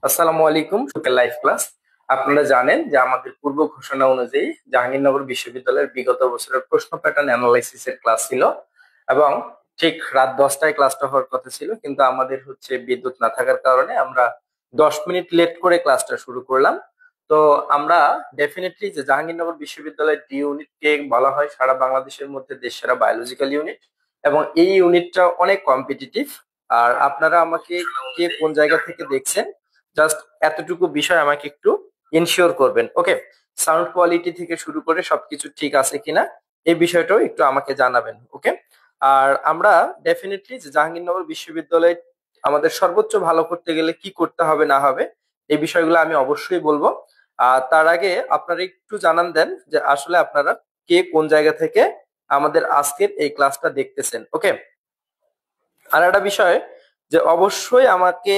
আসসালামু আলাইকুম, সুখের লাইফ ক্লাস। আপনারা জানেন যে আমাদের পূর্ব ঘোষণা অনুযায়ী জাহাঙ্গীরনগর বিশ্ববিদ্যালয়ের বিগত বছরের প্রশ্ন প্যাটার্ন অ্যানালাইসিস এর ক্লাস ছিল এবং ঠিক রাত 10টায় ক্লাসটা হওয়ার কথা ছিল, কিন্তু আমাদের বিদ্যুৎ না থাকার কারণে আমরা 10 মিনিট লেট করে ক্লাসটা শুরু করলাম। তো আমরা ডেফিনেটলি যে জাহাঙ্গীরনগর বিশ্ববিদ্যালয়ের ডি ইউনিট কে বলা হয় সারা বাংলাদেশের মধ্যে দেশসেরা বায়োলজিক্যাল ইউনিট, এবং এই ইউনিটটা অনেক কম্পিটিটিভ। আর আপনারা আমাকে কে কোন জায়গা থেকে দেখছেন, জাস্ট এতটুকু বিষয় আমাকে একটু ইনশিওর করবেন, ওকে? সাউন্ড কোয়ালিটি থেকে শুরু করে সবকিছু ঠিক আছে কিনা এই বিষয়টাও একটু আমাকে জানাবেন, ওকে? আর আমরা ডেফিনেটলি যে জাহাঙ্গীরনগর বিশ্ববিদ্যালয়ে আমাদের সর্বোচ্চ ভালো করতে গেলে কি করতে হবে না হবে এই বিষয়গুলো আমি অবশ্যই বলবো। আর তার আগে আপনারা একটু জানান দেন যে আসলে আপনারা কে কোন জায়গা থেকে আমাদের আজকের এই ক্লাসটা দেখতেছেন, ওকে? আর একটা বিষয় যে অবশ্যই আমাকে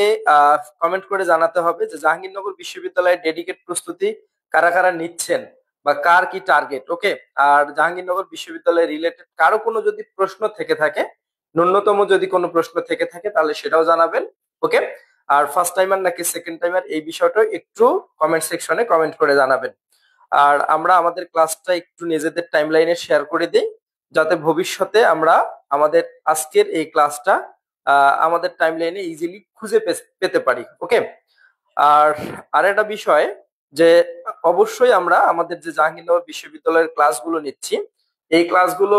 কমেন্ট করে জানাতে হবে যে জাহাঙ্গীরনগর বিশ্ববিদ্যালয়ের ডেডিকেট প্রস্তুতি কারা কারা নিচ্ছেন বা কার কি টার্গেট, ওকে? আর জাহাঙ্গীরনগর বিশ্ববিদ্যালয় রিলেটেড কারো কোনো যদি প্রশ্ন থেকে থাকে, ন্যূনতম যদি কোনো প্রশ্ন থেকে থাকে তাহলে সেটাও জানাবেন, ওকে? আর ফার্স্ট টাইমার নাকি সেকেন্ড টাইমার এই বিষয়টা একটু কমেন্ট সেকশনে কমেন্ট করে জানাবেন। আর আমরা আমাদের ক্লাসটা একটু নিজেদের টাইমলাইনে শেয়ার করে দিই, যাতে ভবিষ্যতে আমরা আমাদের আজকের এই ক্লাসটা আমাদের টাইমলাইনে ইজিলি খুঁজে পেতে পারি, ওকে? আর আরেকটা বিষয় যে অবশ্যই আমরা আমাদের যে জাহাঙ্গীরনগর বিশ্ববিদ্যালয়ের ক্লাসগুলো নিচ্ছি, এই ক্লাসগুলো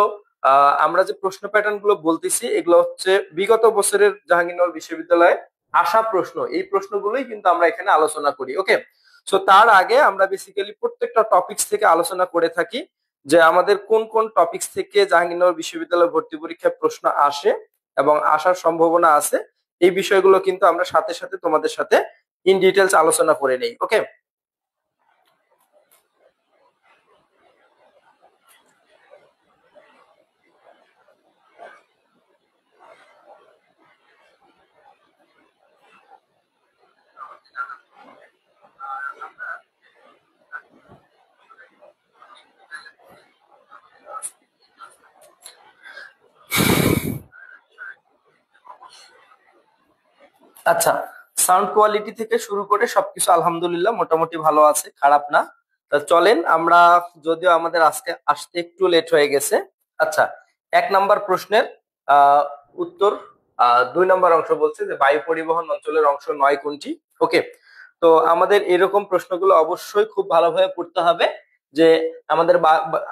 আমরা যে প্রশ্ন প্যাটার্ন গুলো বলতেছি এগুলো হচ্ছে বিগত বছরের জাহাঙ্গীরনগর বিশ্ববিদ্যালয়ে আসা প্রশ্ন, এই প্রশ্নগুলোই কিন্তু আমরা এখানে আলোচনা করি, ওকে? সো তার আগে আমরা বেসিক্যালি প্রত্যেকটা টপিকস থেকে আলোচনা করে থাকি যে আমাদের কোন কোন টপিকস থেকে জাহাঙ্গীরনগর বিশ্ববিদ্যালয় ভর্তি পরীক্ষায় প্রশ্ন আসে এবং আসার সম্ভাবনা আছে। এই বিষয়গুলো কিন্তু আমরা সাথে সাথে তোমাদের সাথে ইন ডিটেলস আলোচনা করে নেই, ওকে? আচ্ছা, সাউন্ড কোয়ালিটি থেকে শুরু করে সবকিছু আলহামদুলিল্লাহ মোটামুটি ভালো আছে, খারাপ না। তা চলেন আমরা, যদিও আমাদের আজকে আসতে একটু লেট হয়ে গেছে। আচ্ছা, 1 নাম্বার প্রশ্নের উত্তর 2 নাম্বার অংশ বলছে যে বায়ু পরিবহন অঞ্চলের অংশ নয় কোনটি, ওকে? তো আমাদের এরকম প্রশ্নগুলো অবশ্যই খুব ভালোভাবে পড়তে হবে যে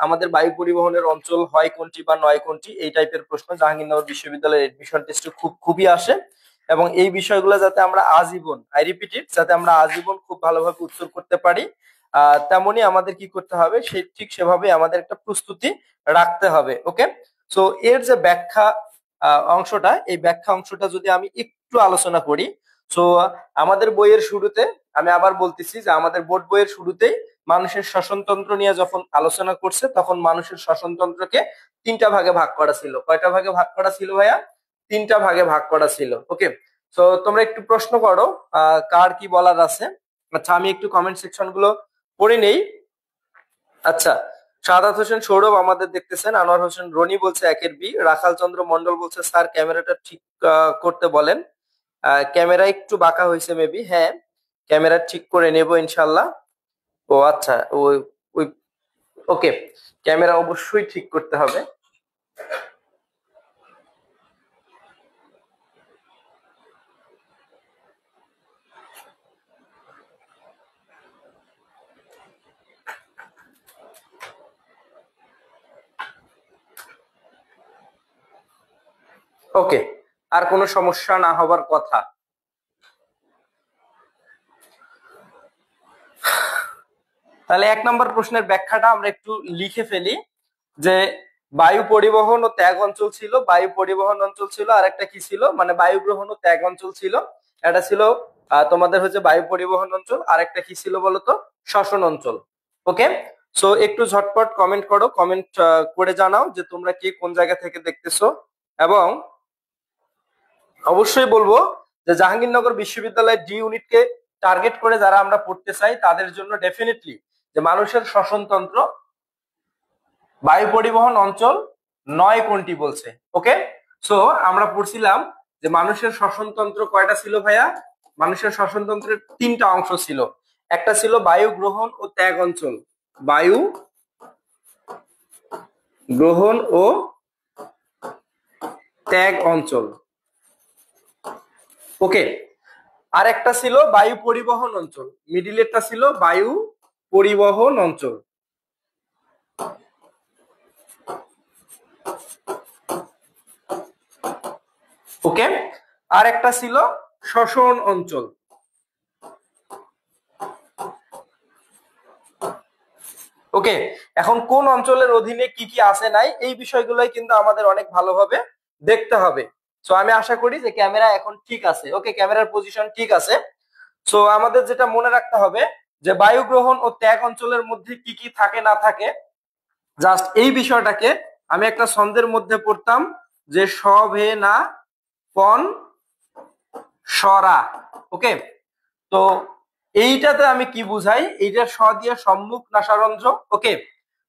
আমাদের বায়ু পরিবহনের অঞ্চল হয় কোনটি বা নয় কোনটি, এই টাইপের প্রশ্ন জাহাঙ্গীরনগর বিশ্ববিদ্যালয়ের এডমিশন টেস্টে খুবই আসে। এবং এই বিষয়গুলো যাতে আমরা আজীবন, আই রিপিট ইট, যাতে আমরা আজীবন খুব ভালোভাবে উত্তর করতে পারি, তেমনি আমাদের কি করতে হবে, ঠিক সেভাবে আমাদের একটা প্রস্তুতি রাখতে হবে, ওকে? সো এর যে ব্যাখ্যা অংশটা, এই ব্যাখ্যা অংশটা যদি আমি একটু আলোচনা করি। সো আমাদের বইয়ের শুরুতে, আমি আবার বলতেছি যে আমাদের বোর্ড বইয়ের শুরুতেই মানুষের শ্বসনতন্ত্র নিয়ে যখন আলোচনা করছে তখন মানুষের শ্বসনতন্ত্রকে 3টা ভাগে ভাগ করা ছিল। কয়টা ভাগে ভাগ করা ছিল ভাইয়া? 3টা ভাগে ভাগ করা ছিল, ওকে? তো তোমরা একটু প্রশ্ন করো কার কি বলার আছে। আচ্ছা, আমি একটু কমেন্ট সেকশন গুলো পড়ে নেই। আচ্ছা, সাদাত হোসেন সৌরভ আমাদের দেখতেছেন, আনোয়ার হোসেন রনি বলছে 1-এর বি, রাখাল চন্দ্র মন্ডল বলছে স্যার ক্যামেরাটা ঠিক করতে বলেন। ক্যামেরা একটু বাঁকা হয়েছে মেবি, হ্যাঁ ক্যামেরা ঠিক করে নেব ইনশাল্লাহ। ও আচ্ছা, ওই ওই ওকে, ক্যামেরা অবশ্যই ঠিক করতে হবে। ওকে, আর কোনো সমস্যা না হবার কথা। তাহলে 1 নম্বর প্রশ্নের ব্যাখ্যাটা আমরা একটু লিখে ফেলি যে বায়ু পরিবহন ও ত্যাগ অঞ্চল ছিল, বায়ু পরিবহন অঞ্চল ছিল, আর একটা কি ছিল, মানে বায়ু গ্রহণ ও ত্যাগ অঞ্চল ছিল। এটা ছিল তোমাদের বায়ু পরিবহন অঞ্চল, আর একটা কি ছিল বলতো, শ্বসন অঞ্চল, ওকে? সো একটু ঝটপট কমেন্ট করো, কমেন্ট করে জানাও যে তোমরা কে কোন জায়গা থেকে দেখতেছো। এবং অবশ্যই বলবো যে জাহাঙ্গীরনগর বিশ্ববিদ্যালয়ের ডি ইউনিটকে টার্গেট করে যারা আমরা পড়তে চাই তাদের জন্য ডেফিনেটলি যে মানুষের শ্বসনতন্ত্র, বায়ু পরিবহন অঞ্চল নয় কোনটি বলছে, ওকে? সো আমরা পড়ছিলাম যে মানুষের শ্বসনতন্ত্র কয়টা ছিল ভাইয়া? মানুষের শ্বসনতন্ত্রের তিনটা অংশ ছিল। একটা ছিল বায়ু গ্রহণ ও ত্যাগ অঞ্চল, বায়ু গ্রহণ ও ত্যাগ অঞ্চল। ওকে, আর একটা ছিল বায়ু পরিবহন অঞ্চল, মিডিলেরটা ছিল বায়ু পরিবহন অঞ্চল। ওকে, আর একটা ছিল শ্বসন অঞ্চল। ওকে, এখন কোন অঞ্চলের অধীনে কি কি আছে নাই এই বিষয়গুলোই কিন্তু আমাদের অনেক ভালোভাবে দেখতে হবে। সো আমি আশা করি যে ক্যামেরা এখন ঠিক আছে। ওকে, ক্যামেরার পজিশন ঠিক আছে। সো আমাদের যেটা মনে রাখতে হবে যে বায়ু গ্রহণ ও ত্যাগ অঞ্চলের মধ্যে কি কি থাকে না থাকে, জাস্ট এই বিষয়টাকে আমি একটা ছন্দের মধ্যে পড়তাম যে সভে না পন সরা। ওকে, তো এইটাতে আমি কি বুঝাই, এইটা স দিয়ে সম্মুখ নাসারন্ধ্র। ওকে,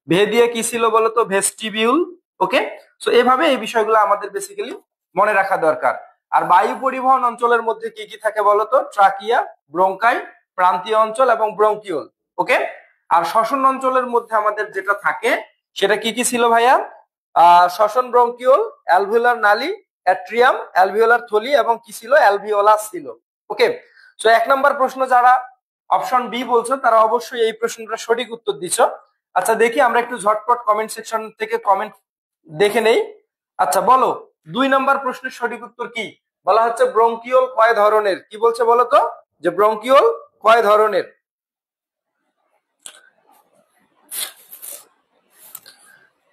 ভে দিয়ে কি ছিল বলতো, ভেস্টিবিউল। ওকে, সো এভাবে এই বিষয়গুলো আমাদের বেসিক্যালি মনে রাখা দরকার। আর বায়ু পরিবহন অঞ্চলের মধ্যে কি কি থাকে বলতো, ট্রাকিয়া, ব্রঙ্কাই, প্রান্তীয় অঞ্চল এবং ব্রঙ্কিউল। ওকে, আর শ্বসন অঞ্চলের মধ্যে আমাদের যেটা থাকে সেটা কি কি ছিল ভাইয়া, শ্বসন ব্রঙ্কিউল, অ্যালভিওলার নালী, অ্যাট্রিয়াম, অ্যালভিওলার থলি এবং কি ছিল, অ্যালভিওলাস ছিল। ওকে, সো 1 নম্বর প্রশ্ন যারা অপশন বি বলছো তারা অবশ্যই এই প্রশ্নটা সঠিক উত্তর দিছো। আচ্ছা দেখি আমরা একটু ঝটপট কমেন্ট সেকশন থেকে কমেন্ট দেখে নেই। আচ্ছা বলো 2 নম্বর প্রশ্নের সঠিক উত্তর কি? বলা হচ্ছে ব্রঙ্কিওল কয় ধরনের, কি বলছে বলো তো, যে ব্রঙ্কিওল কয় ধরনের।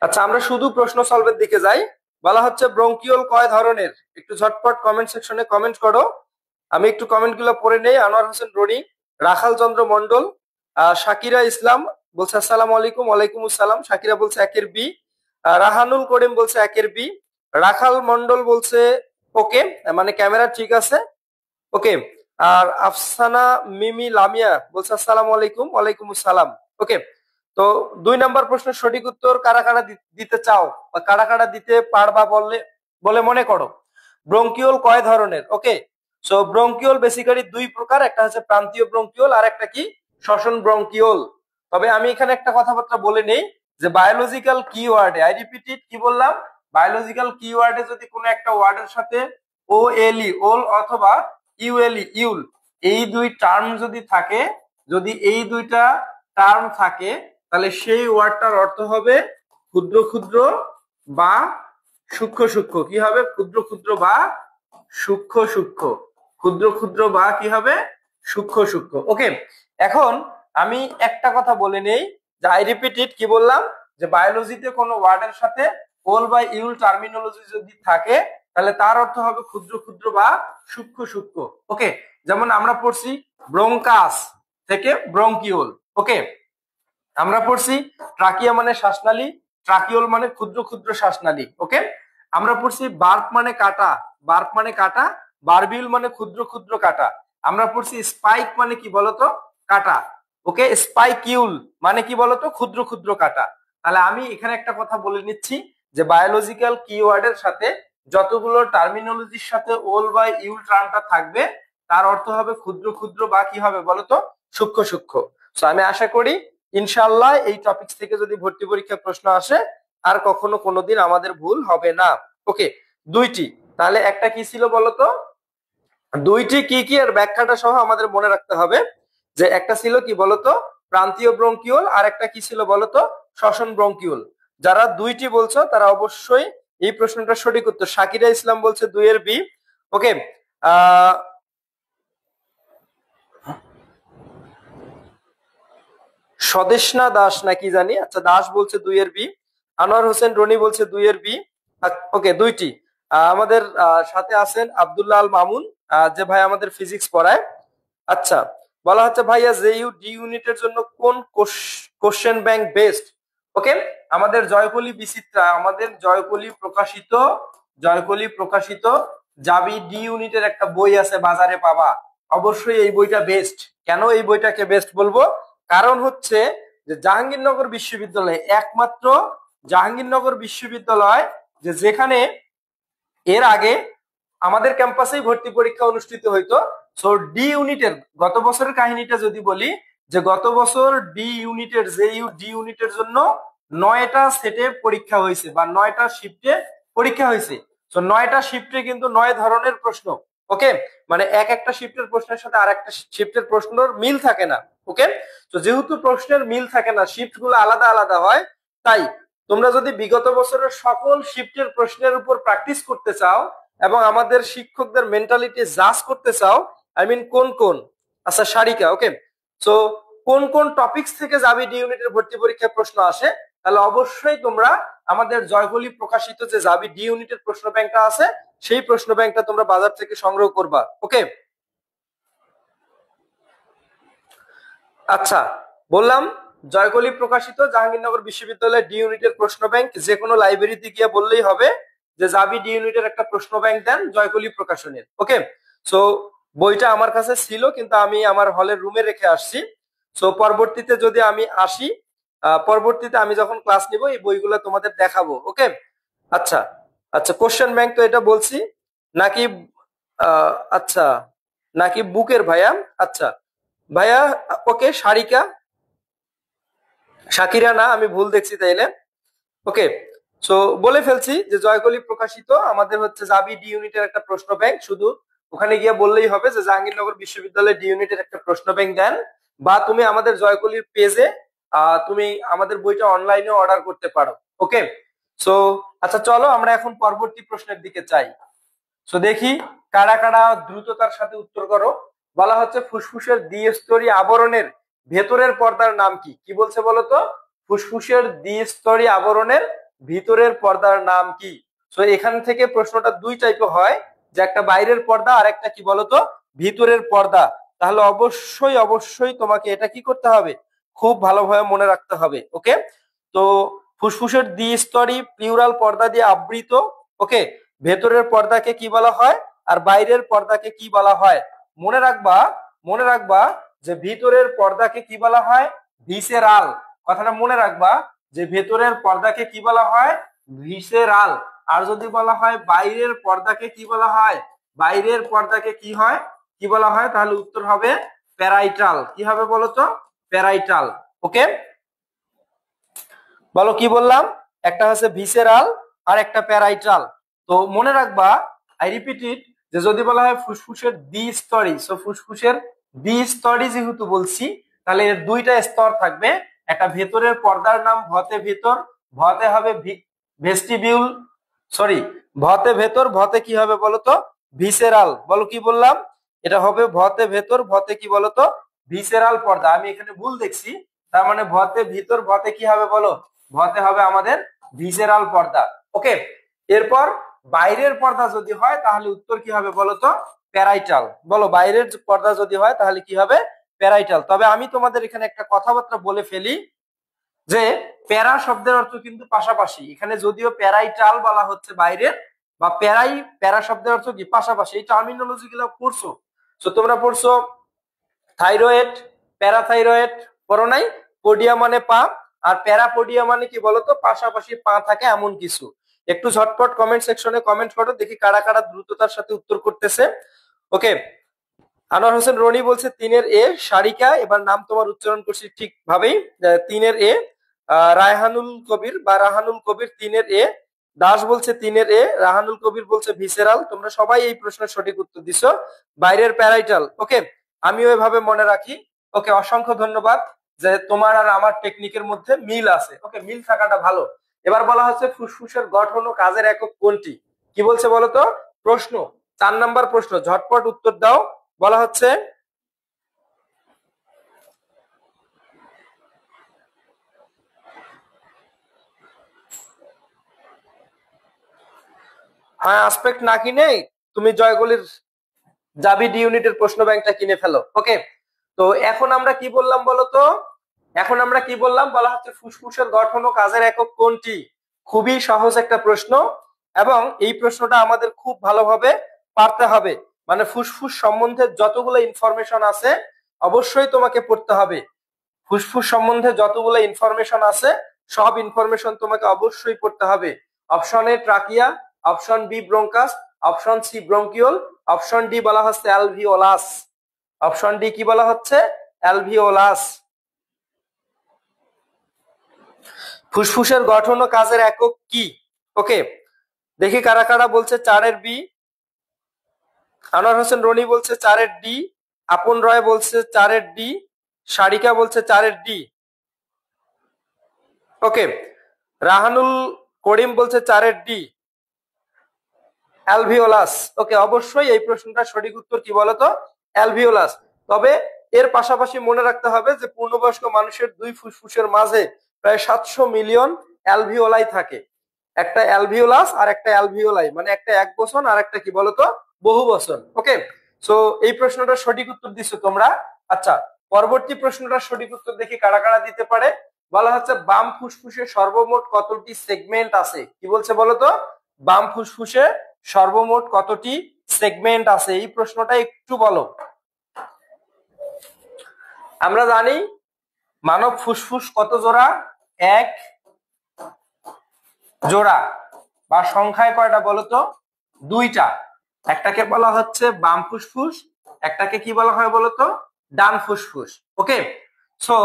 আচ্ছা আমরা শুধু প্রশ্ন সলভের দিকে যাই। বলা হচ্ছে ব্রঙ্কিওল কয় ধরনের, একটু ঝটপট কমেন্ট সেকশনে কমেন্ট করো। আমি একটু কমেন্ট গুলো পড়ে নেই। আনোয়ার হোসেন রনি, রাখাল চন্দ্র মন্ডল, শাকিরা ইসলাম বলছে আসসালামু আলাইকুম। ওয়ালাইকুম আসসালাম। শাকিরা বলছে একের বি। রাহানুল করিম বলছে একের বি। রাখাল মন্ডল বলছে ওকে, মানে ক্যামেরা ঠিক আছে। ওকে, আর আফসানা মিমি লামিয়া বলছে আসসালামু আলাইকুম। ওয়ালাইকুম আসসালাম। ওকে, তো 2 নম্বর প্রশ্নের সঠিক উত্তর কারা কারা দিতে চাও বা কারা কারা দিতে পারবা বললে বলে মনে করো। ব্রঙ্কিওল কয় ধরনের? ওকে, সো ব্রঙ্কিওল বেসিক্যালি 2 প্রকার, একটা হচ্ছে প্রান্তীয় ব্রঙ্কিওল আর একটা কি শ্বসন ব্রঙ্কিওল। তবে আমি এখানে একটা কথাবার্তা বলে নেই যে বায়োলজিক্যাল কিওয়ার্ডে, আই রিপিট ইট, কি বললাম, বায়োলজিক্যাল কিওয়ার্ডে যদি কোনো একটা ওয়ার্ডের সাথে ও এল ই ওল অথবা ইউএলই ইউল এই 2 টার্ম যদি থাকে, যদি এই 2টা টার্ম থাকে তাহলে সেই ওয়ার্ডটার অর্থ হবে ক্ষুদ্র ক্ষুদ্র বা সূক্ষ্ম সূক্ষ্ম। কি হবে? ক্ষুদ্র ক্ষুদ্র বা সূক্ষ্ম সূক্ষ্ম। ক্ষুদ্র ক্ষুদ্র বা কি হবে? সূক্ষ্ম সূক্ষ্ম। ওকে, এখন আমি একটা কথা বলে নেই যে আই রিপিট ইট, কি বললাম, যে বায়োলজিতে কোনো ওয়ার্ডের সাথে ওল বা ইউল টার্মিনোলজি যদি থাকে তাহলে তার অর্থ হবে ক্ষুদ্র ক্ষুদ্র বা সূক্ষ্ম সূক্ষ্ম। ওকে, যেমন আমরা পড়ছি ব্রঙ্কাস থেকে ব্রঙ্কিওল। ওকে, আমরা পড়ছি ট্রাকিয়া মানে শ্বাসনালী, ট্রাকিওল মানে ক্ষুদ্র ক্ষুদ্র শ্বাসনালী। ওকে, আমরা পড়ছি বার্প মানে কাটা, বার্প মানে কাটা, বারবিউল মানে ক্ষুদ্র ক্ষুদ্র কাটা। আমরা পড়ছি স্পাইক মানে কি বলতো, কাটা। ওকে, স্পাইকিউল মানে কি বলতো, ক্ষুদ্র ক্ষুদ্র কাটা। তাহলে আমি এখানে একটা কথা বলে নিচ্ছি যে বায়োলজিক্যাল কিওয়ার্ডের সাথে যতগুলো টার্মিনোলজির সাথে ওল বা ইউল টার্মটা থাকবে তার অর্থ হবে ক্ষুদ্র ক্ষুদ্র বা কি হবে বলতো, সূক্ষ্ম সূক্ষ্ম। তো আমি আশা করি ইনশাআল্লাহ এই টপিক থেকে যদি ভর্তি পরীক্ষার প্রশ্ন আসে আর কখনো কোনোদিন আমাদের ভুল হবে না। ওকে, 2টি, তাহলে একটা কি ছিল বলতো, 2টি কি কি এর ব্যাখ্যাটা সহ আমাদের মনে রাখতে হবে। যে একটা ছিল কি বলতো প্রান্তীয় ব্রঙ্কিওল, আর একটা কি ছিল বলতো শ্বসন ব্রঙ্কিওল। যারা 2টি বলছো তারা অবশ্যই এই প্রশ্নটা সঠিক উত্তর। শাকিরা ইসলাম বলছে 2 এর বি। ওকে, আহ স্বদেশনা দাস নাকি জানি, আচ্ছা দাস বলছে 2 এর বি। আনোয়ার হোসেন রনি বলছে 2 এর বি। ওকে, 2টি। আমাদের সাথে আছেন আব্দুল্লাহ আল মামুন, যে ভাই আমাদের ফিজিক্স পড়ায়। আচ্ছা, বলা হচ্ছে ভাইয়া জেইউ ডি ইউনিটের জন্য কোন কোশ্চেন ব্যাংক বেস্ট? ওকে, আমাদের জয়কলি বিচিত্রা, আমাদের জয়কলি প্রকাশিত জাবি ডি ইউনিটের একটা বই আছে, বাজারে পাবা। অবশ্যই এই বইটা বেস্ট। কেন এই বইটাকে বেস্ট বলবো? কারণ হচ্ছে যে জাহাঙ্গীরনগর বিশ্ববিদ্যালয় একমাত্র জাহাঙ্গীরনগর বিশ্ববিদ্যালয় যে যেখানে এর আগে আমাদের ক্যাম্পাসেই ভর্তি পরীক্ষা অনুষ্ঠিত হইতো, সো ডি ইউনিটের গত বছরের কাহিনীটা যদি বলি, যে গত বছর ডি ইউনিটের ডি ইউনিটের জন্য 9টা সেটে পরীক্ষা হয়েছে বা 9টা শিফটে পরীক্ষা হয়েছে। সো 9টা শিফটে কিন্তু 9 ধরনের প্রশ্ন। ওকে, মানে একটা শিফটের প্রশ্নের সাথে আর একটা শিফটের প্রশ্নের মিল থাকে না। ওকে, তো যেহেতু প্রশ্নের মিল থাকে না, শিফট গুলো আলাদা আলাদা হয়, তাই তোমরা যদি বিগত বছরের সকল শিফটের প্রশ্নের উপর প্র্যাকটিস করতে চাও এবং আমাদের শিক্ষকদের মেন্টালিটি জাজ করতে চাও, আই মিন কোন কোন, আচ্ছা সারিকা, ওকে, সো কোন কোন টপিকস থেকে যাবে ডি ইউনিটের ভর্তি পরীক্ষার প্রশ্ন আসে, তাহলে অবশ্যই তোমরা আমাদের জয়কলি প্রকাশিত যে যাবি ডি ইউনিটের প্রশ্ন ব্যাংকটা আছে, সেই প্রশ্ন ব্যাংকটা তোমরা বাজার থেকে সংগ্রহ করবা। ওকে, আচ্ছা, বললাম জয়কলি প্রকাশিত জাহাঙ্গীরনগর বিশ্ববিদ্যালয়ের ডি ইউনিটের প্রশ্ন ব্যাংক, যে কোনো লাইব্রেরিতে গিয়ে বললেই হবে যে যাবি ডি ইউনিটের একটা প্রশ্ন ব্যাংক দেন জয়কলি প্রকাশনের। ওকে, সো বইটা আমার কাছে ছিল কিন্তু আমি আমার হলের রুমে রেখে আসছি। সো পরবর্তীতে যদি আমি আসি, পরবর্তীতে আমি যখন ক্লাস নিব এই বইগুলো তোমাদের দেখাবো। ওকে, আচ্ছা আচ্ছা, কোশ্চেন ব্যাংক তো এটা বলছি নাকি, আচ্ছা, নাকি বুকের ভাইয়া, আচ্ছা ভাইয়া, ওকে, সারিকা, শাকিরা না, আমি ভুল দেখছি তাইলে। ওকে, সো বলে ফেলছি যে জয়কলি প্রকাশিত আমাদের হচ্ছে যাবি ডি ইউনিটের একটা প্রশ্ন ব্যাংক, শুধু ওখানে গিয়ে বললেই হবে যে জাহাঙ্গীরনগর বিশ্ববিদ্যালয়ের ডি ইউনিটের একটা প্রশ্ন ব্যাংক দেন, বা তুমি আমাদের জয়কলির পেজে তুমি আমাদের বইটা অনলাইনে অর্ডার করতে পারো। ওকে, সো আচ্ছা চলো আমরা এখন পরবর্তী প্রশ্নের দিকে চাই। সো দেখি কারা কারা দ্রুততার সাথে উত্তর করো। বলা হচ্ছে ফুসফুসের দ্বিস্তরী আবরণের ভেতরের পর্দার নাম কি? কি বলছে বলতো? ফুসফুসের দ্বিস্তরী আবরণের ভিতরের পর্দার নাম কি? সো এখান থেকে প্রশ্নটা দুই টাইপে হয়, যে একটা বাইরের পর্দা আর একটা কি বলতো ভিতরের পর্দা। তাহলে অবশ্যই অবশ্যই তোমাকে এটা কি করতে হবে, খুব ভালোভাবে মনে রাখতে হবে। ওকে, তো ফুসফুসের দ্বিস্তরী প্লিউরাল পর্দা দিয়ে আবৃত। ওকে, ভেতরের পর্দাকে কি বলা হয় আর বাইরের পর্দাকে কি বলা হয়? মনে রাখবা, মনে রাখবা যে ভিতরের পর্দাকে কি বলা হয়, ভিসেরাল। কথাটা মনে রাখবা যে ভেতরের পর্দাকে কি বলা হয়, ভিসেরাল। আর যদি বলা হয় বাইরের পর্দাকে কি বলা হয়, বাইরের পর্দাকে কি হয়, কি বলা হয়, তাহলে উত্তর হবে প্যারাইটাল। কি হবে বলতো? প্যারাইটাল। ওকে, বলো কি বললাম? একটা হচ্ছে ভিসেরাল আর একটা প্যারাইটাল। তো মনে রাখবা, আই রিপিট ইট, যে যদি বলা হয় ফুসফুসের দ্বিস্তরী, সো ফুসফুসের দ্বিস্তরী যেহেতু বলছি, তাহলে এর দুইটা স্তর থাকবে। একটা ভেতরের পর্দার নাম ভতে ভেতর, ভতে হবে ভেস্টিবিউল, সরি, ভতে ভেতর, ভতে কি হবে বলতো? ভিসেরাল। বলো কি বললাম? এটা হবে ভতে ভেতর, ভতে কি বলতো? ভিসেরাল পর্দা। আমি এখানে ভুল দেখছি, তার মানে ভতে ভিতর, ভতে কি হবে বলো? ভতে হবে আমাদের ভিসেরাল পর্দা। ওকে, এরপর বাইরের পর্দা যদি হয় তাহলে উত্তর কি হবে বলতো? প্যারাইটাল। বলো বাইরের পর্দা যদি হয় তাহলে কি হবে? প্যারাইটাল। তবে আমি তোমাদের এখানে একটা কথাবার্তা বলে ফেলি, যে প্যারা শব্দের অর্থ কিন্তু পাশাপাশি। এখানে যদিও প্যারাইটাল বলা হচ্ছে বাইরের, বা প্যারা শব্দের অর্থ কি পাশাপাশি। এই টার্মিনোলজি গুলো পড়ছো, তো তোমরা পড়ছো থাইরয়েড, প্যারাথাইরয়েড, পড়ো নাই? পোডিয়া মানে পা, আর প্যারাপোডিয়া মানে কি বলতো? পাশাপাশি পা থাকে এমন কিছু। একটু ঝটপট কমেন্ট সেকশনে কমেন্ট করো, দেখি কারা কারা দ্রুততার সাথে উত্তর করতেছে। ওকে, আনোয়ার হোসেন রনি বলছে 3-এর এ। সারিকা, এবার নাম তোমার উচ্চারণ করছি ঠিক ভাবেই, 3-এর এ। রায়হানুল কবির বা রাহানুল কবির 3-এর এ। দাস বলছে 3-এর এ। রাহানুল কবির বলছে ভিসেরাল। তোমরা সবাই এই প্রশ্নের সঠিক উত্তর দিছো, বাইরের প্যারাইটাল। ওকে, আমিও এভাবে মনে রাখি। ওকে, অসংখ্য ধন্যবাদ যে তোমার আর আমার টেকনিকের মধ্যে মিল আছে। ওকে, মিল থাকাটা ভালো। এবার বলা হচ্ছে ফুসফুসের গঠন ও কাজের একক কোনটি? কি বলছে বলতো? প্রশ্ন 4 নাম্বার প্রশ্ন, ঝটপট উত্তর দাও। বলা হচ্ছে হ্যাঁ, আসপেক্ট না কিনে তুমি জয়গুলির জাবি ডি ইউনিটের প্রশ্ন ব্যাংকটা কিনে ফেলো। ওকে, তো এখন আমরা কি বললাম বলতো? এখন আমরা কি বললাম? বলা হচ্ছে ফুসফুসের গঠন ও কাজের একক কোনটি? খুবই সহজ একটা প্রশ্ন, এবং এই প্রশ্নটা আমাদের খুব ভালোভাবে পারতে হবে। মানে ফুসফুস সম্বন্ধে যতগুলো ইনফরমেশন আছে অবশ্যই তোমাকে পড়তে হবে। ফুসফুস সম্বন্ধে যতগুলো ইনফরমেশন আছে সব ইনফরমেশন তোমাকে অবশ্যই পড়তে হবে। Option A trachea, option B bronchus, option C bronchiole, option D বলা হচ্ছে অ্যালভিওলাস। অপশন ডি কি বলা হচ্ছে? অ্যালভিওলাস। ফুসফুসের গঠন ও কাজের একক কি? ওকে, দেখি কারা কারা বলছে 4-এর বি। আনোয়ার হোসেন রনি বলছে 4-এর ডি, আপন রয় বলছে 4-এর ডি, সারিকা বলছে 4-এর ডি। ওকে, রাহানুল করিম বলছে 4-এর ডি, অ্যালভিওলাস। ওকে, অবশ্যই এই প্রশ্নটার সঠিক উত্তর কি বলতো? অ্যালভিওলাস। তবে এর পাশাপাশি মনে রাখতে হবে যে পূর্ণবয়স্ক মানুষের দুই ফুসফুসের মাঝে প্রায় 700 মিলিয়ন অ্যালভিওলাই থাকে। একটা অ্যালভিওলাস আর একটা অ্যালভিওলাই, মানে একটা এক বচন আর একটা কি বলতো? বহু বচন। ওকে, সো এই প্রশ্নটার সঠিক উত্তর দিছো তোমরা। আচ্ছা, পরবর্তী প্রশ্নটার সঠিক উত্তর দেখি কারা কারা দিতে পারে। বলা হচ্ছে বাম ফুসফুসে সর্বমোট কতটি সেগমেন্ট আছে? কি বলছে বলতো? বাম ফুসফুসে সর্বমোট কতটি সেগমেন্ট আছে? এই প্রশ্নটা একটু বলো। আমরা জানি মানব ফুসফুস কত জোড়া? এক জোড়া। বা সংখ্যায় কয়টা বলতো? দুইটা। একটাকে বলা হচ্ছে বাম ফুসফুস, একটাকে কি বলা হয় বলতো? ডান ফুসফুস। ওকে, সো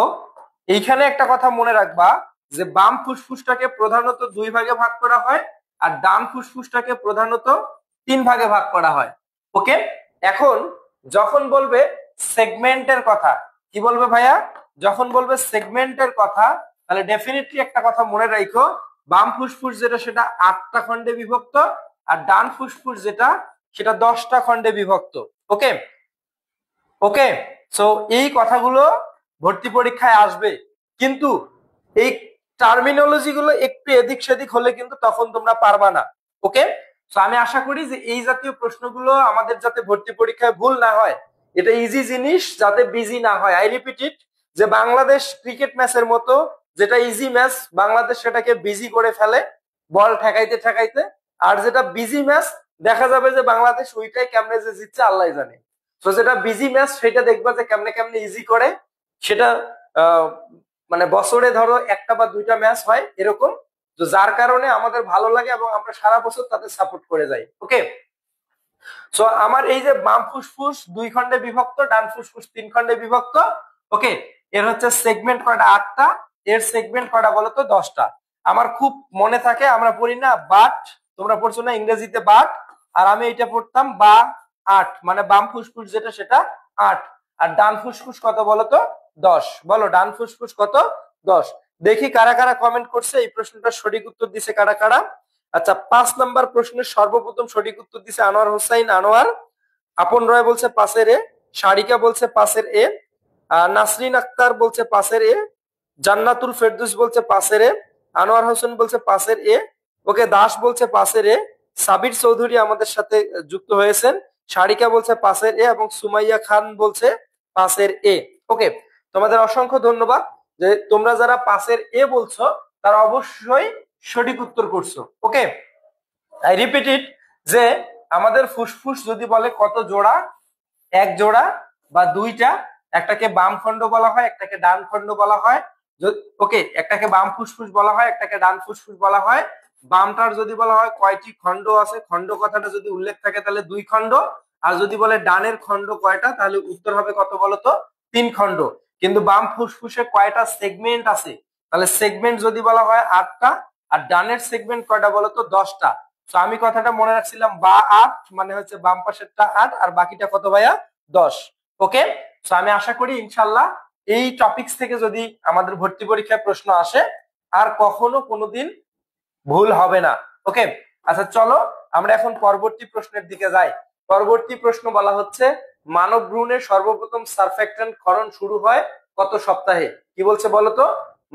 এইখানে একটা কথা মনে রাখবা যে বাম ফুসফুসটাকে প্রধানত দুই ভাগে ভাগ করা হয় আর ডান ফুসফুসটাকে প্রধানত তিন ভাগে ভাগ করা হয়। ওকে, এখন যখন বলবে সেগমেন্টের কথা, কি বলবে ভাইয়া? যখন বলবে সেগমেন্টের কথা, তাহলে ডেফিনেটলি একটা কথা মনে রাখো, বাম ফুসফুস যেটা সেটা 8টা খণ্ডে বিভক্ত আর ডান ফুসফুস যেটা সেটা 10টা খণ্ডে বিভক্ত। ওকে ওকে, সো এই কথাগুলো ভর্তি পরীক্ষায় আসবে, কিন্তু এই টার্মিনোলজি গুলো একটু এদিক সেদিক হলে কিন্তু তখন তোমরা পারবা না। ওকে, সো আমি আশা করি যে এই জাতীয় প্রশ্নগুলো আমাদের যাতে ভর্তি পরীক্ষায় ভুল না হয়, এটা ইজি জিনিস যাতে বিজি না হয়। আই রিপিট ইট, যে বাংলাদেশ ক্রিকেট ম্যাচের মতো যেটা ইজি ম্যাচ বাংলাদেশ সেটাকে বিজি করে ফেলে বল ঠেকাইতে ঠেকাইতে, আর যেটা বিজি ম্যাচ দেখা যাবে যে বাংলাদেশ ওইটাই কেমনে যে জিতছে আল্লাহ জানে। তো যেটা বিজি ম্যাচ সেটা দেখবা যে কেমনে কেমনে ইজি করে, সেটা মানে বছরে ধরো একটা বা দুইটা ম্যাচ হয় এরকম, তো যার কারণে আমাদের ভালো লাগে এবং আমরা সারা বছর তাদের সাপোর্ট করে যাই। ওকে, সো আমার এই যে বাম ফুসফুস 2 খণ্ডে বিভক্ত, ডান ফুসফুস 3 খণ্ডে বিভক্ত। ওকে, এর হচ্ছে সেগমেন্ট কয়টা? 8টা। এর সেগমেন্ট কয়টা বলতো? 10টা। আমার খুব মনে থাকে, আমরা পড়ি না বাট, তোমরা পড়ছো না ইংরেজিতে বাট, আর আমি এটা পড়তাম বা 8, মানে বাম ফুসফুস যেটা সেটা 8 আর ডান ফুসফুস কত বলতো? 10। বলো ডান ফুসফুস কত? 10। দেখি কারা কারা কমেন্ট করছে এই প্রশ্নটার সঠিক উত্তর দিছে কারা কারা। আচ্ছা, 5 নাম্বার প্রশ্নের সর্বপ্রথম সঠিক উত্তর দিছে আনোয়ার হোসাইন আনোয়ার। আপন রয় বলছে 5-এর এ, সারিকা বলছে 5-এর এ, নাসরিন আক্তার বলছে 5-এর এ, জান্নাতুল ফেরদৌস বলছে 5-এর এ, আনোয়ার হোসেন বলছে 5-এর এ, ওকে দাস বলছে 5-এর এ, সাবির চৌধুরী আমাদের সাথে যুক্ত হয়েছেন, সারিকা বলছে 5-এর এ এবং সুমাইয়া খান বলছে 5-এর এ। ওকে, তোমাদের অসংখ্য ধন্যবাদ যে তোমরা যারা 5-এর এ বলছো তারা অবশ্যই সঠিক উত্তর করছো। ওকে, আই রিপিট ইট, যে আমাদের ফুসফুস যদি বলে কত জোড়া, এক জোড়া বা দুইটা, একটাকে বাম খণ্ড বলা হয় একটাকে ডান খণ্ড বলা হয়। ওকে, একটাকে বাম ফুসফুস বলা হয় একটাকে ডান ফুসফুস বলা হয়। বামটার যদি বলা হয় কয়টি খণ্ড আছে, খণ্ড কথাটা যদি উল্লেখ থাকে তাহলে 2 খণ্ড, আর যদি বলে ডানের খণ্ড কয়টা তাহলে উত্তর হবে কত বলতো? 3 খণ্ড। কিন্তু বাম ফুসফুসে কয়টা সেগমেন্ট আছে, তাহলে সেগমেন্ট যদি বলা হয় 8টা আর ডানের সেগমেন্ট কয়টা বলতো? 10টা। তো আমি কথাটা মনে রাখছিলাম বা 8 মানে হচ্ছে বাম পাশেরটা 8 আর বাকিটা কত ভাইয়া? 10। ওকে, তো আমি আশা করি ইনশাল্লাহ এই টপিকস থেকে যদি আমাদের ভর্তি পরীক্ষায় প্রশ্ন আসে আর কখনো কোনোদিন ভুল হবে না। ওকে, আচ্ছা চলো আমরা এখন পরবর্তী প্রশ্নের দিকে যাই। পরবর্তী প্রশ্ন বলা হচ্ছে মানব ভ্রূণে সর্বপ্রথম সারফ্যাক্ট্যান্ট ক্ষরণ শুরু হয় কত সপ্তাহে? কি বলছে বলতো?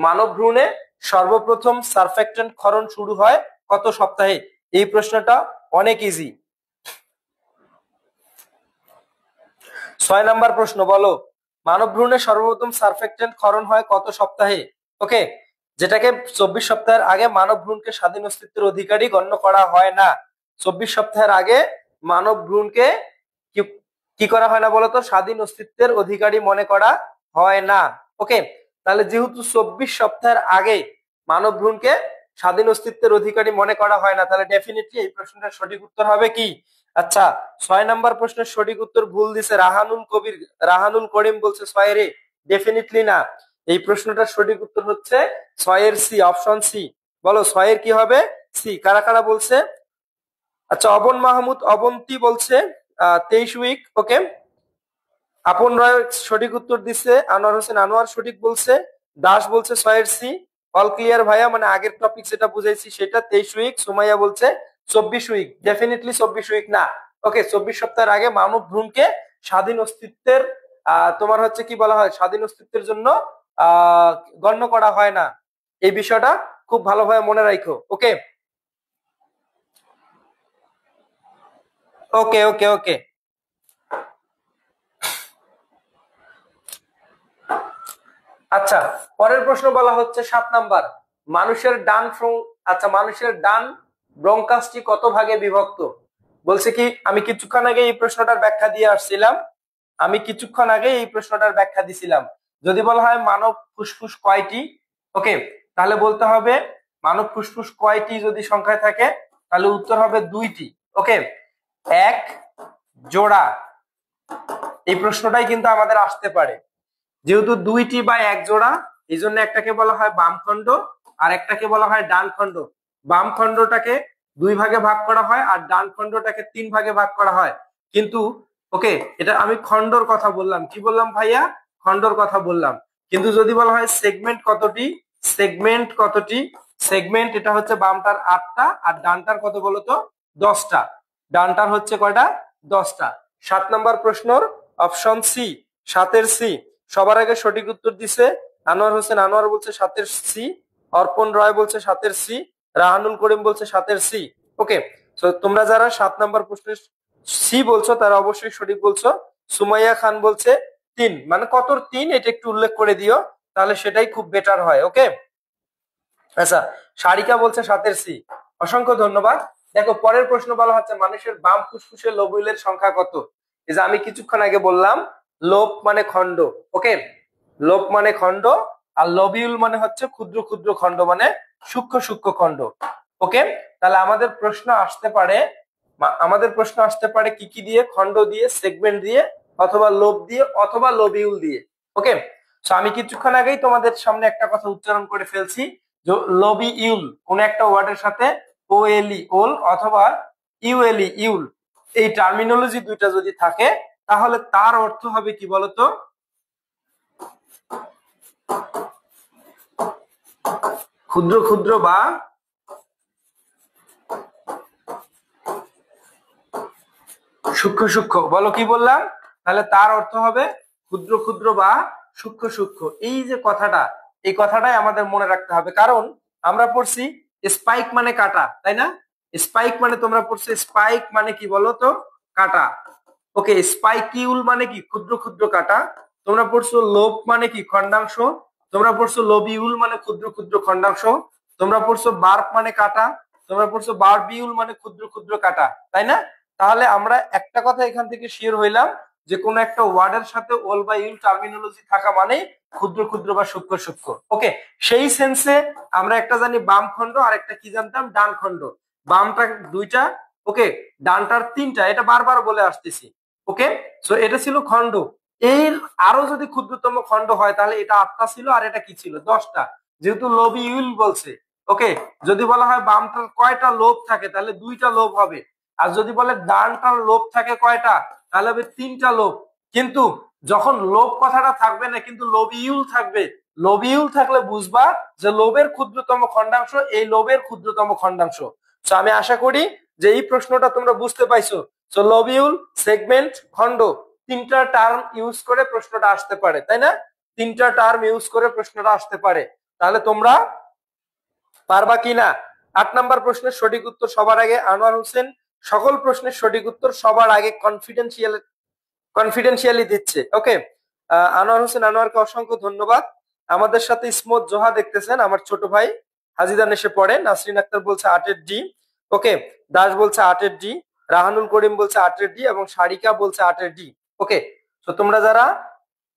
মানব ভ্রূণে সর্বপ্রথম সারফ্যাক্ট্যান্ট ক্ষরণ শুরু হয় কত সপ্তাহে? এই প্রশ্নটা অনেক ইজি। 6 নাম্বার প্রশ্ন, বলো মানব ভ্রূণে সর্বপ্রথম সারফ্যাক্ট্যান্ট ক্ষরণ হয় কত সপ্তাহে? ওকে, যেটাকে 24 সপ্তাহের আগে মানব ভ্রূণকে স্বাধীন অস্তিত্বের অধিকারী গণ্য করা হয় না। 24 সপ্তাহের আগে মানব ভ্রূণকে কি করা হয় না বলতো? স্বাধীন অস্তিত্বের অধিকারী মনে করা হয় না। ওকে, তাহলে যেহেতু 24 সপ্তাহের আগে মানব ভ্রূণকে স্বাধীন অস্তিত্বের অধিকারী মনে করা হয় না, তাহলে ডেফিনেটলি এই প্রশ্নটার সঠিক উত্তর হবে কি? আচ্ছা 6 নাম্বার প্রশ্নের সঠিক উত্তর ভুল দিছে রাহানুল করিম বলছে 6 এ ডেফিনেটলি না। এই প্রশ্নটার সঠিক উত্তর হচ্ছে 6 এর সি, অপশন সি। বলো 6 এর কি হবে? সি। কারা কারা বলছে? আচ্ছা অবন মাহমুদ অবন্তি বলছে 23 উইক। ওকে, আপন রায় সঠিক উত্তর দিচ্ছে, আনোয়ার হোসেন আনোয়ার সঠিক বলছে, দাস বলছে 6 এর সি। অল ক্লিয়ার ভাইয়া, মানে আগের টপিক যেটা বুঝাইছি সেটা 23 উইক। সুমাইয়া বলছে 24 উইক, ডেফিনেটলি 24 উইক না। ওকে, 24 সপ্তাহের আগে মানব ভ্রূণকে স্বাধীন অস্তিত্বের তোমার হচ্ছে কি বলা হয়, স্বাধীন অস্তিত্বের জন্য গণ্য করা হয় না। এই বিষয়টা খুব ভালোভাবে মনে রাখো। ওকে ওকে ওকে ওকে আচ্ছা, পরের প্রশ্ন বলা হচ্ছে 7 নাম্বার, মানুষের আচ্ছা মানুষের ডান ব্রঙ্কাসটি কত ভাগে বিভক্ত? বলছে কি, আমি কিছুক্ষণ আগে এই প্রশ্নটার ব্যাখ্যা দিয়ে আসছিলাম, যদি বলা হয় মানব ফুসফুস কয়টি, ওকে, তাহলে বলতে হবে মানব ফুসফুস কয়টি যদি সংখ্যায় থাকে তাহলে উত্তর হবে 2টি। ওকে, এক জোড়া। এই প্রশ্নটাই কিন্তু আমাদের আসতে পারে। যেহেতু 2টি বা এক জোড়া, এই জন্য একটাকে বলা হয় বাম খণ্ড আর একটাকে বলা হয় ডান খণ্ড। বাম খণ্ডটাকে 2 ভাগে ভাগ করা হয় আর ডান খণ্ডটাকে 3 ভাগে ভাগ করা হয়। কিন্তু ওকে, এটা আমি খণ্ডর কথা বললাম, কি বললাম ভাইয়া? খণ্ডর কথা বললাম। কিন্তু যদি বলা হয় সেগমেন্ট কতটি, সেগমেন্ট এটা হচ্ছে বামটার 8টা আর ডানটার কত বলতো? 10টা। ডানটার হচ্ছে কয়টা? 10টা। 7 নাম্বার প্রশ্নর অপশন সি, 7 এর সি। সবার আগে সঠিক উত্তর দিছে আনোয়ার হোসেন আনোয়ার বলছে 7 এর সি, অর্পণ রায় বলছে 7 এর সি, রাহানুল করিম বলছে 7 এর সি। ওকে, তো তোমরা যারা 7 নাম্বার প্রশ্নের সি বলছো তারা অবশ্যই সঠিক বলছো। সুমাইয়া খান বলছে 3, মানে কত 3 এটা একটু উল্লেখ করে দিও, তাহলে সেটাই খুব বেটার হয়। ওকে, আচ্ছা সারিকা বলছে 7 এর সি, অসংখ্য ধন্যবাদ। দেখো পরের প্রশ্ন বলা হচ্ছে মানুষের বাম ফুসফুসের লোবিউলের সংখ্যা কত? এই যে আমি কিছুক্ষণ আগে বললাম লোব মানে খণ্ড। ওকে, লোব মানে খণ্ড আর লবিউল মানে হচ্ছে ক্ষুদ্র ক্ষুদ্র খণ্ড, মানে সূক্ষ্ম সূক্ষ্ম খণ্ড। ওকে, তাহলে আমাদের প্রশ্ন আসতে পারে কি কি দিয়ে? খণ্ড দিয়ে, সেগমেন্ট দিয়ে, অথবা লোব দিয়ে, অথবা লবিউল দিয়ে। ওকে, তো আমি কিছুক্ষণ আগেই তোমাদের সামনে একটা কথা উচ্চারণ করে ফেলছি, লবিউল কোন একটা ওয়ার্ডের সাথে ওএলই ওল অথবা ইউএলই ইউল, এই টার্মিনোলজি দুইটা যদি থাকে তাহলে তার অর্থ হবে কি বলতো? ক্ষুদ্র ক্ষুদ্র বা সূক্ষ্ম সূক্ষ্ম। বলো কি বললাম? তাহলে তার অর্থ হবে ক্ষুদ্র ক্ষুদ্র বা সূক্ষ্ম সূক্ষ্ম। এই যে কথাটা, এই কথাটাই আমাদের মনে রাখতে হবে, কারণ আমরা পড়ছি স্পাইক মানে কাটা, তাই না? স্পাইক মানে তোমরা পড়ছো, স্পাইক মানে কি বলো তো? কাটা। ওকে, স্পাইকিউল মানে কি? ক্ষুদ্র ক্ষুদ্র কাটা। তোমরা পড়ছো লোব মানে কি? খণ্ডাংশ। তোমরা পড়ছো লবিউল মানে ক্ষুদ্র ক্ষুদ্র খণ্ডাংশ। তোমরা পড়ছো বার্ব মানে কাটা। তোমরা পড়ছো বারবিউল মানে ক্ষুদ্র ক্ষুদ্র কাটা, তাই না? তাহলে আমরা একটা কথা এখান থেকে শিওর হইলাম যে কোন একটা ওয়ার্ডের সাথে ওল বা ইউল টার্মিনোলজি থাকা মানে ক্ষুদ্র ক্ষুদ্র বা সূক্ষ্ম সূক্ষ্ম। ওকে, সেই সেন্সে আমরা একটা জানি বাম খণ্ড আর একটা কি জানতাম? ডান খণ্ড। বামটা 2টা, ওকে, ডানটার 3টা, এটা বারবার বলে আসতেছি। ওকে, সো এটা ছিল খণ্ড। এর আরো যদি ক্ষুদ্রতম খণ্ড হয় তাহলে এটা 8টা ছিল আর এটা কি ছিল? 10টা, যেহেতু লবিউল বলছে। ওকে, যদি বলা হয় বামটার কয়টা লোব থাকে তাহলে 2টা লোব হবে, আর যদি বলে ডানটার লোব থাকে কয়টা তাহলে হবে 3টা লোব। কিন্তু যখন লোব কথাটা থাকবে না, কিন্তু লবিউল থাকবে। লবিউল থাকলে বুঝবা যে লোবের ক্ষুদ্রতম খণ্ডাংশ এই লোবের ক্ষুদ্রতম খণ্ডাংশ। তো আমি আশা করি যে এই প্রশ্নটা তোমরা বুঝতে পাইছো। তো লবিউল, সেগমেন্ট, খণ্ড, 3টা টার্ম ইউজ করে প্রশ্নটা আসতে পারে, তাই না? 3টা টার্ম ইউজ করে প্রশ্নটা আসতে পারে। তাহলে তোমরা পারবা কিনা? 8 নাম্বার প্রশ্নের সঠিক উত্তর সবার আগে আনোয়ার হোসেন, সকল প্রশ্নের সঠিক উত্তর সবার আগে কনফিডেন্সিয়ালি দিচ্ছে। ওকে, আনোয়ার হোসেন আনোয়ারকে অসংখ্য ধন্যবাদ। আমাদের সাথে ইসমত জোহা দেখতেছেন, আমার ছোট ভাই হাজিদান এসে পড়ে। নাসরিন আক্তার বলছে 8-এর ডি। ওকে, দাস বলছে 8-এর ডি, রাহানুল করিম বলছে 8-এর ডি এবং সারিকা বলছে 8-এর ডি। ওকে, তো তোমরা যারা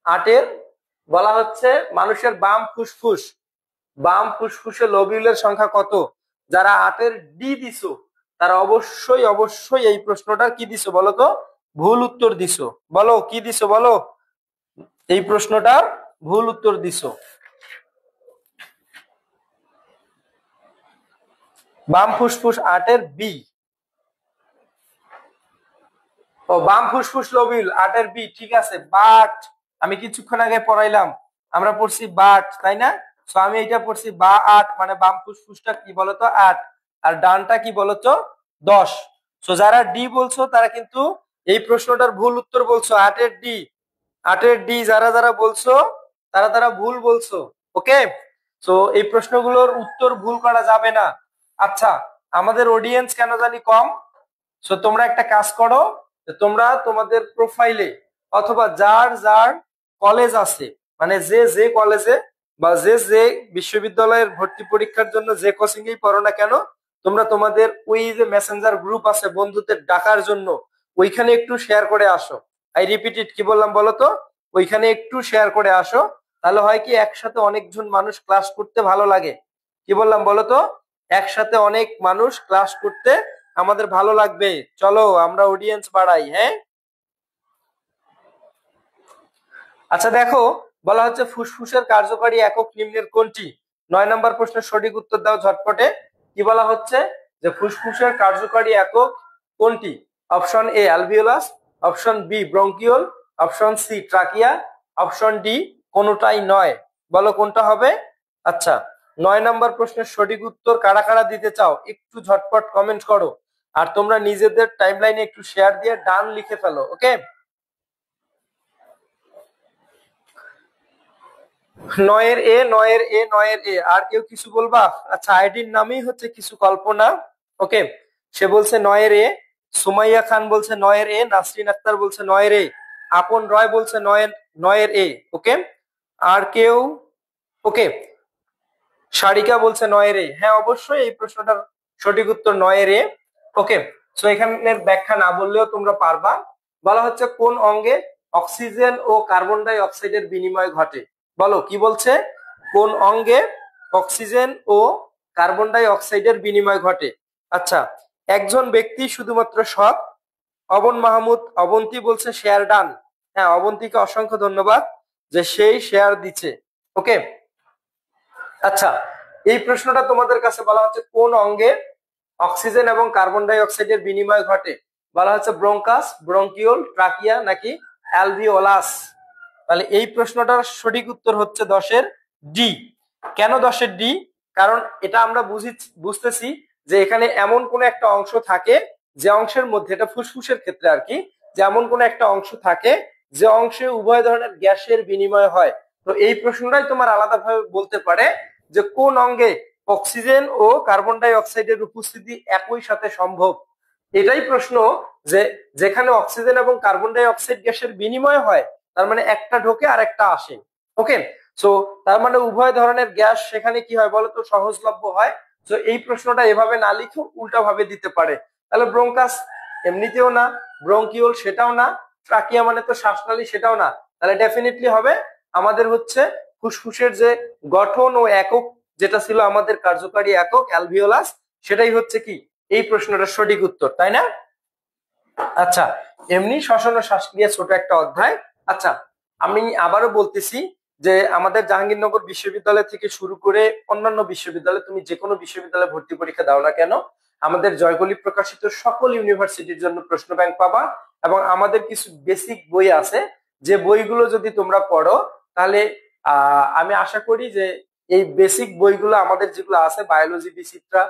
8-এর বলা হচ্ছে মানুষের বাম ফুসফুসে লবিউলের সংখ্যা কত, যারা 8-এর ডি দিছো তারা অবশ্যই অবশ্যই এই প্রশ্নটার কি দিছো বলো তো, ভুল উত্তর দিছো। বলো কি দিছো, বলো এই প্রশ্নটার ভুল উত্তর দিছো। বাম ফুসফুস 8-এর বি। ও বাম ফুসফুস লোবিউল 8-এর বি, ঠিক আছে। বাট আমি কিছুক্ষণ আগে পড়াইলাম, আমরা পড়ছি বাট, তাই না? তো আমি এটা পড়ছি বা 8, মানে বাম ফুসফুসটা কি বলতো 8, আর ডানটা কি বলতো 10। সো যারা ডি বলছো তারা কিন্তু এই প্রশ্নটার ভুল উত্তর বলছো, 8-এর ডি। 8-এর ডি যারা যারা বলছো তারা তারা ভুল বলছো। ওকে, তো এই প্রশ্নগুলোর উত্তর ভুল করা যাবে না। আচ্ছা, আমাদের অডিয়েন্স কেন জানি কম। সো তোমরা একটা কাজ করো, তোমরা তোমাদের প্রোফাইলে অথবা যার যার কলেজ আছে, মানে যে যে কলেজে বা যে যে বিশ্ববিদ্যালয়ের ভর্তি পরীক্ষার জন্য যে কোচিং এই পড়ো না কেন, তোমরা তোমাদের ওই যে মেসেঞ্জার গ্রুপ আছে বন্ধুদের ডাকার জন্য, ওইখানে একটু শেয়ার করে আসো। আই রিপিট ইট, কি বললাম বলো তো, ওইখানে একটু শেয়ার করে আসো। তাহলে হয় কি, একসাথে অনেকজন মানুষ ক্লাস করতে ভালো লাগে। কি বললাম বলো তো, একসাথে অনেক মানুষ ক্লাস করতে আমাদের ভালো লাগবে। চলো আমরা অডিয়েন্স বাড়াই, হ্যাঁ। আচ্ছা দেখো, বলা হচ্ছে ফুসফুসের কার্যকারী একক নিম্নের কোনটি? 9 নম্বর প্রশ্নের সঠিক উত্তর দাও ঝটপটে। কি বলা হচ্ছে যে ফুসফুসের কার্যকারী একক কোনটি? Option A alveolus, option B bronchiole, option C trachea, option D কোনোটাই নয়। বলো কোনটা হবে? আচ্ছা, 9 নম্বর প্রশ্নের সঠিক উত্তর কারা কারা দিতে চাও একটু ঝটপট কমেন্ট করো। আর তোমরা নিজেদের টাইমলাইনে একটু শেয়ার দিয়ে ডান লিখে ফেলো। ওকে, 9-এর এ, 9-এর এ, 9-এর এ। আর কেউ কিছু বলবা? আচ্ছা, আইডির নামই হচ্ছে কিছু কল্পনা। ওকে, সে বলছে 9-এর এ, সুমাইয়া খান বলছে 9-এর এ, নাসরিন আক্তার বলছে 9-এর এ, আপন রয় বলছে 9-এর এ। ওকে, আর কেউ? ওকে, সারিকা বলছে 9-এর এ। হ্যাঁ, অবশ্যই এই প্রশ্নটার সঠিক উত্তর 9-এর এ। ওকে, সো এখানের ব্যাখ্যা না বললেও তোমরা পারবা। বলা হচ্ছে কোন অঙ্গে অক্সিজেন ও কার্বন ডাই অক্সাইডের বিনিময় ঘটে? বলো কি বলছে, কোন অঙ্গে অক্সিজেন ও কার্বন ডাই অক্সাইডের বিনিময় ঘটে? আচ্ছা, একজন ব্যক্তি শুধুমাত্র সৎ। অবন মাহমুদ অবন্তী বলছে শেয়ার ডান। হ্যাঁ, অবন্তীকে অসংখ্য ধন্যবাদ যে সেই শেয়ার দিচ্ছে। ওকে, আচ্ছা, এই প্রশ্নটা তোমাদের কাছে বলা হচ্ছে কোন অঙ্গে অক্সিজেন এবং কার্বন ডাই অক্সাইডের বিনিময় ঘটে? বলা হচ্ছে ব্রঙ্কাস, ব্রঙ্কিওল, ট্রাকিয়া নাকি অ্যালভিওলাস। তাহলে এই প্রশ্নটার সঠিক উত্তর হচ্ছে 10-এর ডি। কেন 10-এর ডি? কারণ এটা আমরা বুঝতেছি যে এখানে এমন কোন একটা অংশ থাকে যে অংশের মধ্যে, এটা ফুসফুসের ক্ষেত্রে আর কি, যে এমন কোন একটা অংশ থাকে যে অংশে উভয় ধরনের গ্যাসের বিনিময় হয়। তো এই প্রশ্নটাই তোমার আলাদাভাবে বলতে পারে যে কোন অঙ্গে অক্সিজেন ও কার্বন ডাই অক্সাইডের উপস্থিতি একই সাথে সম্ভব। এটাই প্রশ্ন, যে যেখানে অক্সিজেন এবং কার্বন ডাই অক্সাইড গ্যাসের বিনিময় হয়, তার মানে একটা ঢোকে আর একটা আসে। ওকে, সো তার মানে উভয় ধরনের গ্যাস সেখানে কি হয় বলতো, সহজলভ্য হয়। তো এই প্রশ্নটা এভাবে না লিখে উল্টা ভাবে দিতে পারে। তাহলে ব্রঙ্কাস এমনিতেও না, ব্রঙ্কিওল সেটাও না, ট্রাকিয়া মানে তো শ্বাসনালী সেটাও না। তাহলে ডেফিনেটলি হবে আমাদের হচ্ছে ফুসফুসের যে গঠন ও একক যেটা ছিল আমাদের কার্যকারী একক অ্যালভিওলাস, সেটাই হচ্ছে কি এই প্রশ্নটার সঠিক উত্তর, তাই না? আচ্ছা, এমনি শ্বসন ও শ্বাসক্রিয়া ছোট একটা অধ্যায়। আচ্ছা, আমি আবারও বলতেছি যে আমাদের জাহাঙ্গীরনগর বিশ্ববিদ্যালয় থেকে শুরু করে অন্যান্য বিশ্ববিদ্যালয়, তুমি যে কোনো বিশ্ববিদ্যালয়ে ভর্তি পরীক্ষা দাও না কেন, আমাদের জয়কলি প্রকাশিত সকল ইউনিভার্সিটির জন্য প্রশ্ন ব্যাংক পাবা। এবং আমাদের কিছু বেসিক বই আছে, যে বইগুলো যদি তোমরা পড়ো তাহলে আমি আশা করি যে এই বেসিক বইগুলো আমাদের যেগুলো আছে, বায়োলজি বিচিত্রা,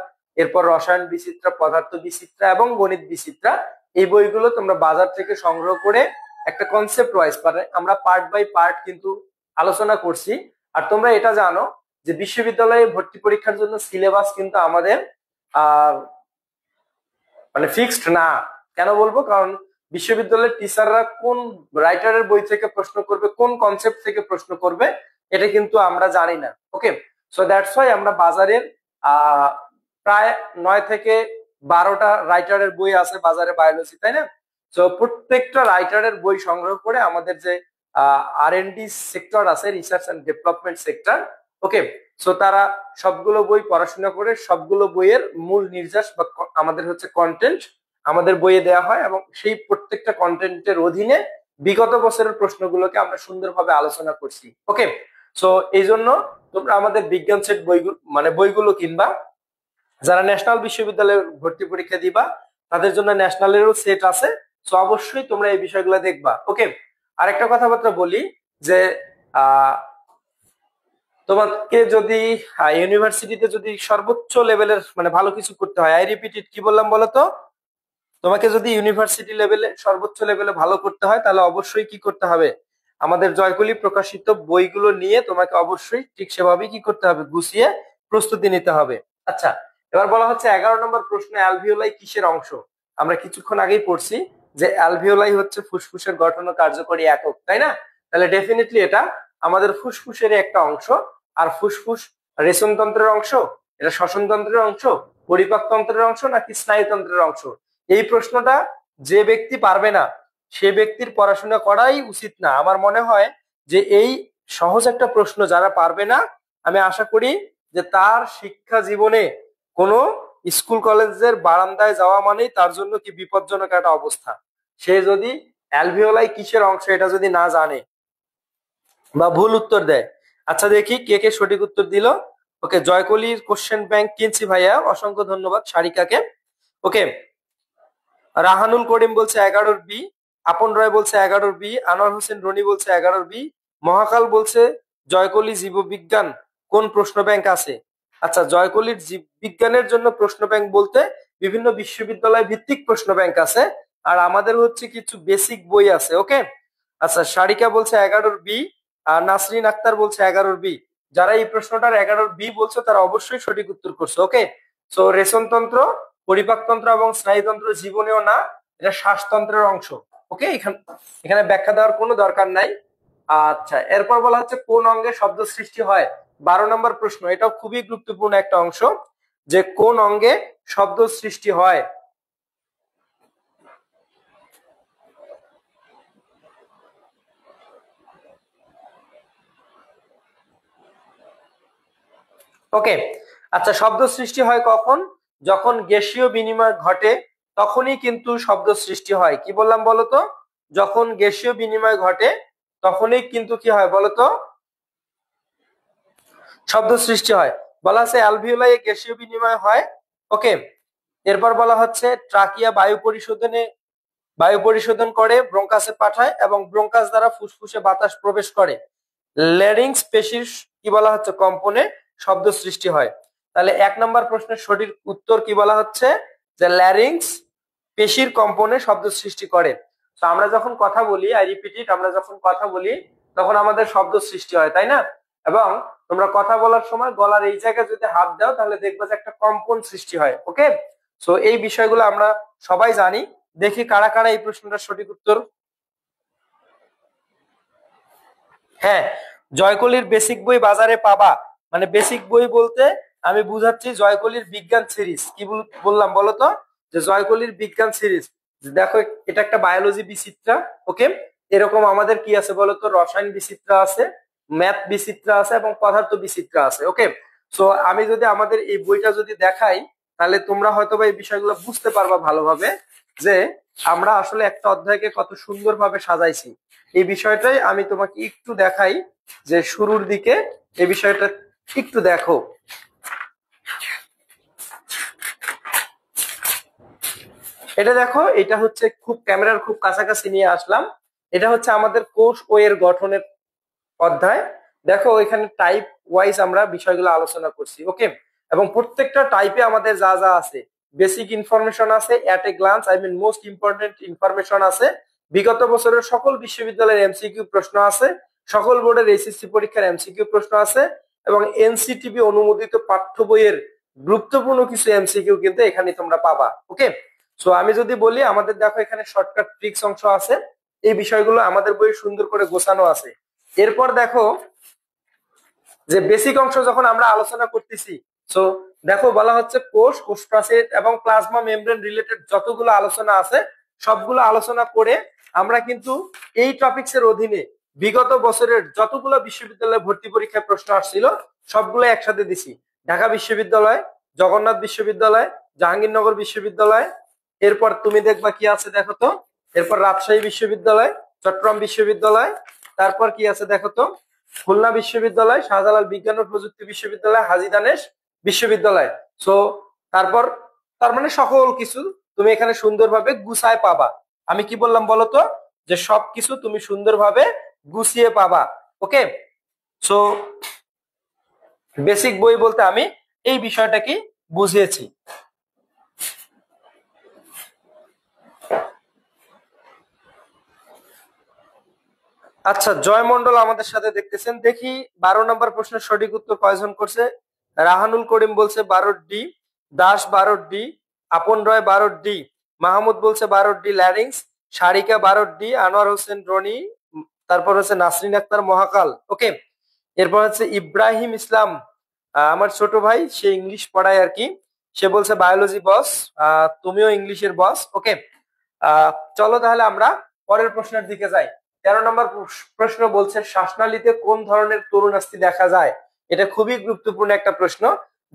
এরপর রসায়ন বিচিত্রা, পদার্থ বিচিত্রা এবং গণিত বিচিত্রা, এই বইগুলো তোমরা বাজার থেকে সংগ্রহ করে একটা কনসেপ্ট ওয়াইজ আমরা পার্ট বাই পার্ট কিন্তু আলোচনা করছি। আর তোমরা এটা জানো যে বিশ্ববিদ্যালয়ে ভর্তি পরীক্ষার জন্য সিলেবাস কিন্তু আমাদের আহ মানে ফিক্সড না। কেন বলবো, কারণ বিশ্ববিদ্যালয়ের টিচাররা কোন রাইটারের বই থেকে প্রশ্ন করবে, কোন কনসেপ্ট থেকে প্রশ্ন করবে, এটা কিন্তু আমরা জানি না। ওকে, সো দ্যাটস ওয়াই আমরা বাজারের প্রায় 9 থেকে 12টা রাইটারের বই আছে বাজারে বায়োলজি, তাই না? তো প্রত্যেকটা রাইটারের বই সংগ্রহ করে আমাদের যে R&D সেক্টর আছে, research and development sector, okay, so তারা সবগুলো বই পড়াশোনা করে সবগুলো বইয়ের মূল নির্যাস বা আমাদের হচ্ছে কন্টেন্ট আমাদের বইয়ে দেওয়া হয়, এবং সেই প্রত্যেকটা কন্টেন্টের অধীনে বিগত বছরের প্রশ্নগুলোকে আমরা সুন্দরভাবে আলোচনা করছি। ওকে, সো এই জন্য তোমরা আমাদের বিজ্ঞান সেট বইগুলো মানে বইগুলো কিনবা। যারা ন্যাশনাল বিশ্ববিদ্যালয়ে ভর্তি পরীক্ষা দিবা তাদের জন্য ন্যাশনালেরও সেট আছে, তো অবশ্যই তোমরা এই বিষয়গুলো দেখবা। ওকে, আরেকটা কথাবার্তা বলি যে তোমাকে যদি ইউনিভার্সিটিতে যদি সর্বোচ্চ লেভেলের মানে ভালো কিছু করতে হয়, আই রিপিট ইট, কি বললাম বলো তো, তোমাকে যদি ইউনিভার্সিটি লেভেলে সর্বোচ্চ লেভেলে ভালো করতে হয় তাহলে অবশ্যই কি করতে হবে, আমাদের জয়কলি প্রকাশিত বইগুলো নিয়ে তোমাকে অবশ্যই ঠিক সেভাবেই কি করতে হবে, গুছিয়ে প্রস্তুতি নিতে হবে। আচ্ছা, এবার বলা হচ্ছে 11 নম্বর প্রশ্ন, অ্যালভিওলাই কিসের অংশ? আমরা কিছুক্ষণ আগেই পড়ছি যে অ্যালভিওলাই হচ্ছে ফুসফুসের গঠন ও কার্যকরী একক, তাই না? তাহলে ডেফিনেটলি এটা আমাদের ফুসফুসের একটা অংশ। আর ফুসফুস রেশনতন্ত্রের অংশ, এটা শ্বসনতন্ত্রের অংশ, পরিপাকতন্ত্রের অংশ নাকি স্নায়ুতন্ত্রের অংশ? এই প্রশ্নটা যে ব্যক্তি পারবে না সে ব্যক্তির পড়াশোনা করাই উচিত না। আমার মনে হয় যে এই সহজ একটা প্রশ্ন যারা পারবে না, আমি আশা করি যে তার শিক্ষা জীবনে কোনো স্কুল কলেজের বারান্দায় যাওয়া মানেই তার জন্য কি বিপজ্জনক একটা অবস্থা। সে যদি অ্যালভিওলাই কিসের অংশ এটা যদি না জানে বা ভুল উত্তর দেয়। আচ্ছা, দেখি কে কে সঠিক উত্তর দিল। ওকে, জয়কলির কোশ্চেন ব্যাংক কিনছি ভাইয়া, অসংখ্য ধন্যবাদ সারিকাকে। ওকে, রাহানুল করিম বলছে 11 বি, আপন রায় বলছে 11 বি, আনোয়ার হোসেন রনি বলছে 11 বি, মহাকাল বলছে জয়কলি জীববিজ্ঞান কোন প্রশ্ন ব্যাংক আছে? আচ্ছা, জয়কলির জীববিজ্ঞানের জন্য প্রশ্ন ব্যাংক বলতে বিভিন্ন বিশ্ববিদ্যালয় ভিত্তিক প্রশ্ন ব্যাংক আছে, আর আমাদের হচ্ছে কিছু বেসিক বই আছে। ওকে, আচ্ছা, সারিকা বলছে 11 বি, আর নাসরিন আক্তার বলছে 11 বি। যারা এই প্রশ্নটার 11 বি বলছে তারা অবশ্যই সঠিক উত্তর করছে। ওকে, সো রেশনতন্ত্র, পরিপাকতন্ত্র এবং স্নায়ুতন্ত্র জীবনীয় না, এটা শ্বাসতন্ত্রের অংশ। ওকে, এখানে ব্যাখ্যা দেওয়ার কোনো দরকার নাই। আচ্ছা, এরপর বলা হচ্ছে কোন অঙ্গে শব্দ সৃষ্টি হয়? 12 নম্বর প্রশ্ন, এটাও খুবই গুরুত্বপূর্ণ একটা অংশ, যে কোন অঙ্গে শব্দ সৃষ্টি হয়। ওকে, আচ্ছা, শব্দ সৃষ্টি হয় কখন? যখন গ্যাসীয় বিনিময় ঘটে তখনই কিন্তু শব্দ সৃষ্টি হয়। কি বললাম বলতো? যখন গ্যাসীয় বিনিময় ঘটে তখনই কিন্তু কি হয় বলতো, শব্দ সৃষ্টি হয়। বলা আছে অ্যালভিওলাই গ্যাসীয় বিনিময় হয়। ওকে, এরপর বলা হচ্ছে ট্রাকিয়া বায়ু পরিশোধন করে ব্রোঙ্কাসে পাঠায় এবং ব্রোঙ্কাস দ্বারা ফুসফুসে বাতাস প্রবেশ করে। ল্যারিংস পেশির কি বলা হচ্ছে কম্পনে শব্দ সৃষ্টি হয়। তাহলে 1 নম্বর প্রশ্নের সঠিক উত্তর কি বলা হচ্ছে, যে ল্যারিংস পেশির কম্পনে শব্দ সৃষ্টি করে। তো আমরা যখন কথা বলি, আই রিপিট ইট, আমরা যখন কথা বলি তখন আমাদের শব্দ সৃষ্টি হয়, তাই না? এবং তোমরা কথা বলার সময় গলার এই জায়গায় যদি হাত দাও তাহলে দেখবে যে একটা কম্পন সৃষ্টি হয়। ওকে, সো এই বিষয়গুলো আমরা সবাই জানি। দেখি কারা কারা এই প্রশ্নটার সঠিক উত্তর। হ্যাঁ, জয়কলির বেসিক বই বাজারে পাবা, মানে বেসিক বই বলতে আমি বুঝাচ্ছি জয়কলির বিজ্ঞান সিরিজ। কি বললাম বলতো, যে জয়কলির বিজ্ঞান সিরিজ। দেখো, এটা একটা বায়োলজি বিচিত্রা। ওকে, এরকম আমাদের কি আছে বলতো, রসায়ন বিচিত্রা আছে, ম্যাথ বিচিত্রা আছে এবং পদার্থ বিচিত্রা আছে। ওকে, সো আমি যদি আমাদের এই বইটা যদি দেখাই তাহলে তোমরা হয়তো বা এই বিষয়গুলো বুঝতে পারবা ভালোভাবে, যে আমরা আসলে একটা অধ্যায়কে কত সুন্দরভাবে সাজাইছি। এই বিষয়টাই আমি তোমাকে একটু দেখাই, যে শুরুর দিকে এই বিষয়টা একটু দেখো। এটা দেখো, এটা হচ্ছে খুব ক্যামেরার খুব কাছাকাছি নিয়ে আসলাম। এটা হচ্ছে আমাদের কোষ ও এর গঠনের অধ্যায়। দেখো, এখানে টাইপ ওয়াইজ আমরা বিষয়গুলো আলোচনা করছি। ওকে, এবং প্রত্যেকটা টাইপে আমাদের যা যা আছে, বেসিক ইনফরমেশন আছে, at a glance I mean most important information আছে, বিগত বছরের সকল বিশ্ববিদ্যালয়ের এমসিকিউ প্রশ্ন আছে, সকল বোর্ডের এসএসসি পরীক্ষার এমসিকিউ প্রশ্ন আছে, এবং এনসিটিবি অনুমোদিত পাঠ্য বইয়ের গুরুত্বপূর্ণ কিছু এমসিকিউ কিন্তু এখানে তোমরা পাবা। ওকে, সো আমি যদি বলি, আমাদের দেখো এখানে শর্টকাট ট্রিক্স অংশ আছে, এই বিষয়গুলো আমাদের বইয়ে সুন্দর করে গোছানো আছে। এরপর দেখো, যে বেসিক অংশ যখন আমরা আলোচনা করতেছি, সো দেখো বলা হচ্ছে কোষ প্রাচীর এবং প্লাজমা মেমব্রেন রিলেটেড যতগুলো আলোচনা আছে সবগুলো আলোচনা করে আমরা কিন্তু এই টপিকস এর অধীনে বিগত বছরের যতগুলো বিশ্ববিদ্যালয়ে ভর্তি পরীক্ষায় প্রশ্ন আসছিল সবগুলো একসাথে দিছি। ঢাকা বিশ্ববিদ্যালয়, জগন্নাথ বিশ্ববিদ্যালয়, জাহাঙ্গীরনগর বিশ্ববিদ্যালয়, এরপর তুমি দেখবা কি আছে দেখো তো, এরপর রাজশাহী বিশ্ববিদ্যালয়, চট্টগ্রাম বিশ্ববিদ্যালয়, তারপর কি আছে দেখো তো, খুলনা বিশ্ববিদ্যালয়, শাহজালাল বিজ্ঞান ও প্রযুক্তি বিশ্ববিদ্যালয়, হাজী দানেশ বিশ্ববিদ্যালয়। সো তারপর তার মানে সকল কিছু তুমি এখানে সুন্দরভাবে গুছায় পাবা। আমি কি বললাম বলো তো, যে সবকিছু তুমি সুন্দরভাবে গুছিয়ে পাবা। ওকে, সো বেসিক বই বলতে আমি এই বিষয়টা কি বুঝিয়েছি। আচ্ছা, জয় মন্ডল আমাদের সাথে দেখতেছেন, দেখি 12 নম্বর প্রশ্নের সঠিক উত্তর কয়জন করছে। রাহানুল করিম বলছে 12 ডি, দাস 12 ডি, আপন রয় 12 ডি, মাহমুদ বলছে 12 D larynx, Sarika 12 D, Anwar Hossain Roni, তারপর হচ্ছে নাসরিন আক্তার মহাকাল। ওকে, এরপর হচ্ছে ইব্রাহিম ইসলাম, আমার ছোট ভাই, সে ইংলিশ পড়ায় আর কি, সে বলছে বায়োলজি বস, তুমিও ইংলিশের বস। ওকে, চলো তাহলে আমরা পরের প্রশ্নের দিকে যাই। 13 নম্বর প্রশ্ন বলছে শ্বাসনালীতে কোন ধরনের তরুণাস্থি দেখা যায়। এটা খুবই গুরুত্বপূর্ণ একটা প্রশ্ন,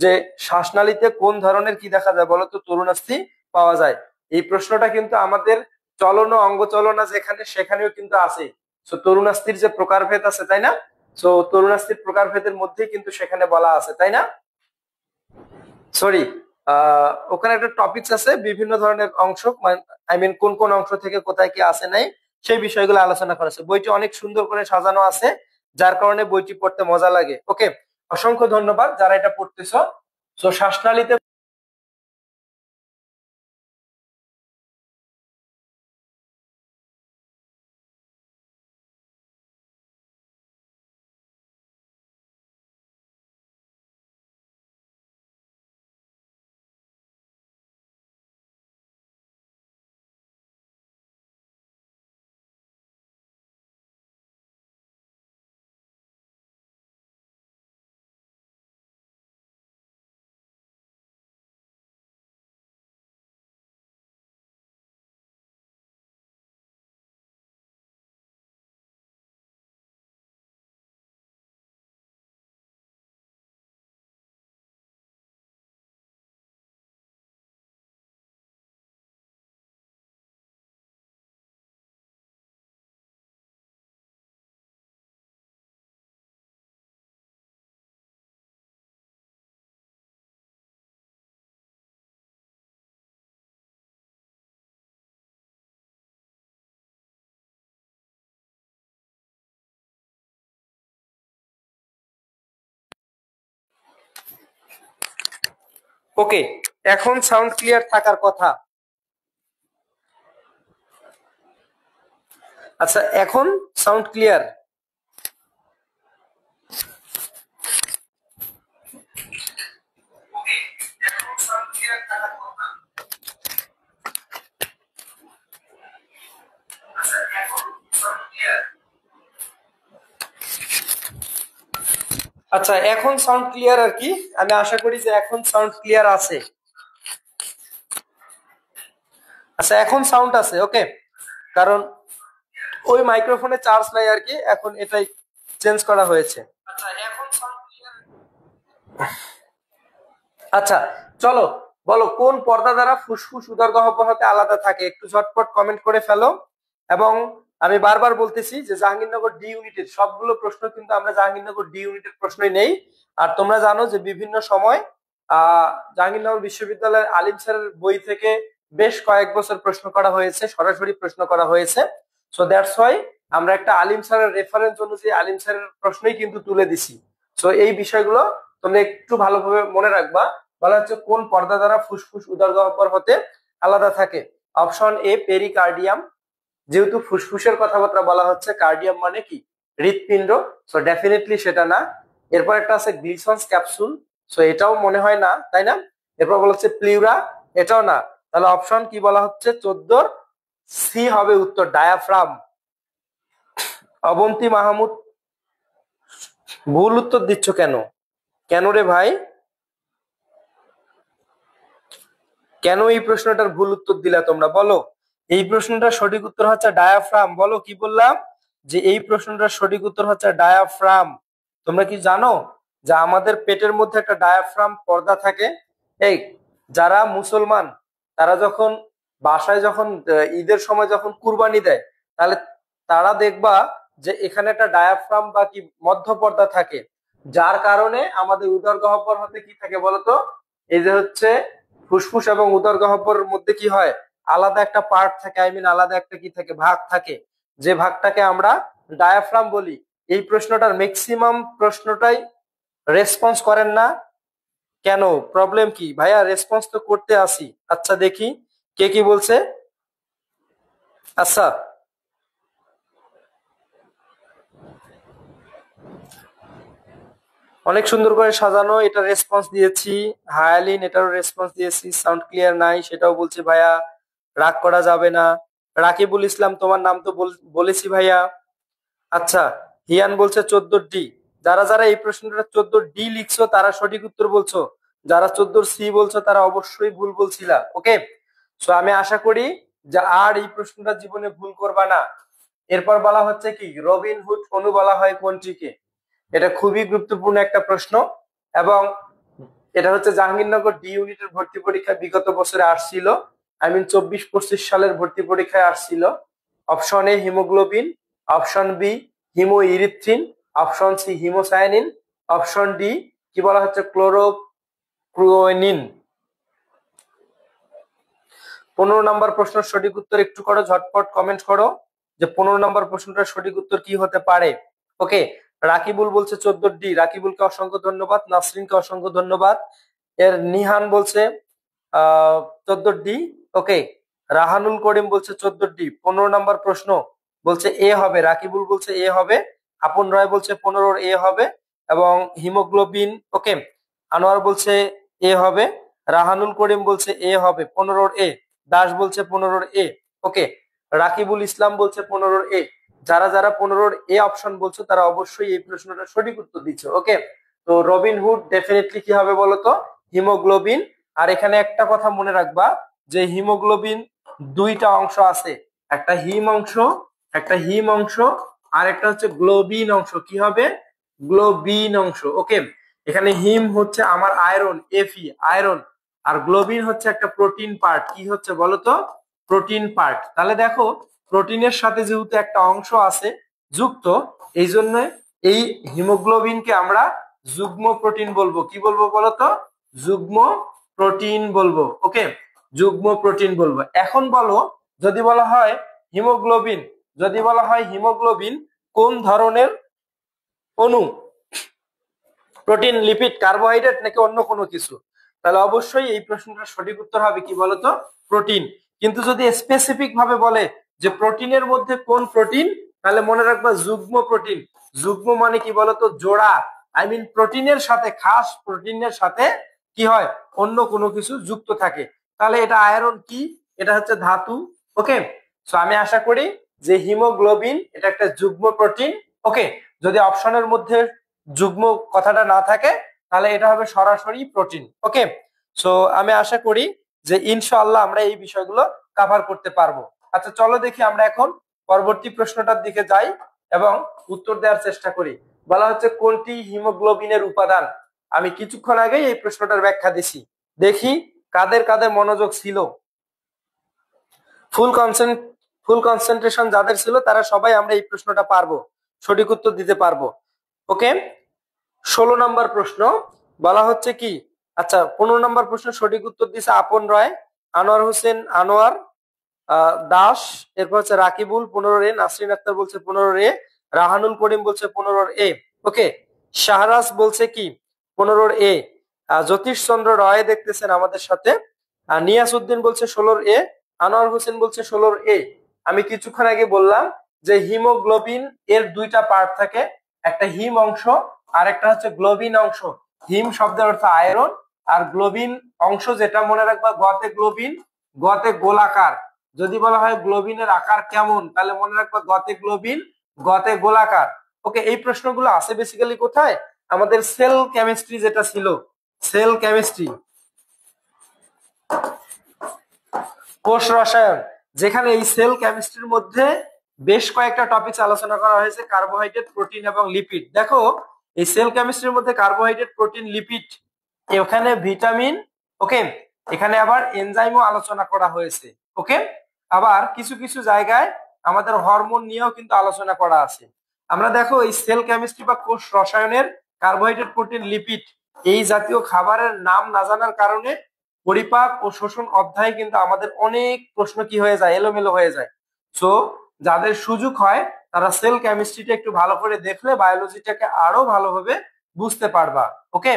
যে শ্বাসনালীতে কোন ধরনের কি দেখা যায় বলতো তরুণাস্থি পাওয়া যায়। এই প্রশ্নটা কিন্তু আমাদের চলন ও অঙ্গ চলনা যেখানে সেখানেও কিন্তু আছে। তো তরুণাস্থির যে প্রকারভেদ আছে তাই না, তো তরুণাস্থির প্রকারভেদের মধ্যেই কিন্তু সেখানে বলা আছে তাই না, সরি ওখানে একটা টপিকস আছে বিভিন্ন ধরনের অংশ, আই মিন কোন কোন অংশ থেকে কোথায় কি আছে নাই সেই বিষয়গুলো আলোচনা করা আছে। বইটি অনেক সুন্দর করে সাজানো আছে, যার কারণে বইটি পড়তে মজা লাগে। ওকে, অসংখ্য ধন্যবাদ যারা এটা পড়তেছো। তো শ্বাসনালীতে ওকে, এখন সাউন্ড ক্লিয়ার থাকার কথা। আচ্ছা, এখন সাউন্ড ক্লিয়ার। আচ্ছা, এখন সাউন্ড ক্লিয়ার আর কি, আমি আশা করি যে এখন সাউন্ড ক্লিয়ার আছে। আচ্ছা, এখন সাউন্ড আছে। ওকে, কারণ ওই মাইক্রোফোনে চার্জ নাই আর কি, এখন এটাই চেঞ্জ করা হয়েছে। আচ্ছা, এখন সাউন্ড ক্লিয়ার। আচ্ছা, চলো বলো কোন পর্দা দ্বারা ফুসফুস উদরগহ্বর হতে আলাদা থাকে, একটু ঝটপট কমেন্ট করে ফেলো। এবং আমি বারবার বলতেছি যে জাহাঙ্গীরনগর ডি ইউনিটের সবগুলো প্রশ্ন কিন্তু আমরা জাহাঙ্গীরনগর ডি ইউনিটের প্রশ্নই নেই। আর তোমরা জানো যে বিভিন্ন সময় জাহাঙ্গীরনগর বিশ্ববিদ্যালয়ের আলিম স্যারের বই থেকে বেশ কয়েক বছর প্রশ্ন করা হয়েছে, সরাসরি প্রশ্ন করা হয়েছে। সো দ্যাটস ওয়াই আমরা একটা আলিম স্যারের রেফারেন্স অনুযায়ী আলিম স্যারের প্রশ্নই কিন্তু তুলে দিছি। সো এই বিষয়গুলো তোমরা একটু ভালোভাবে মনে রাখবা। বলা হচ্ছে কোন পর্দা দ্বারা ফুসফুস উদরগহ্বর হতে আলাদা থাকে। অপশন এ পেরিকার্ডিয়াম, যেহেতু ফুসফুসের কথাবার্তা বলা হচ্ছে, কার্ডিয়াম মানে কি হৃৎপিণ্ড, সো ডেফিনেটলি সেটা না। এরপর একটা আছে গ্লিসন্স ক্যাপসুল, সো এটাও মনে হয় না তাই না। এরপর বলা হচ্ছে প্লিউরা, এটাও না। তাহলে অপশন কি বলা হচ্ছে 14 সি হবে উত্তর, ডায়াফ্রাম। অবন্তী মাহমুদ ভুল উত্তর দিচ্ছ কেন, কেন রে ভাই, কেন এই প্রশ্নটার ভুল উত্তর দিলা তোমরা বলো। এই প্রশ্নটার সঠিক উত্তর হচ্ছে ডায়াফ্রাম। বলো কি বললাম, যে এই প্রশ্নটার সঠিক উত্তর হচ্ছে ডায়াফ্রাম। তোমরা কি জানো যে আমাদের পেটের মধ্যে একটা ডায়াফ্রাম পর্দা থাকে? এই যারা মুসলমান তারা যখন বাসায় যখন ঈদের সময় যখন কুরবানি দেয়, তাহলে তারা দেখবা যে এখানে একটা ডায়াফ্রাম বা কি মধ্য পর্দা থাকে, যার কারণে আমাদের উদর গহ্বর হতে কি থাকে বলতো, এই যে হচ্ছে ফুসফুস এবং উদর গহ্বরের মধ্যে কি হয়, আলাদা একটা পার্ট থাকে, আলাদা একটা কি থাকে, ভাগ থাকে, যে ভাগটাকে আমরা ডায়াফ্রাম বলি। এই প্রশ্নটার ম্যাক্সিমাম প্রশ্নটাই রেসপন্স করেন না কেন? প্রবলেম কি ভাইয়া? রেসপন্স তো করতে আসি। আচ্ছা দেখি কে কি বলছে। আচ্ছা অনেক সুন্দর করে সাজানো, এটা রেসপন্স দিয়েছি। হায়ালিন এটারও রেসপন্স দিয়েছি। সাউন্ড ক্লিয়ার নাই সেটাও বলছি ভাইয়া। রাগ করা যাবে না। রাকিবুল ইসলাম তোমার নাম তো বলেছি ভাইয়া। আচ্ছা হিয়ান বলছে 14D। যারা যারা এই প্রশ্নটা 14D লিখছো তারা সঠিক উত্তর বলছো, যারা 14C বলছো তারা অবশ্যই ভুল বলছিলা। ওকে, সো আমি আশা করি যে আর এই প্রশ্নটা জীবনে ভুল করবা না। এরপর বলা হচ্ছে কি, রবিনহুড অণু বলা হয় কোনটিকে? এটা খুবই গুরুত্বপূর্ণ একটা প্রশ্ন, এবং এটা হচ্ছে জাহাঙ্গীরনগর ডি ইউনিটের ভর্তি পরীক্ষা বিগত বছরে আসছিল, 24-25 সালের ভর্তি পরীক্ষায় আসছিল। Option A haemoglobin, option B haemerythrin, option C haemocyanin, option D কি বলা হচ্ছে ক্লোরোকুইনিন। 15 নম্বর প্রশ্নের সঠিক উত্তর একটু করো, ঝটপট কমেন্ট করো যে 15 নম্বর প্রশ্নটার সঠিক উত্তর কি হতে পারে। ওকে, রাকিবুল বলছে 14D। রাকিবুলকে অসংখ্য ধন্যবাদ। নাসরিনকে অসংখ্য ধন্যবাদ। এর নিহান বলছে 14D। ওকে, রাহানুল করিম বলছে 14D। 15 নম্বর প্রশ্ন বলছে এ হবে। রাকিবুল বলছে এ হবে। আপন রায় বলছে 15 এ হবে এবং হিমোগ্লোবিন। ওকে, আনোয়ার বলছে এ হবে। রাহানুল করিম বলছে এ হবে 15 এ। দাস বলছে 15 এ। ওকে, রাকিবুল ইসলাম বলছে 15 এ। যারা যারা 15 এ অপশন বলছো তারা অবশ্যই এই প্রশ্নটা সঠিক উত্তর দিচ্ছ। ওকে, তো রবিনহুড ডেফিনেটলি কি হবে বলতো, হিমোগ্লোবিন। আর এখানে একটা কথা মনে রাখবা যে হিমোগ্লোবিন দুইটা অংশ আছে, একটা হিম অংশ আর একটা হচ্ছে গ্লোবিন অংশ। কি হবে? গ্লোবিন অংশ। ওকে, এখানে হিম হচ্ছে আমার আয়রন, এফি আয়রন, আর গ্লোবিন হচ্ছে একটা প্রোটিন পার্ট। কি হচ্ছে বলতো? Protein part. তাহলে দেখো প্রোটিনের সাথে যেহেতু একটা অংশ আছে যুক্ত, এই জন্য এই হিমোগ্লোবিনকে আমরা যুগ্ম প্রোটিন বলবো। কি বলবো বলতো? যুগ্ম প্রোটিন বলবো। ওকে, যুগ্ম প্রোটিন বলবো। এখন বলো, যদি বলা হয় হিমোগ্লোবিন, কোন ধরনের অণু? প্রোটিন, লিপিড, কার্বোহাইড্রেট নাকি অন্য কোনো কিছু? তাহলে অবশ্যই এই প্রশ্নটার সঠিক উত্তর হবে কি বলতো? প্রোটিন। কিন্তু যদি স্পেসিফিক ভাবে বলে যে প্রোটিনের মধ্যে কোন প্রোটিন, তাহলে মনে রাখবা যুগ্ম প্রোটিন। যুগ্ম মানে কি বলতো? জোড়া। প্রোটিনের সাথে, খাস প্রোটিনের সাথে কি হয়, অন্য কোনো কিছু যুক্ত থাকে। তাহলে এটা আয়রন কি? এটা হচ্ছে ধাতু। ওকে, সো আমি আশা করি যে হিমোগ্লোবিন এটা একটা যুগ্ম প্রোটিন। ওকে, যদি অপশনের মধ্যে যুগ্ম কথাটা না থাকে তাহলে এটা হবে সরাসরি প্রোটিন। ওকে, সো আমি আশা করি যে ইনশাআল্লাহ আমরা এই বিষয়গুলো কভার করতে পারবো। আচ্ছা চলো দেখি আমরা এখন পরবর্তী প্রশ্নটার দিকে যাই এবং উত্তর দেওয়ার চেষ্টা করি। বলা হচ্ছে কোনটি হিমোগ্লোবিনের উপাদান? আমি কিছুক্ষণ আগে এই প্রশ্নটার ব্যাখ্যা দিছি। দেখি কাদের কাদের মনোযোগ ছিল। ফুল কনসেন্ট্রেশন যাদের ছিল তারা সবাই আমরা এই প্রশ্নটা পারবো, সঠিক উত্তর দিতে পারবো। ওকে, 16 নম্বর প্রশ্ন বলা হচ্ছে কি, আচ্ছা 15 নম্বর প্রশ্ন সঠিক উত্তর দিছে আপন রায়, আনোয়ার হোসেন আনোয়ার, দাস, এরপর হচ্ছে রাকিবুল 15 এ, নাসরিন আক্তার বলছে 15 এ, রাহানুল করিম বলছে 15 এ। ওকে, শাহরাজ বলছে কি 15 এ। জ্যোতিষ চন্দ্র রায় দেখতেছেন আমাদের সাথে। নিয়াসউদ্দিন বলছে 16 এ, আনোয়ার হোসেন বলছে 16 এ। আমি কিছুক্ষণ আগে বললাম যে হিমোগ্লোবিন এর দুইটা পার্ট থাকে, একটা হিম অংশ আর একটা হচ্ছে গ্লোবিন অংশ। হিম শব্দের অর্থ আয়রন, আর গ্লোবিন অংশ যেটা মনে রাখবা গতে গ্লোবিন, গতে গোলাকার। যদি বলা হয় গ্লোবিনের আকার কেমন, তাহলে মনে রাখবা গতে গ্লোবিন, গতে গোলাকার। ওকে, এই প্রশ্নগুলো আছে বেসিক্যালি কোথায়? আমাদের সেল কেমিস্ট্রি যেটা ছিল, সেল কেমিস্ট্রি, কোষ রসায়ন, যেখানে এই সেল কেমিস্ট্রির মধ্যে বেশ কয়েকটা টপিক আলোচনা করা হয়েছে, কার্বোহাইড্রেট, প্রোটিন এবং লিপিড। দেখো এই সেল কেমিস্ট্রির মধ্যে কার্বোহাইড্রেট, প্রোটিন, লিপিড, এখানে ভিটামিন, ওকে, এখানে আবার এনজাইমও আলোচনা করা হয়েছে, ওকে। আবার কিছু কিছু জায়গায় আমাদের হরমোন নিয়েও কিন্তু আলোচনা করা আছে। আমরা দেখো এই সেল কেমিস্ট্রি বা কোষ রসায়নের কার্বোহাইড্রেট, প্রোটিন, লিপিড এই জাতীয় খাবারের নাম না জানার কারণে পরিপাক ও শোষণ অধ্যায়ে কিন্তু আমাদের অনেক প্রশ্ন কি হয়ে যায়, এলোমেলো হয়ে যায়। সো যাদের সুযোগ হয় তারা সেল কেমিস্ট্রিটা একটু ভালো করে দেখলে বায়োলজিটাকে আরো ভালোভাবে বুঝতে পারবা, ওকে।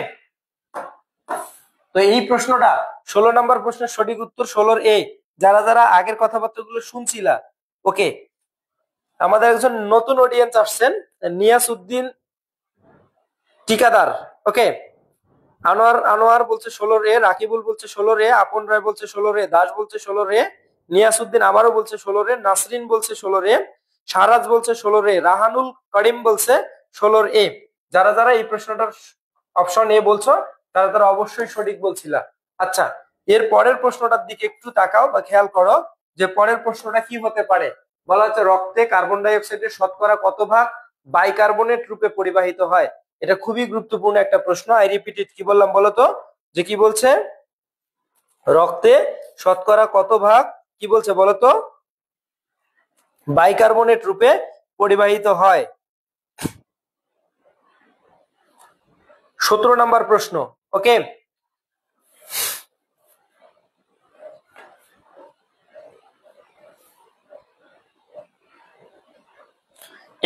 তো এই প্রশ্নটা 16 নম্বর প্রশ্নের সঠিক উত্তর 16 এ। যারা যারা আগের কথাবার্তাগুলো শুনছিলা, ওকে, আমাদের একজন নতুন অডিয়েন্স আসছেন, নিয়াসউদ্দিন ঠিকাদার, ওকে। আনোয়ার বলছে 16 রে, রাকিবুল বলছে 16 রে, আপন রায় বলছে 16 রে, দাস বলছে 16 রে, নিয়াসউদ্দিন আবারও বলছে 16 রে, নাসরিন বলছে 16 রে, শাহরাজ বলছে 16 রে, রাহানুল করিম বলছে 16 এ। যারা যারা এই প্রশ্নটার অপশন এ বলছো তারা তারা অবশ্যই সঠিক বলছিলা। আচ্ছা, এর পরের প্রশ্নটার দিকে একটু তাকাও বা খেয়াল করো যে পরের প্রশ্নটা কি হতে পারে। বলা হচ্ছে রক্তে কার্বন ডাই অক্সাইডের শতকরা কত ভাগ বাইকার্বনেট রূপে পরিবাহিত হয়। এটা খুবই গুরুত্বপূর্ণ একটা প্রশ্ন। আই রিপিট ইট, কি বললাম বলতো, যে কি বলছে রক্তে শতকরা কত ভাগ কি বলছে বলতো বাইকার্বনেট রূপে পরিবাহিত হয়। 17 নম্বর প্রশ্ন, ওকে।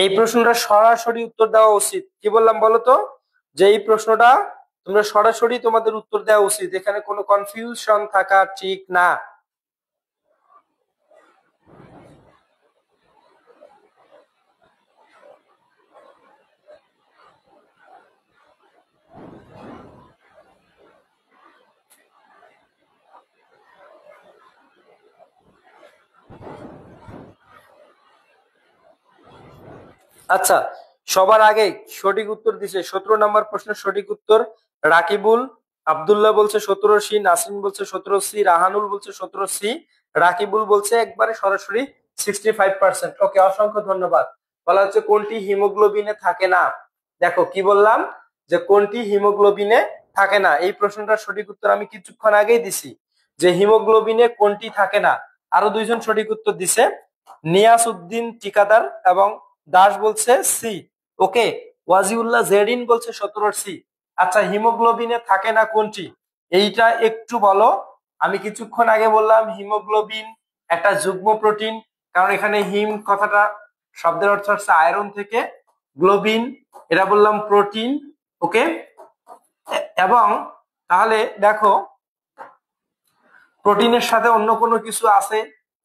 এই প্রশ্নটা সরাসরি উত্তর দেওয়া উচিত। কি বললাম বলতো, যে এই প্রশ্নটা তোমরা সরাসরি তোমাদের উত্তর দেওয়া উচিত, এখানে কোনো কনফিউশন থাকা ঠিক না। আচ্ছা, সবার আগে সঠিক উত্তর দিছে 17 নম্বর প্রশ্নের সঠিক উত্তর রাকিবুল। আব্দুল্লাহ বলছে 17 সি, নাসরিন বলছে 17 সি, রাহানুল বলছে 17 সি, রাকিবুল বলছে একবারে সরাসরি 65%। ওকে, অসংখ্য ধন্যবাদ। বলা হচ্ছে কোনটি হিমোগ্লোবিনে থাকে না। দেখো কি বললাম, যে কোনটি হিমোগ্লোবিনে থাকে না। এই প্রশ্নটার সঠিক উত্তর আমি কিছুক্ষণ আগেই দিছি, যে হিমোগ্লোবিনে কোনটি থাকে না। আরো দুইজন সঠিক উত্তর দিছে, নিয়াসউদ্দিন ঠিকাদার এবং দাস বলছে সি, ওকে। ওয়াজিউল্লাহ জেরিন বলছে 17 সি। আচ্ছা, হিমোগ্লোবিনে থাকে না কোনটি, এইটা একটু বলো। আমি কিছুক্ষণ আগে বললাম হিমোগ্লোবিন একটা যুগ্ম প্রোটিন, কারণ এখানে হিম কথাটা শব্দের অর্থ হচ্ছে আয়রন থেকে, গ্লোবিন এটা বললাম প্রোটিন, ওকে। এবং তাহলে দেখো প্রোটিনের সাথে অন্য কোনো কিছু আছে,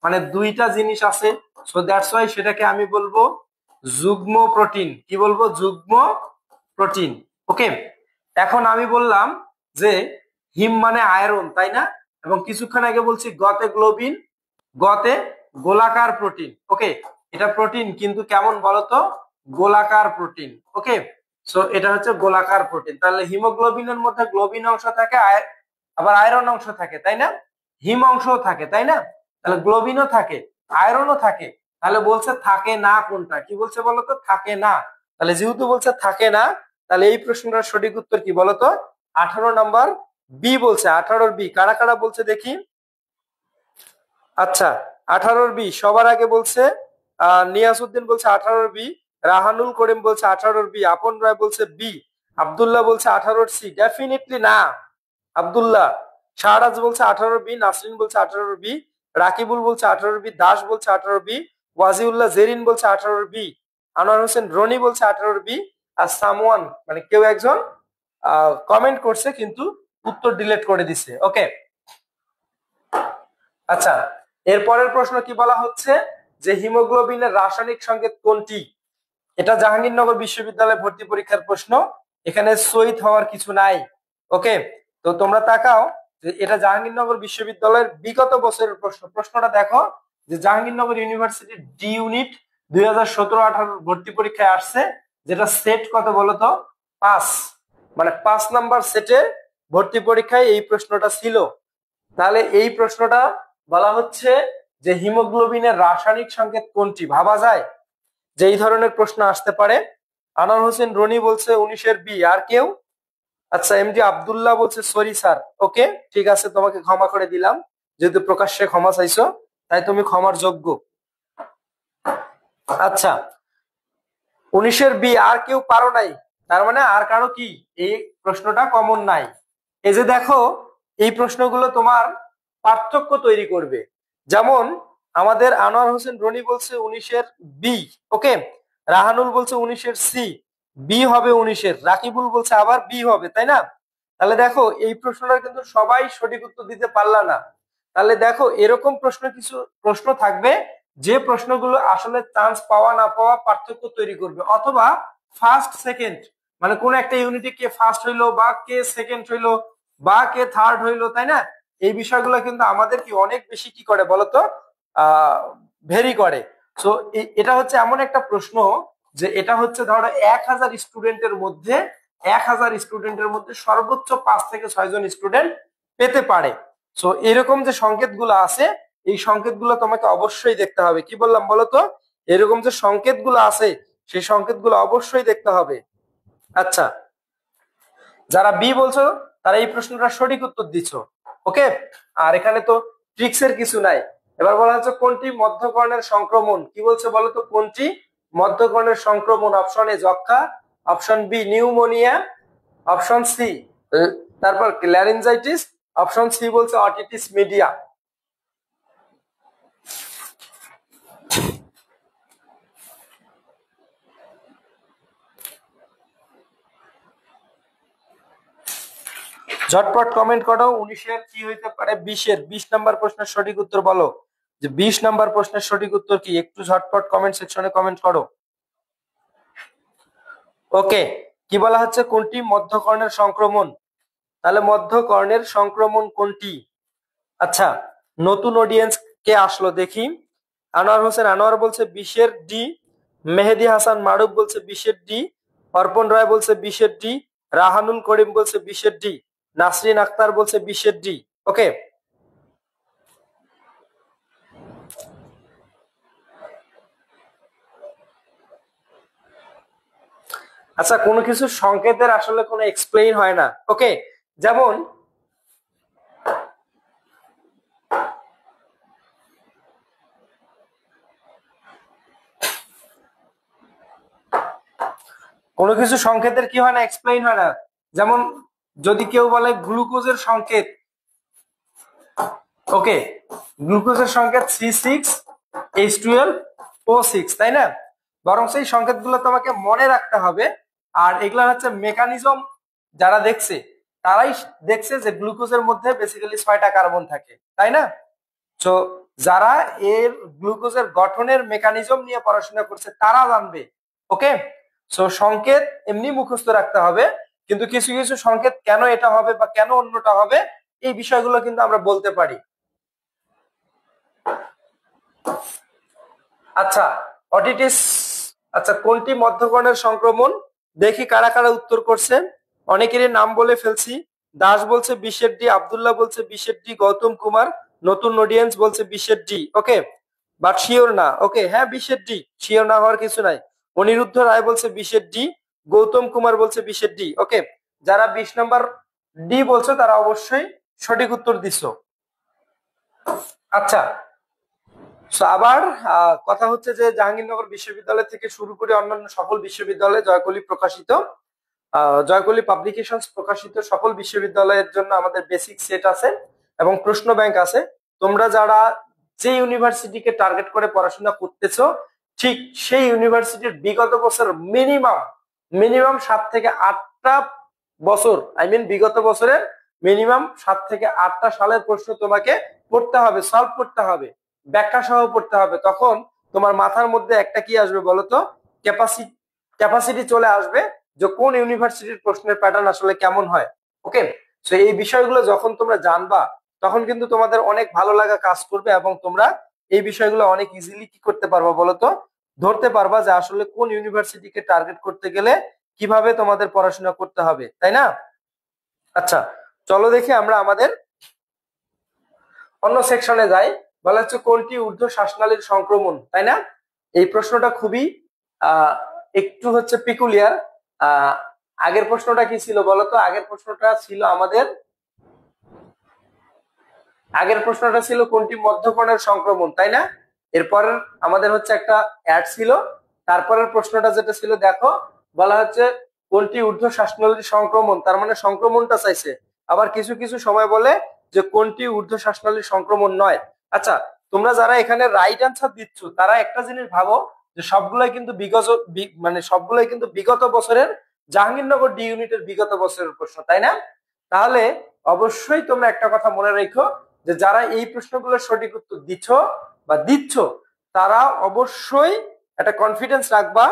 মানে দুইটা জিনিস আছে, সো দ্যাটস ওয়াই সেটাকে আমি বলবো যুগ্ম প্রোটিন। কি বলবো, যুগ্ম প্রোটিন, ওকে। এখন আমি বললাম যে হিম মানে আয়রন, তাই না, এবং কিছুক্ষণ আগে বলছি গতে গ্লোবিন, গতে গোলাকার প্রোটিন, ওকে। এটা প্রোটিন কিন্তু কেমন বলতো, গোলাকার প্রোটিন, ওকে। সো এটা হচ্ছে গোলাকার প্রোটিন। তাহলে হিমোগ্লোবিনের মধ্যে গ্লোবিন অংশ থাকে, আবার আয়রন অংশ থাকে, তাই না, হিম অংশও থাকে, তাই না, তাহলে গ্লোবিনও থাকে, আয়রনও থাকে। তাহলে বলছে থাকে না কোনটা, কি বলছে বলতো, থাকে না। তাহলে যেহেতু বলছে থাকে না, তাহলে এই প্রশ্নটার সঠিক উত্তর কি বলতো, 18 নম্বর বি বলছে। 18 বি কারা কারা বলছে দেখি। আচ্ছা, 18 বি সবার আগে বলছে নিয়াসউদ্দিন বলছে 18 বি, রাহানুল করিম বলছে 18 বি, আপন রায় বলছে বি, আব্দুল্লাহ বলছে 18 সি। ডেফিনেটলি না আব্দুল্লাহ। শাহরাজ বলছে 18 বি, নাসরিন বলছে 18 বি, রাকিবুল বলছে 18 বি, দাস বলছে 18 বি, ওয়াজিউল্লাহ জেরিন বলছে 18 বি, আনোয়ার হোসেন রনি বলছে 18 বি, আর সামওয়ান মানে কেউ একজন কমেন্ট করছে কিন্তু উত্তর ডিলিট করে দিছে, ওকে। আচ্ছা, এরপরের প্রশ্ন কি বলা হচ্ছে, যে হিমোগ্লোবিনের রাসায়নিক সংকেত কোনটি। এটা জাহাঙ্গীরনগর বিশ্ববিদ্যালয় ভর্তি পরীক্ষার প্রশ্ন, এখানে শহীদ হওয়ার কিছু নাই, ওকে। তো তোমরা তাকাও যে এটা জাহাঙ্গীরনগর বিশ্ববিদ্যালয়ের বিগত বছরের প্রশ্ন। প্রশ্নটা দেখো যে জাহাঙ্গীরনগর ইউনিভার্সিটি ডি ইউনিট 2017-18 ভর্তি পরীক্ষায় আসছে, যেটা সেট কত বলতো, 5, মানে 5 নাম্বার সেটে ভর্তি পরীক্ষায় এই প্রশ্নটা ছিল। তাহলে এই প্রশ্নটা বলা হচ্ছে যে হিমোগ্লোবিনের রাসায়নিক সংকেত কোনটি? ভাবা যায় যে এই ধরনের প্রশ্ন আসতে পারে। আনোয়ার হোসেন রনি বলছে 19-এর বি। আর কেউ? আচ্ছা, এমডি আব্দুল্লাহ বলছে সরি স্যার। ওকে, ঠিক আছে, তোমাকে ক্ষমা করে দিলাম, যেহেতু প্রকাশ্যে ক্ষমা চাইছো তাই তুমি ক্ষমার যোগ্য। আচ্ছা, 19-এর বি। আর কেউ পারো নাই, তার মানে আর কারো কি এই প্রশ্নটা কমন নাই। এই যে দেখো, এই প্রশ্নগুলো তোমার পার্থক্য তৈরি করবে। যেমন আমাদের আনোয়ার হোসেন রনি বলছে 19-এর বি। ওকে, রাহানুল বলছে 19-এর সি। বি হবে 19-এর। রাকিবুল বলছে আবার বি হবে, তাই না? তাহলে দেখো, এই প্রশ্নটা কিন্তু সবাই সঠিক উত্তর দিতে পারলা না। তাহলে দেখো, এরকম কিছু প্রশ্ন থাকবে যে প্রশ্নগুলো আসলে চান্স পাওয়া না পাওয়া পার্থক্য তৈরি করবে, অথবা ফার্স্ট সেকেন্ড, মানে কোন একটা ইউনিটে কে ফার্স্ট হইলো বা কে সেকেন্ড হইলো বা কে থার্ড হইলো, তাই না? এই বিষয়গুলো কিন্তু আমাদের কি অনেক বেশি কি করে বলতো, ভেরি করে। সো এটা হচ্ছে এমন একটা প্রশ্ন যে এটা হচ্ছে ধরো 1000 স্টুডেন্টের মধ্যে 1000 স্টুডেন্টের মধ্যে সর্বোচ্চ 5 থেকে 6 জন স্টুডেন্ট পেতে পারে। সো এরকম যে সংকেতগুলো আছে, এই সংকেতগুলো তোমাকে অবশ্যই দেখতে হবে। কি বললাম বলতো? এরকম যে সংকেতগুলো আছে সেই সংকেতগুলো অবশ্যই দেখতে হবে। আচ্ছা, যারা বি বলছো তারা এই প্রশ্নটা সঠিক উত্তর দিচ্ছ। ওকে, আর এখানে তো ট্রিক্সের কিছু নাই। এবার বলা হচ্ছে কোনটি মধ্যকর্ণের সংক্রমণ? কি বলছে বলতো? কোনটি মধ্যকর্ণের সংক্রমণ? অপশন এ যক্ষা, option B pneumonia, option C তারপর ল্যারিনজাইটিস, অপশন সি বলছে অটিটিস মিডিয়া। ঝটপট কমেন্ট করো, 19-এর কি হইতে পারে? 20-এর 20 নাম্বার প্রশ্নের সঠিক উত্তর বলো। যে 20 নাম্বার প্রশ্নের সঠিক উত্তর কি? একটু ঝটপট কমেন্ট সেকশনে কমেন্ট করো। ওকে, কি বলা হচ্ছে? কোনটি মধ্যকর্ণের সংক্রমণ? তাহলে মধ্যকর্ণের সংক্রমণ কোনটি? আচ্ছা, নতুন অডিয়েন্স কে আসলো দেখি। আনোয়ার হোসেন আনোয়ার বলছে 20-এর ডি। মেহেদি হাসান মারুফ বলছে 20-এর ডি। অর্পণ রায় বলছে 20-এর ডি। রাহানুল করিম বলছে 20-এর ডি। নাসরিন আক্তার বলছে 20-এর ডি। ওকে, আচ্ছা, কোনো কিছু সংকেতের আসলে কোনো এক্সপ্লেইন হয় না। ওকে, যেমন কোনো কিছু সংকেতের কি হয় না, এক্সপ্লেইন হয় না। যেমন যদি কেউ বলে গ্লুকোজের সংকেত, ওকে, গ্লুকোজের সংকেত C6H12O6, তাই না? বরং সেই সংকেতগুলো তোমাকে মনে রাখতে হবে। আর এগুলা হচ্ছে মেকানিজম, যারা দেখছে তারাই দেখছে যে গ্লুকোজের মধ্যে বেসিক্যালি 6টা কার্বন থাকে, তাই না? তো যারা এর গ্লুকোজের গঠনের মেকানিজম নিয়ে পড়াশোনা করছে তারা জানবে। ওকে, সো সংকেত এমনি মুখস্থ রাখতে হবে, কিন্তু কিছু কিছু সংকেত কেন এটা হবে বা কেন অন্যটা হবে এই বিষয়গুলো কিন্তু আমরা বলতে পারি। আচ্ছা, অটিটিস। আচ্ছা, কোনটি মধ্যকর্ণের সংক্রমণ? দেখি কারা কারা উত্তর করছেন। অনেকেরই নাম বলে ফেলছি। দাস বলছে 20-এর ডি, আব্দুল্লাহ বলছে 20-এর ডি, গৌতম কুমার নতুন অডিয়েন্স বলছে 20-এর ডি। ওকে, বাট শিওর না। ওকে, হ্যাঁ 20-এর ডি, শিওর না হওয়ার কিছু নাই। অনিরুদ্ধ রায় বলছে 20-এর ডি, গৌতম কুমার বলছে 20-এর ডি। ওকে, যারা 20 নাম্বার ডি বলছো তারা অবশ্যই সঠিক উত্তর দিছো। আচ্ছা, আবার কথা হচ্ছে যে জাহাঙ্গীরনগর বিশ্ববিদ্যালয় থেকে শুরু করে অন্যান্য সকল বিশ্ববিদ্যালয়ে জয়কলি পাবলিকেশনস প্রকাশিত সকল বিশ্ববিদ্যালয়ের জন্য আমাদের বেসিক সেট আছে এবং প্রশ্ন ব্যাংক আছে। তোমরা যারা যে ইউনিভার্সিটিকে টার্গেট করে পড়াশোনা করতেছো, ঠিক সেই ইউনিভার্সিটির বিগত বছর মিনিমাম 7 থেকে 8টা বছর, বিগত বছরের মিনিমাম 7 থেকে 8টা সালের প্রশ্ন তোমাকে পড়তে হবে, সলভ করতে হবে, ব্যাখ্যা সহ পড়তে হবে। তখন তোমার মাথার মধ্যে একটা কি আসবে বলতো? ক্যাপাসিটি চলে আসবে যে কোন ইউনিভার্সিটির প্রশ্নের প্যাটার্ন আসলে কেমন হয়। ওকে, তো এই বিষয়গুলো যখন তোমরা জানবা তখন কিন্তু তোমাদের অনেক ভালো লাগা কাজ করবে এবং তোমরা এই বিষয়গুলো অনেক ইজিলি কি করতে পারবা বলতো? ধরতে পারবা যে আসলে কোন ইউনিভার্সিটিকে টার্গেট করতে গেলে কিভাবে তোমাদের পড়াশোনা করতে হবে, তাই না? আচ্ছা, চলো দেখি আমরা আমাদের অন্য সেকশনে যাই। বলা হচ্ছে কোনটি ঊর্ধ্ব শ্বাসনালীর সংক্রমণ, তাই না? এই প্রশ্নটা খুবই একটু হচ্ছে পিকুলিয়ার। আগের প্রশ্নটা কি ছিল বলতো? আগের প্রশ্নটা ছিল কোনটি মধ্যকর্ণের সংক্রমণ, তাই না? এরপর আমাদের হচ্ছে একটা অ্যাড ছিল। তারপরের প্রশ্নটা যেটা ছিল দেখো, বলা হচ্ছে কোনটি ঊর্ধ্ব শ্বাসনালীর সংক্রমণ, তার মানে সংক্রমণটা চাইছে। আবার কিছু কিছু সময় বলে যে কোনটি ঊর্ধ্ব শ্বাসনালীর সংক্রমণ নয়। আচ্ছা, তোমরা যারা এখানে রাইট অ্যান্সার দিচ্ছ তারা একটা জিনিস ভাবো যে সবগুলাই কিন্তু বিগত বছরের জাহাঙ্গীরনগর ডি ইউনিটের বিগত বছরের প্রশ্ন, তাই না? তাহলে অবশ্যই তোমরা একটা কথা মনে রেখো যে যারা এই প্রশ্নগুলোর সঠিক উত্তর দিচ্ছ তারা অবশ্যই একটা কনফিডেন্স রাখবা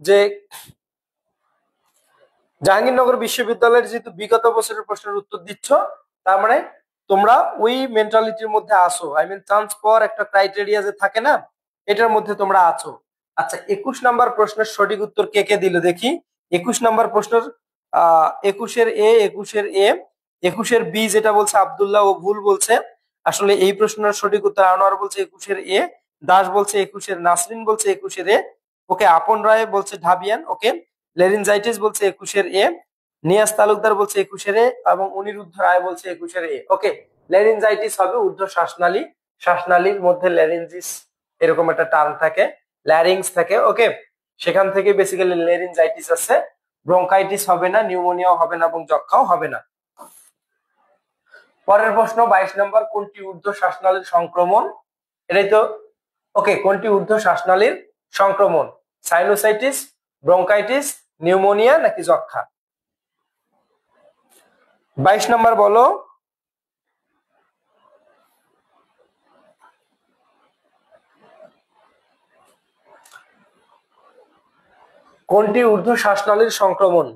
যে জাহাঙ্গীরনগর বিশ্ববিদ্যালয়ের যেহেতু বিগত বছরের প্রশ্নের উত্তর দিচ্ছ, তার মানে তোমরা ওই মেন্টালিটির মধ্যে আসো। চান্স পাওয়ার একটা ক্রাইটেরিয়া যে থাকে না, এটার মধ্যে তোমরা আছো। আচ্ছা, 21 নাম্বার প্রশ্নের সঠিক উত্তর কে কে দিল দেখি। 21 নাম্বার প্রশ্নের 21-এর বি যেটা বলছে আব্দুল্লাহ ও ভুল বলছে। আসলে এই প্রশ্নের সঠিক উত্তর আনোয়ার বলছে 21-এ, দাস বলছে 21-এর, নাসরিন বলছে 21-এ, ওকে, আপন রায় বলছে ঢাবিয়ান, ওকে, লেরিনজাইটিস বলছে 21-এ, নিয়াজ তালুকদার বলছে 21-এ, এবং অনিরুদ্ধ রায় বলছে 21-এ। ওকে, লেরিনজাইটিস হবে ঊর্ধ্ব শ্বাসনালী। শ্বাসনালীর মধ্যে ল্যারিনজিস এরকম একটা টার্ম থাকে, ল্যারিংস থাকে, ওকে, সেখান থেকে বেসিক্যালি লেরিনজাইটিস আছে। ব্রঙ্কাইটিস হবে না, নিউমোনিয়াও হবে না, এবং যক্ষাও হবে না। পরের প্রশ্ন 22 নম্বর, কোনটি ঊর্ধ্ব শ্বাসনালীর সংক্রমণ? এটাই তো। ওকে, কোনটি ঊর্ধ্ব শ্বাসনালীর সংক্রমণ? সাইনোসাইটিস, ব্রঙ্কাইটিস, নিউমোনিয়া নাকি যক্ষা? 22 নম্বর বলো। কোনটি ঊর্ধ্ব শ্বাসনালীর সংক্রমণ?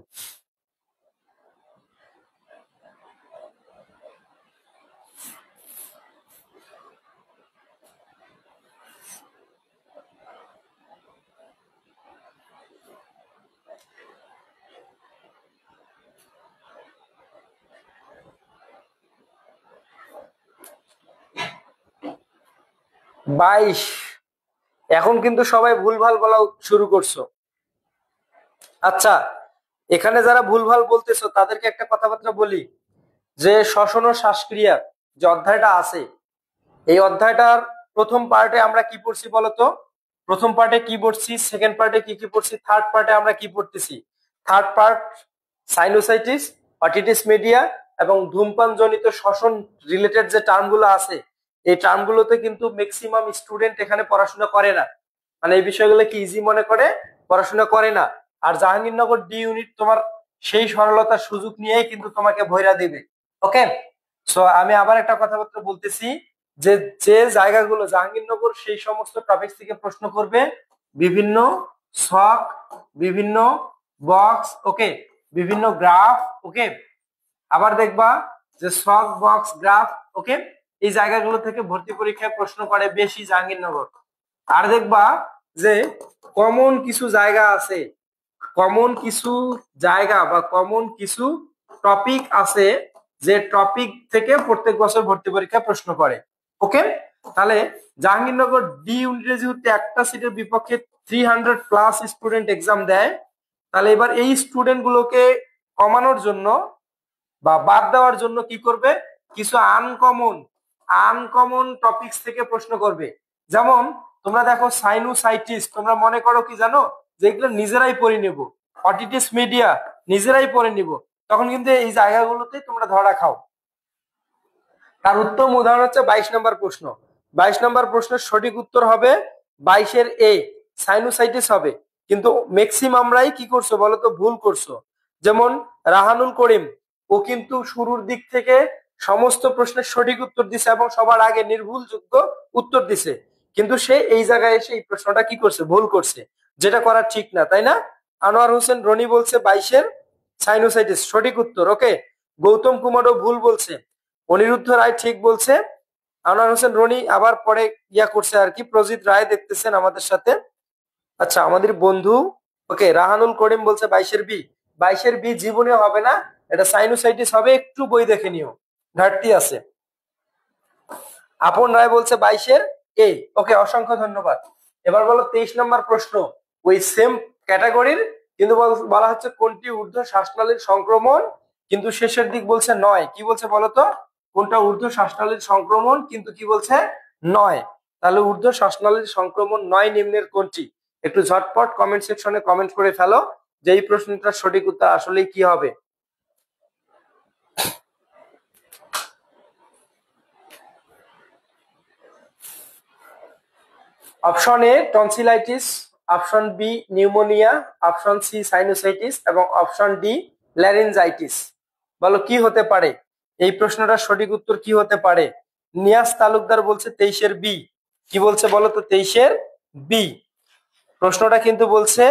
বাইশ। এখন কিন্তু সবাই ভুলভাল বলা শুরু করছো। আচ্ছা, এখানে যারা ভুলভাল বলতেছো তাদেরকে একটা কথাবার্তা বলি যে শ্বসন ও শ্বাসক্রিয়া যে অধ্যায়টা আছে, এই অধ্যায়টার প্রথম পার্টে আমরা কি পড়ছি বলতো? প্রথম পার্টে কি পড়ছি, সেকেন্ড পার্টে কি কি পড়ছি, থার্ড পার্টে আমরা কি পড়তেছি? থার্ড পার্ট সাইনোসাইটিস, অটিটিস মিডিয়া এবং ধূমপান জনিত শ্বসন রিলেটেড যে টার্মগুলো আছে, এই টার্মগুলোতে কিন্তু ম্যাক্সিমাম স্টুডেন্ট এখানে পড়াশোনা করে না। মানে এই বিষয়গুলো কি ইজি মনে করে পড়াশোনা করে না। আর জাহাঙ্গীরনগর ডি ইউনিট তোমার সেই সরলতার সুযোগ নিয়েই কিন্তু তোমাকে ভৈরা দিবে। ওকে, সো আমি আবার একটা কথাবার্তা বলতেছি যে যে জায়গাগুলো জাহাঙ্গীরনগর সেই সমস্ত টপিক থেকে প্রশ্ন করবে, বিভিন্ন ছক, বিভিন্ন বক্স, ওকে, বিভিন্ন গ্রাফ, ওকে, আবার দেখবা যে ছক, বক্স, গ্রাফ, ওকে, এই জায়গাগুলো থেকে ভর্তি পরীক্ষায় প্রশ্ন করে বেশি জাহাঙ্গীরনগর। আর দেখবা যে কমন কিছু জায়গা আছে, কমন কিছু জায়গা বা কমন কিছু টপিক আছে যে টপিক থেকে প্রত্যেক বছর ভর্তি পরীক্ষা প্রশ্ন করে। ওকে, তাহলে জাহাঙ্গীরনগর ডি ইউনিটে যেহেতু একটা সিটের বিপক্ষে 300+ স্টুডেন্ট এক্সাম দেয়, তাহলে এবার এই স্টুডেন্ট গুলোকে কমানোর জন্য বা বাদ দেওয়ার জন্য কি করবে? কিছু আনকমন টপিকস থেকে প্রশ্ন করবে। যেমন তোমরা দেখো সাইনোসাইটিস, তোমরা মনে করো কি জানো যে এগুলো নিজেরাই পড়ে নেব, অটিটিস মিডিয়া নিজেরাই পড়ে নিব, তখন কিন্তু এই জায়গাগুলোতে তোমরা ধরা খাও। তার উত্তম উদাহরণ হচ্ছে 22 নম্বর প্রশ্ন। 22 নম্বর প্রশ্নের সঠিক উত্তর হবে 22-এর এ, সাইনোসাইটিস হবে। কিন্তু ম্যাক্সিমামরাই কি করছো বলতো? ভুল করছো। যেমন রাহানুল করিম, ও কিন্তু শুরুর দিক থেকে সমস্ত প্রশ্নের সঠিক উত্তর দিছে এবং সবার আগে নির্ভুলযোগ্য উত্তর দিছে, কিন্তু সে এই জায়গায় এসে এই প্রশ্নটা কি করছে? ভুল করছে, যেটা করা ঠিক না, তাই না? আনোয়ার হোসেন রনি বলছে 22-এর সাইনোসাইটিস সঠিক উত্তর। ওকে, গৌতম কুমারও ভুল বলছে, অনিরুদ্ধ রায় ঠিক বলছে, আনোয়ার হোসেন রনি আবার পরে ইয়া করছে আর কি, প্রজিত রায় দেখতেছেন আমাদের সাথে। আচ্ছা, আমাদের বন্ধু, ওকে, রাহানুল করিম বলছে 22-এর বি। 22-এর বি জীবনে হবে না, এটা সাইনোসাইটিস হবে, একটু বই দেখে নিও, ঘাটতি আছে। আপন রায় বলছে 22-এর এ। ওকে, অসংখ্য ধন্যবাদ। এবার বলো 23 নম্বর প্রশ্ন, ওই সেম ক্যাটাগরির, কিন্তু বলা হচ্ছে কোনটি ঊর্ধ্ব শ্বাসনালীর সংক্রমণ কিন্তু শেষের দিক বলছে নয়। কি বলছে বলতো? কোনটা ঊর্ধ্ব শ্বাসনালীর সংক্রমণ কিন্তু কি বলছে? নয়। তাহলে ঊর্ধ্ব শ্বাসনালীর সংক্রমণ নয় নিম্নের কোনটি? একটু ঝটপট কমেন্ট সেকশনে কমেন্ট করে ফেলো যে এই প্রশ্নটার সঠিক উত্তর আসলে কি হবে। Option A tonsillitis, option B pneumonia, option C sinusitis এবং অপশন ডি ল্যারিনজাইটিস। বলো কি হতে পারে? এই প্রশ্নটার সঠিক উত্তর কি হতে পারে? নিয়াজ তালুকদার বলছে 23-এর বি। কি বলছে বলো তো? 23-এর বি। প্রশ্নটা কিন্তু বলছে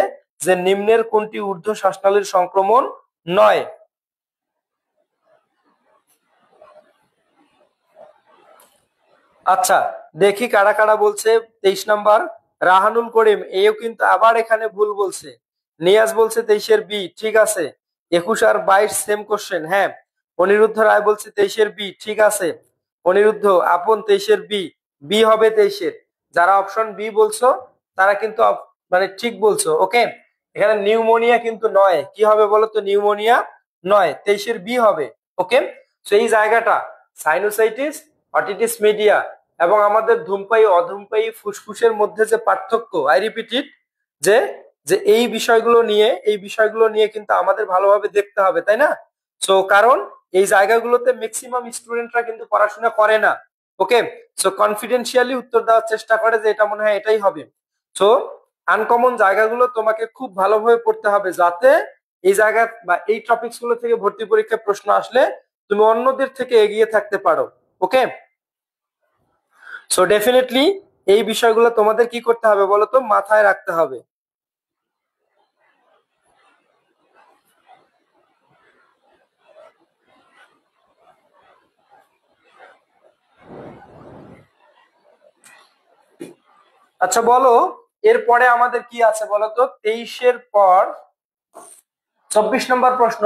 যে নিম্নের কোনটি ঊর্ধ্ব শ্বাসনালীর সংক্রমণ নয়? আচ্ছা, দেখি কারা কারা বলছে 23 নাম্বার। রাহানুল করিম এও কিন্তু আবার এখানে ভুল বলছে। নিয়াজ বলছে 23-এর বি, ঠিক আছে। 21 আর 22 সেম কোশ্চেন, হ্যাঁ। অনিরুদ্ধ রায় বলছে 23-এর বি, ঠিক আছে। অনিরুদ্ধ আপন 23-এর বি, বি হবে 23-এর। যারা অপশন বি বলছো তারা কিন্তু মানে ঠিক বলছো, ওকে। এখানে নিউমোনিয়া কিন্তু নয়। কি হবে বলো তো? নিউমোনিয়া নয়, 23-এর বি হবে, ওকে। তো এই জায়গাটা সাইনোসাইটিস, অটিটিস মিডিয়া এবং আমাদের ধূমপায়ী অধূমপায়ী ফুসফুসের মধ্যে যে পার্থক্য, আই রিপিট ইট, যে যে এই বিষয়গুলো নিয়ে কিন্তু আমাদের ভালোভাবে দেখতে হবে, তাই না? সো কারণ এই জায়গাগুলোতে ম্যাক্সিমাম স্টুডেন্টরা কিন্তু পড়াশোনা করে না, ওকে। সো কনফিডেন্সিয়ালি উত্তর দেওয়ার চেষ্টা করে যে এটা মনে হয় এটাই হবে। সো আনকমন জায়গাগুলো তোমাকে খুব ভালোভাবে পড়তে হবে, যাতে এই জায়গা বা এই টপিকস গুলো থেকে ভর্তি পরীক্ষায় প্রশ্ন আসলে তুমি অন্যদের থেকে এগিয়ে থাকতে পারো, ওকে। সো ডেফিনেটলি এই বিষয়গুলো তোমাদের কি করতে হবে বলো তো? মাথায় রাখতে হবে। আচ্ছা বলো, এরপরে আমাদের কি আছে বলো তো? 23-এর পর 24 নম্বর প্রশ্ন,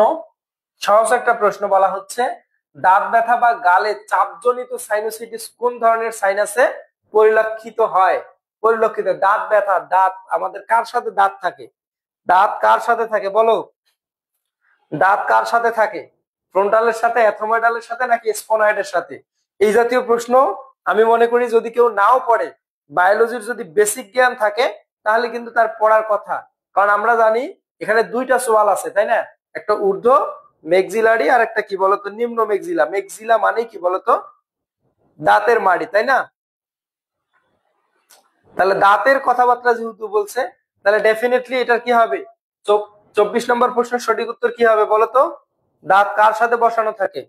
সহজ একটা প্রশ্ন। বলা হচ্ছে দাঁত ব্যথা বা গালে চাপজনিত সাইনোসাইটিস কোন ধরনের সাইনাসে পরিলক্ষিত হয়? পরিলক্ষিত দাঁত ব্যথা, দাঁত আমাদের কার সাথে দাঁত থাকে? দাঁত কার সাথে থাকে বলো? দাঁত কার সাথে থাকে? ফ্রন্টালের সাথে, অ্যাথময়েডালের সাথে নাকি স্পোনয়েডের সাথে? এই জাতীয় প্রশ্ন আমি মনে করি যদি কেউ নাও পড়ে, বায়োলজির যদি বেসিক জ্ঞান থাকে তাহলে কিন্তু তার পড়ার কথা। কারণ আমরা জানি এখানে দুইটা সোয়াল আছে, তাই না? একটা ঊর্ধ্ব মেক্সিলারি আর একটা কি বলতো নিম্ন মেক্সিলা। মেক্সিলা মানে কি বলতো? দাঁতের মাড়ি, তাই না? তাহলে দাঁতের কথাবার্তা যেহেতু বলছে, তাহলে ডেফিনেটলি এটা কি হবে? 24 নম্বর প্রশ্নের সঠিক উত্তর কি হবে বলতো? দাঁত কার সাথে বসানো থাকে?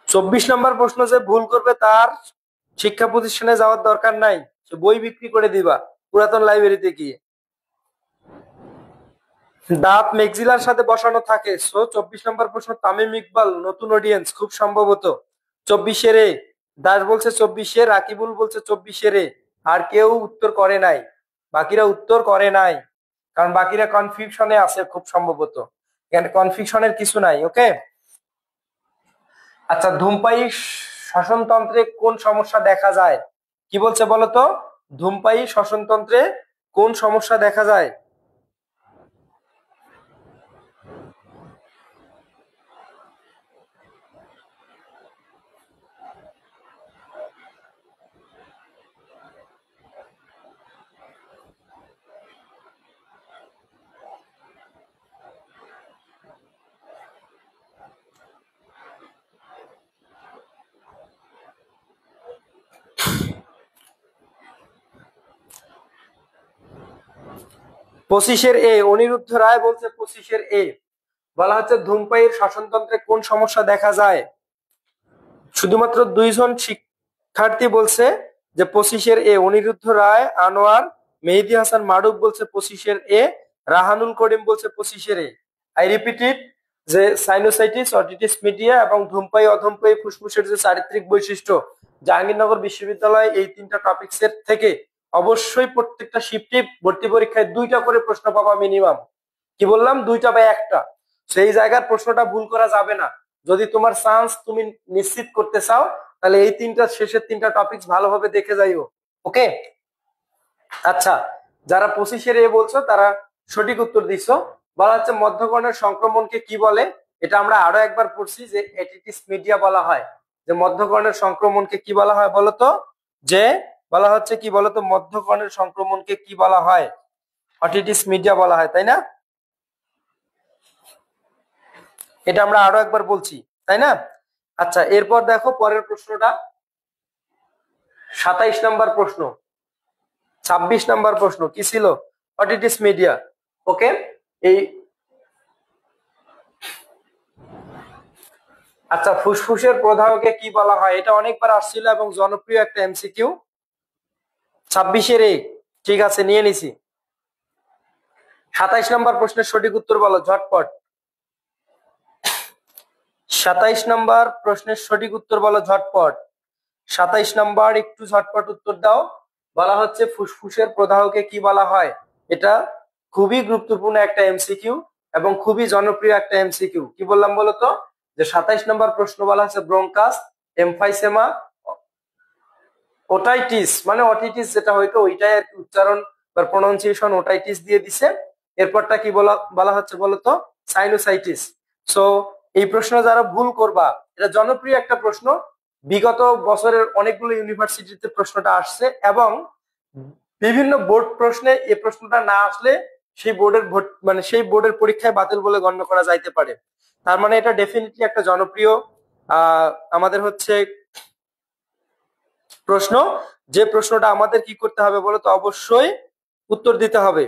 24 নম্বর প্রশ্ন যে ভুল করবে তার শিক্ষা প্রতিষ্ঠানে যাওয়ার দরকার নাই, সে বই বিক্রি করে দিবা পুরাতন লাইব্রেরিতে গিয়ে। দাঁত মেক্সিলার সাথে বসানো থাকে। সো 24 নম্বর প্রশ্ন তামিম ইকবাল নতুন অডিয়েন্স খুব সম্ভবত। 24-এর এ। দাস বলছে 24-এর, রাকিবুল বলছে 24-এর এ। আর কেউ উত্তর করে নাই, বাকিরা উত্তর করে নাই, কারণ বাকিরা কনফিউশনে আছে খুব সম্ভবত। এখানে কনফিউশনের কিছু নাই, ওকে। আচ্ছা, ধূমপায়ী শ্বসনতন্ত্রে কোন সমস্যা দেখা যায়? কি বলছে বলতো? ধূমপায়ী শ্বসনতন্ত্রে কোন সমস্যা দেখা যায়? 25-এর এ, অনিরুদ্ধ রায় বলছে 25-এর এ। বলা হচ্ছে ধূমপায়ীর শাসনতন্ত্রে কোন সমস্যা দেখা যায়? শুধুমাত্র 2জন শিক্ষার্থী বলছে যে 25-এর এ, অনিরুদ্ধ রায়, আনোয়ার, মেহেদী হাসান মারুফ বলছে 25-এর এ, রাহানুল করিম বলছে 25-এর এ। আই রিপিট ইট, যে সাইনোসাইটিস, অটিটিস মিডিয়া এবং ধূমপায়ী অধূমপায়ী ফুসফুসের যে চারিত্রিক বৈশিষ্ট্য, জাহাঙ্গীরনগর বিশ্ববিদ্যালয় এই 3টা টপিকস এর থেকে অবশ্যই প্রত্যেকটা শিফটে ভর্তি পরীক্ষায় 2টা করে প্রশ্ন পাবা মিনিমাম। কি বললাম? 2টা বা 1টা। সেই জায়গার প্রশ্নটা ভুল করা যাবে না। যদি তোমার চান্স তুমি নিশ্চিত করতে চাও, তাহলে এই 3টা শেষের 3টা টপিকস ভালোভাবে দেখে যাইও। ওকে, আচ্ছা, যারা 25-এর এ বলছো তারা সঠিক উত্তর দিছো। বলা হচ্ছে মধ্যকর্ণের সংক্রমণকে কি বলে? এটা আমরা আরো একবার পড়ছি যে এটিটিস মিডিয়া বলা হয়। যে মধ্যকর্ণের সংক্রমণকে কি বলা হয় বলতো? যে বলা হচ্ছে কি বলতো, মধ্যকর্ণের সংক্রমণকে কি বলা হয়? অটিটিস মিডিয়া বলা হয়, তাই না? এটা আমরা আরো একবার বলছি, তাই না? আচ্ছা, এরপর দেখো পরের প্রশ্নটা, 27 নম্বর প্রশ্ন। 26 নম্বর প্রশ্ন কি ছিল? অটিটিস মিডিয়া। ওকে, এই আচ্ছা, ফুসফুসের প্রদাহকে কি বলা হয়? এটা অনেকবার আসছিল এবং জনপ্রিয় একটা এমসিকিউ। 26-এর এ, ঠিক আছে, নিয়ে নিছি। 27 নম্বর প্রশ্নের সঠিক উত্তর বলো ঝটপট। 27 নম্বর প্রশ্নের সঠিক উত্তর বলো ঝটপট। 27 নম্বর, একটু ঝটপট উত্তর দাও। বলা হচ্ছে ফুসফুসের প্রদাহকে কি বলা হয়? এটা খুবই গুরুত্বপূর্ণ একটা এমসিকিউ এবং খুবই জনপ্রিয় একটা এমসিকিউ। কি বললাম বলতো? যে 27 নম্বর প্রশ্ন বলা হচ্ছে ব্রঙ্কাস, এমফাইসেমা, ওটাইটিস, মানে অটিটিস যেটা হয়তো ওইটাই আর কি, উচ্চারণ বা প্রোনাউন্সিয়েশন ওটাইটিস দিয়ে দিছে। এরপরটা কি বলা হচ্ছে বলতো? সাইনোসাইটিস। সো এই প্রশ্ন যারা ভুল করবা, এটা জনপ্রিয় একটা প্রশ্ন, বিগত বছরের অনেকগুলো ইউনিভার্সিটিতে প্রশ্নটা আসছে এবং বিভিন্ন বোর্ড প্রশ্নে এই প্রশ্নটা না আসলে সেই বোর্ডের মানে সেই বোর্ডের পরীক্ষায় বাতিল বলে গণ্য করা যাইতে পারে। তার মানে এটা ডেফিনেটলি একটা জনপ্রিয় আমাদের হচ্ছে প্রশ্ন, যে প্রশ্নটা আমাদের কি করতে হবে বলতো? অবশ্যই উত্তর দিতে হবে।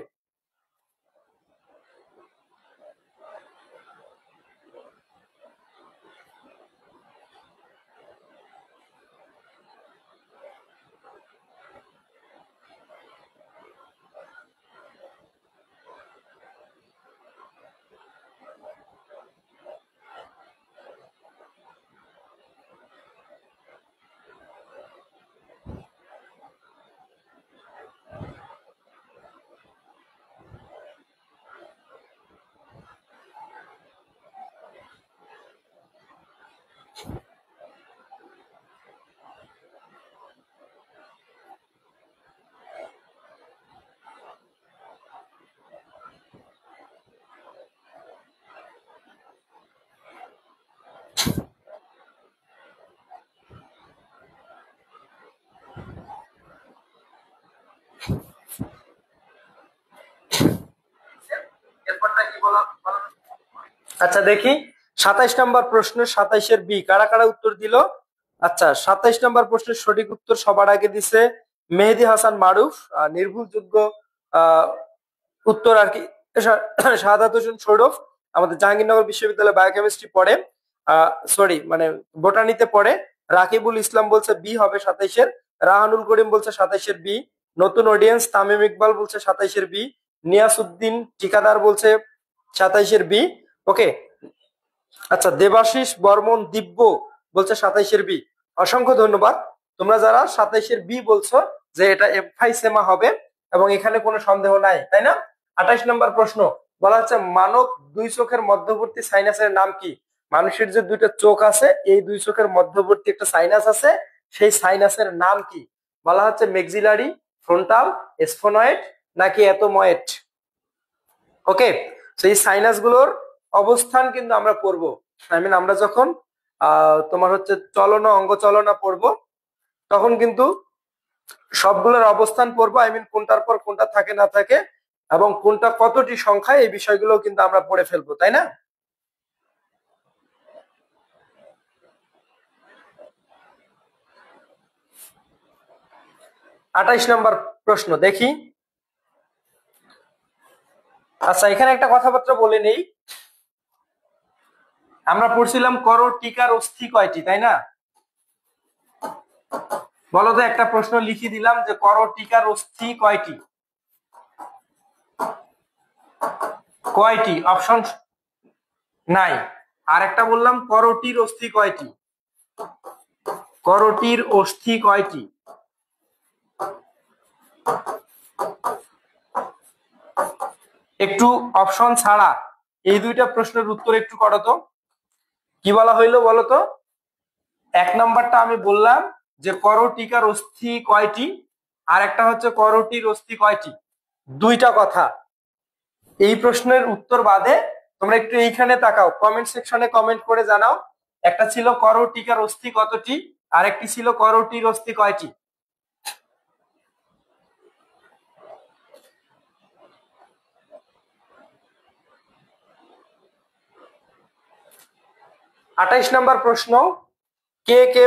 আচ্ছা দেখি 27 নম্বর প্রশ্ন, 27-এর বি কারা কারা উত্তর দিল? আচ্ছা, 27 নম্বর প্রশ্নের সঠিক উত্তর সবার আগে দিছে মেহেদী হাসান মারুফ, নির্ভুলযোগ্য উত্তর আর কি। শাহাদাত হোসেন সৌরভ আমাদের জাহাঙ্গীরনগর বিশ্ববিদ্যালয় বায়োকেমিস্ট্রি পড়ে, সরি মানে বোটানিতে পড়ে। রাকিবুল ইসলাম বলছে বি হবে 27-এর। রাহানুল করিম বলছে 27-এর বি। নতুন অডিয়েন্স তামিম ইকবাল বলছে 27-এর বি। নিয়াসউদ্দিন ঠিকাদার বলছে 27-এর বি। ওকে, আচ্ছা, দেবাশিস বর্মন দিব্য বলছে 27-এর বি। অসংখ্য ধন্যবাদ তোমরা যারা 27-এর বি বলছো, যে এটা এমফাইসেমা হবে এবং এখানে কোনো সন্দেহ নাই, তাই না? 28 নম্বর প্রশ্ন বলা হচ্ছে মানব দুই চোখের মধ্যবর্তী সাইনাসের নাম কি? মানুষের যে দুইটা চোখ আছে, এই দুই চোখের মধ্যবর্তী একটা সাইনাস আছে, সেই সাইনাসের নাম কি? বলা হচ্ছে মেক্সিলারি, ফ্রন্টাল, এসফোনয়েড নাকি এতময়েড। ওকে, তো এই সাইনাস গুলোর অবস্থান কিন্তু আমরা পড়বো। আমরা যখন তোমার হচ্ছে চলনা অঙ্গ চলনা পড়বো, তখন কিন্তু সবগুলোর অবস্থান পড়বো। কোনটার পর কোনটা থাকে না থাকে এবং কোনটা কতটি সংখ্যা, এই বিষয়গুলো কিন্তু আমরা পড়ে ফেলবো, তাই না? আঠাইশ নম্বর প্রশ্ন দেখি, আচ্ছা, এখানে একটা কথাবার্তা বলে নেই। আমরা পড়ছিলাম করটিকার অস্থি কয়টি, তাই না? বলো তো, একটা প্রশ্ন লিখে দিলাম যে করটিকার অস্থি কয়টি? কয়টি? অপশন নাই। আর একটা বললাম করটির অস্থি কয়টি? করটির অস্থি কয়টি? একটু অপশন ছাড়া এই দুইটা প্রশ্নের উত্তর একটু করো তো। কি বলা হইলো বলো তো? এক নাম্বারটা আমি বললাম যে করটিকার অস্থি কয়টি, আর একটা হচ্ছে করটির অস্থি কয়টি। দুইটা কথা। এই প্রশ্নের উত্তর বাদে তোমরা একটু এইখানে তাকাও, কমেন্ট সেকশনে কমেন্ট করে জানাও। একটা ছিল করটিকার অস্থি কতটি, আর একটি ছিল করটির অস্থি কয়টি। আঠাইশ নম্বর প্রশ্ন, কে কে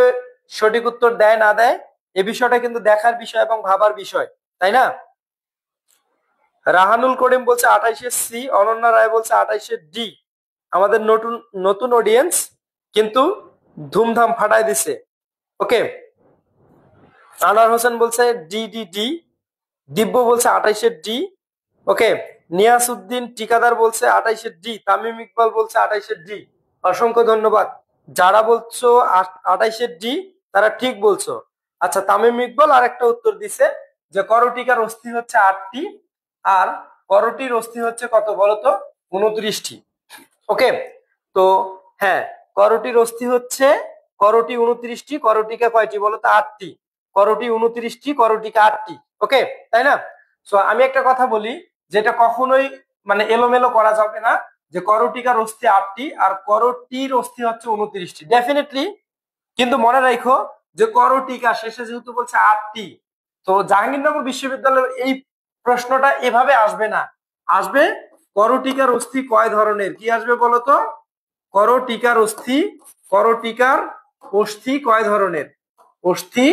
সঠিক উত্তর দেয় না দেয় এ বিষয়টা কিন্তু দেখার বিষয় এবং ভাবার বিষয়, তাই না? রাহানুল করিম বলছে 28-এর সি, অনন্যা রায় বলছে 28-এর ডি। আমাদের নতুন নতুন অডিয়েন্স কিন্তু ধুমধাম ফাটাই দিছে। ওকে, আনোয়ার হোসেন বলছে ডি ডি ডি, দিব্য বলছে 28-এর ডি। ওকে, নিয়াসউদ্দিন ঠিকাদার বলছে 28-এর ডি, তামিম ইকবাল বলছে 28-এর ডি। অসংখ্য ধন্যবাদ। যারা বলছো 28-এর ডি তারা ঠিক বলছো। আচ্ছা, তামিম ইকবাল আর একটা উত্তর দিছে যে করটিকার অস্থি হচ্ছে 8টি, আর করটির অস্থি হচ্ছে কত বলতো? 29টি। ওকে, তো হ্যাঁ, করটির অস্থি হচ্ছে করটি 29টি, করটিকা কয়টি বলতো? 8টি। করটি 29টি, করটিকা 8টি। ওকে, তাই না? সো আমি একটা কথা বলি, যেটা কখনোই মানে এলোমেলো করা যাবে না, যে করটিকার অস্থি 8টি আর করটির অস্থি হচ্ছে 29টি, ডেফিনেটলি। কিন্তু মনে রাখো যে করটিকা শেষে যেহেতু বলছে 8টি, তো জাহাঙ্গীরনগর বিশ্ববিদ্যালয়ের এই প্রশ্নটা এভাবে আসবে না। আসবে করটিকার অস্থি কয় ধরনের, কি আসবে বলতো? করটিকার অস্থি, করটিকার অস্থি কয় ধরনের? অস্থি,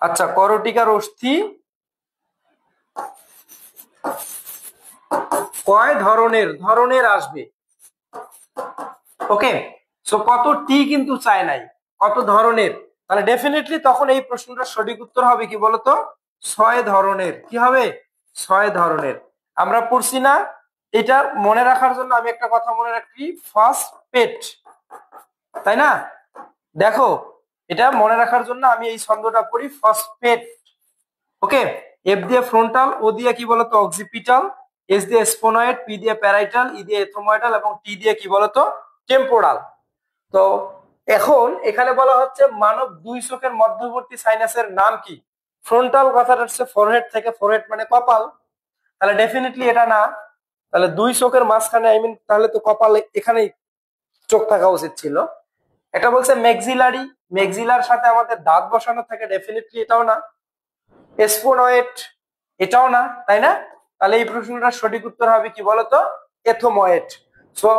আচ্ছা, করটিকার অস্থি কয় ধরনের, ধরনের আসবে। ওকে, সো কত টি কিন্তু চাই নাই, কত ধরনের। তাহলে ডেফিনেটলি তখন এই প্রশ্নটার সঠিক উত্তর হবে কি বলতো? 6 ধরনের। কি হবে? 6 ধরনের। আমরা পড়ছি না? এটা মনে রাখার জন্য আমি একটা কথা মনে রাখি, ফসফেট, তাই না? দেখো, এটা মনে রাখার জন্য আমি এই ছন্দটা পড়ি, ফসফেট। ওকে, এফ দিয়ে ফ্রন্টাল, ও দিয়ে কি বলতো? অক্সিপিটাল, এস দিয়ে স্পোনয়েড, পি দিয়ে প্যারাইটাল, ই দিয়ে এথময়েডাল এবং টি দিয়ে কি বলতো? টেম্পোরাল। তো এখন এখানে বলা হচ্ছে মানব দুই চোখের মধ্যবর্তী সাইনাসের নাম কি? ফ্রন্টাল কথাটা হচ্ছে ফোরহেড থেকে, ফোরহেড মানে কপাল, তাহলে ডেফিনেটলি এটা না। তাহলে দুই চোখের মাঝখানে, আই মিন তাহলে তো কপাল এখানেই চোখ থাকা উচিত ছিল। এটা বলছে ম্যাক্সিলারি, ম্যাক্সিলার সাথে আমাদের দাঁত বসানো থাকে, ডেফিনেটলি এটাও না। এসপোনয়েড, এটাও না, তাই না? তাহলে এই প্রশ্নটার সঠিক উত্তর হবে কি বলতো? এথোময়েড। সো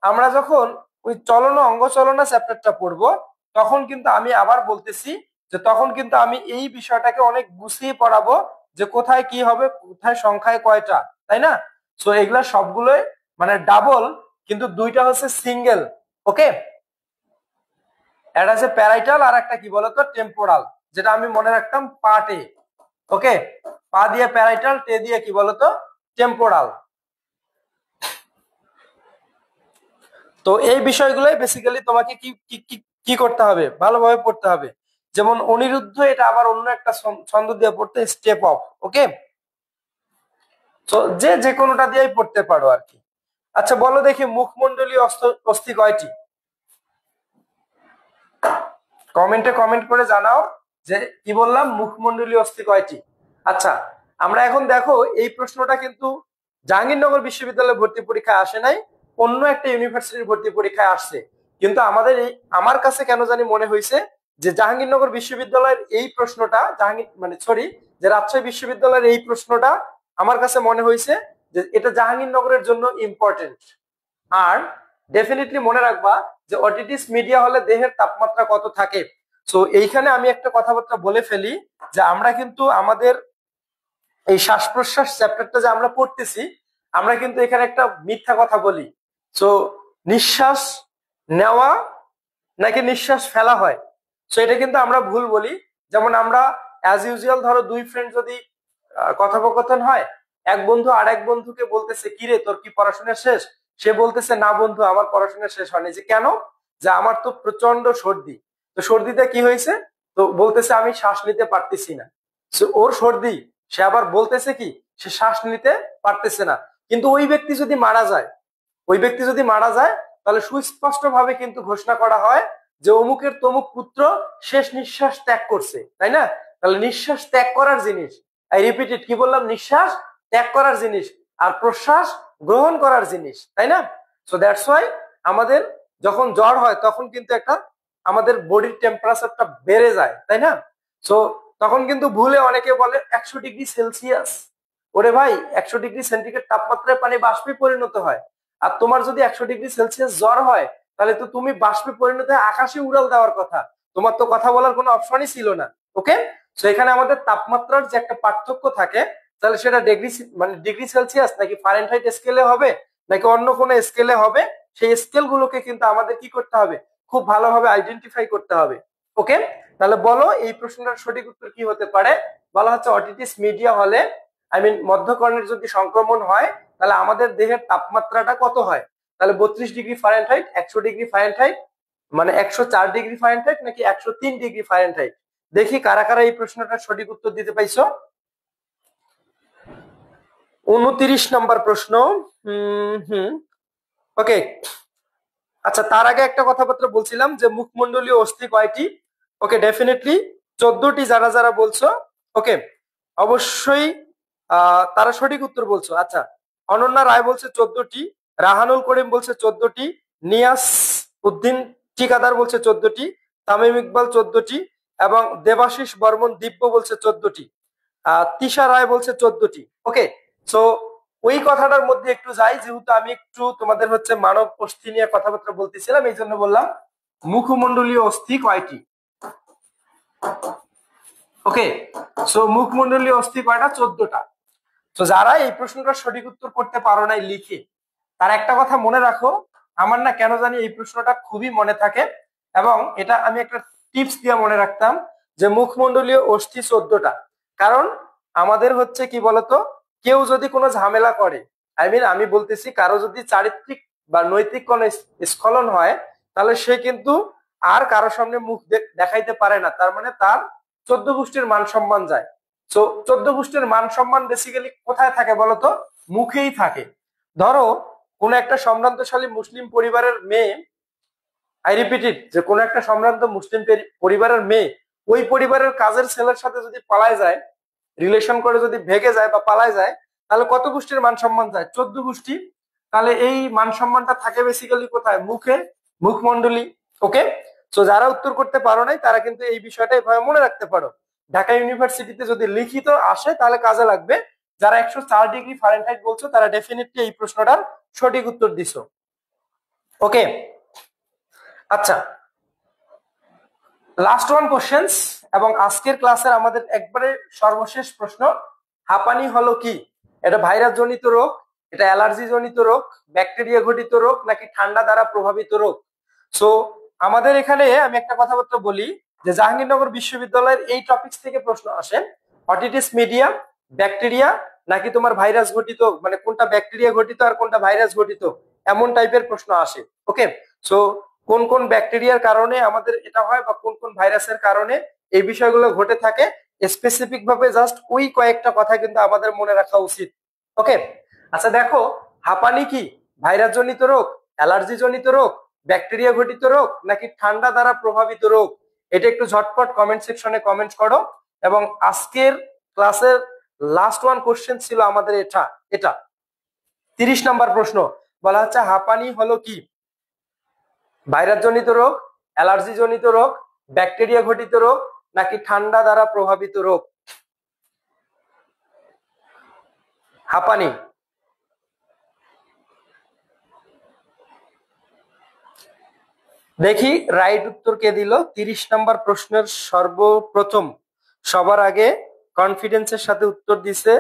আমরা যখন ওই চলন অঙ্গ চলনা চ্যাপ্টারটা পড়বো, তখন কিন্তু আমি আবার বলতেছি যে তখন কিন্তু আমি এই বিষয়টাকে অনেক গুছিয়ে পড়াবো, যে কোথায় কি হবে, কোথায় সংখ্যায় কয়টা, তাই না? সো এগুলা সবগুলোই মানে ডাবল, কিন্তু দুইটা হচ্ছে সিঙ্গেল। ওকে, এটা হচ্ছে প্যারাইটাল আর একটা কি বলতো? টেম্পোরাল, যেটা আমি মনে রাখতাম পার্ট এ। ওকে, পা দিয়ে প্যারাইটাল, টে দিয়ে কি বলতো? টেম্পোরাল। তো এই বিষয়গুলোই বেসিক্যালি তোমাকে কি কি কি করতে হবে, ভালোভাবে পড়তে হবে। যেমন অনিরুদ্ধ, এটা আবার অন্য একটা ছন্দ দিয়ে পড়তে, স্টেপ অফ। ওকে, তো যে যে কোনোটা দিয়েই পড়তে পারো আর কি। আচ্ছা বলো দেখি, মুখমণ্ডলীয় অস্থি কয়টি? কমেন্টে কমেন্ট করে জানাও যে কি বললাম, মুখমণ্ডলীয় অস্থি কয়টি। আচ্ছা, আমরা এখন দেখো এই প্রশ্নটা কিন্তু জাহাঙ্গীরনগর বিশ্ববিদ্যালয়ে ভর্তি পরীক্ষায় আসে নাই, অন্য একটা ইউনিভার্সিটির ভর্তি পরীক্ষায় আসছে। কিন্তু আমাদের এই, আমার কাছে কেন জানি মনে হয়েছে যে জাহাঙ্গীরনগর বিশ্ববিদ্যালয়ের এই প্রশ্নটা, জাহাঙ্গীর মানে সরি, যে রাজশাহী বিশ্ববিদ্যালয়ের এই প্রশ্নটা আমার কাছে মনে হয়েছে যে এটা জাহাঙ্গীরনগরের জন্য ইম্পর্টেন্ট। আর ডেফিনেটলি মনে রাখবা যে অটিটিস মিডিয়া হলে দেহের তাপমাত্রা কত থাকে। সো এইখানে আমি একটা কথাবার্তা বলে ফেলি যে আমরা কিন্তু আমাদের এই শ্বাস প্রশ্বাস চ্যাপ্টারটা যে আমরা পড়তেছি, আমরা কিন্তু এখানে একটা মিথ্যা কথা বলি। সো নিঃশ্বাস নেওয়া নাকি নিঃশ্বাস ফেলা হয়, সো এটা কিন্তু আমরা ভুল বলি। যেমন আমরা অ্যাজ ইউজুয়াল ধরো দুই ফ্রেন্ড যদি কথোপকথন হয়, এক বন্ধু আর এক বন্ধুকে বলতেছে কিরে তোর কি পড়াশোনা শেষ, সে বলতেছে না বন্ধু আমার পড়াশোনা শেষ হয়নি। যে কেন? যে আমার তো প্রচন্ড সর্দি। তো সর্দিতে কি হয়েছে? তো বলতেছে আমি শ্বাস নিতে পারতেছি না। ওর সর্দি, সে আবার বলতেছে কি সে শ্বাস নিতে পারতেছে না। কিন্তু ওই ব্যক্তি যদি মারা যায়, তাহলে সুস্পষ্ট ভাবে কিন্তু ঘোষণা করা হয় যে অমুকের তমুক পুত্র শেষ নিঃশ্বাস ত্যাগ করছে, তাই না? তাহলে নিঃশ্বাস ত্যাগ করার জিনিস, আই রিপিটেড, কি বললাম? নিঃশ্বাস ত্যাগ করার জিনিস আর প্রশ্বাস গ্রহণ করার জিনিস, তাই না? সো দ্যাটস ওয়াই আমাদের যখন জ্বর হয় তখন কিন্তু একটা আমাদের বডির টেম্পারেচারটা বেড়ে যায়, তাই না? সো তখন কিন্তু ভুলে অনেকে বলে 100°C। ওরে ভাই, 100°C তাপমাত্রায় পানি বাষ্পে পরিণত হয়। আর তোমার যদি 100°C জ্বর হয়, তাহলে তো তুমি বাষ্পে পরিণত হয়ে আকাশে উড়াল দেওয়ার কথা, তোমার তো কথা বলার কোনো অপশনই ছিল না। ওকে, সো এখানে আমাদের তাপমাত্রার যে একটা পার্থক্য থাকে, তাহলে সেটা ডিগ্রি সেলসিয়াস নাকি ফারেনহাইট স্কেলে হবে নাকি অন্য কোনো স্কেলে হবে, সেই স্কেল গুলোকে কিন্তু আমাদের কি করতে হবে, খুব ভালোভাবে আইডেন্টিফাই করতে হবে। ওকে, তাহলে বলো এই প্রশ্নটার সঠিক উত্তর কি হতে পারে? বলা হচ্ছে অটিটিস মিডিয়া হলে, মধ্যকর্ণের যদি সংক্রমণ হয়, তাহলে আমাদের দেহের তাপমাত্রাটা কত হয়? তাহলে 32°F, 100°F, মানে 104°F নাকি 103°F? দেখি কারা কারা এই প্রশ্নটার সঠিক উত্তর দিতে পাইছো। 29 নম্বর প্রশ্ন। ওকে, আচ্ছা তার আগে একটা কথাবার্তা বলছিলাম যে মুখমণ্ডলীয় অস্থি কয়টি? ওকে, ডেফিনেটলি 14টি। যারা যারা বলছো ওকে অবশ্যই তারা সঠিক উত্তর বলছো। আচ্ছা, অনন্যা রায় বলছে 14টি, রাহানুল করিম বলছে 14টি, নিয়াস উদ্দিন ঠিকাদার বলছে 14টি, তামিম ইকবাল 14টি, এবং দেবাশিস বর্মন দিব্য বলছে 14টি, তিশা রায় বলছে 14টি। ওকে, সো ওই কথাটার মধ্যে একটু যাই, যেহেতু আমি একটু তোমাদের হচ্ছে মানব অস্থি নিয়ে কথাবার্তা বলতেছিলাম, এই জন্য বললাম মুখমণ্ডলীয় অস্থি কয়টি। ওকে, সো মুখমণ্ডলীয় অস্থি কয়টা? 14টা। তো যারা এই প্রশ্নটার সঠিক উত্তর করতে পারো নাই লিখে, তার একটা কথা মনে রাখো, আমার না কেন জানি এই প্রশ্নটা খুবই মনে থাকে, এবং এটা আমি একটা টিপস দিয়ে মনে রাখতাম যে মুখমণ্ডলীয় অস্থি 14টা। কারণ আমাদের হচ্ছে কি বলতো, কেউ যদি কোনো ঝামেলা করে, আমি বলতেছি কারো যদি চারিত্রিক বা নৈতিক কোনো স্খলন হয়, তাহলে সে কিন্তু আর কারো সামনে মুখ দেখাইতে পারে না। তার মানে তার 14 গোষ্ঠীর মান সম্মান যায়। তো 14 গোষ্ঠীর মান সম্মান বেসিক্যালি কোথায় থাকে বলতো? মুখেই থাকে। ধরো কোন একটা সম্ভ্রান্তশালী মুসলিম পরিবারের মেয়ে, আই রিপিটেড, যে কোন একটা সম্ভ্রান্ত মুসলিম পরিবারের মেয়ে ওই পরিবারের কাজের ছেলের সাথে যদি পালায় যায়, রিলেশন করে যদি ভেগে যায় বা পালায় যায়, তাহলে কত গোষ্ঠীর মান সম্মান যায়? 14 গোষ্ঠী। তাহলে এই মান সম্মানটা থাকে বেসিক্যালি কোথায়? মুখে, মুখমণ্ডলী। ওকে, তো যারা উত্তর করতে পারো নাই তারা কিন্তু এই বিষয়টা এভাবে মনে রাখতে পারো। ঢাকা ইউনিভার্সিটিতে যদি লিখিত আসে তাহলে কাজে লাগবে। যারা 104°F বলছো তারা ডেফিনেটলি এই প্রশ্নটার সঠিক উত্তর দিছো। ওকে, আচ্ছা লাস্ট ওয়ান কোশ্চেন্স, এবং আজকের ক্লাসের আমাদের একবারে সর্বশেষ প্রশ্ন। হাঁপানি হলো কি? এটা ভাইরাস জনিত রোগ, এটা অ্যালার্জি জনিত রোগ, ব্যাকটেরিয়া ঘটিত রোগ, নাকি ঠান্ডা দ্বারা প্রভাবিত রোগ? সো আমাদের এখানে আমি একটা কথাবার্তা বলি যে জাহাঙ্গীরনগর বিশ্ববিদ্যালয়ের এই টপিকস থেকে প্রশ্ন আসে, অটিটিস মিডিয়া, ব্যাকটেরিয়া, নাকি তোমার ভাইরাস ঘটিত, মানে কোনটা ব্যাকটেরিয়া ঘটিত আর কোনটা ভাইরাস ঘটিত, এমন টাইপের প্রশ্ন আসে। ওকে, সো কোন কোন ব্যাকটেরিয়ার কারণে আমাদের এটা হয় বা কোন কোন ভাইরাসের কারণে এই বিষয়গুলো ঘটে থাকে, স্পেসিফিক ভাবে জাস্ট ওই কয়েকটা কথা কিন্তু আমাদের মনে রাখা উচিত। ওকে, আচ্ছা দেখো, হাঁপানি কি ভাইরাস জনিত রোগ, অ্যালার্জি জনিত রোগ, ব্যাকটেরিয়া ঘটিত রোগ, নাকি ঠান্ডা দ্বারা প্রভাবিত রোগ? এটা একটু ঝটপট কমেন্ট সেকশনে কমেন্ট করো। এবং আজকের ক্লাসের লাস্ট ওয়ান কোশ্চেন ছিল আমাদের এটা এটা 30 নম্বর প্রশ্ন। বলা হচ্ছে হাঁপানি হলো কি? ভাইরাস জনিত রোগ, অ্যালার্জি জনিত রোগ, ব্যাকটেরিয়া ঘটিত রোগ, নাকি ঠান্ডা দ্বারা প্রভাবিত রোগ? হাঁপানি। দেখি রাইট উত্তর কে দিল। 30 নম্বর প্রশ্নের সর্বপ্রথম সবার আগে কনফিডেন্সের সাথে উত্তর দিছে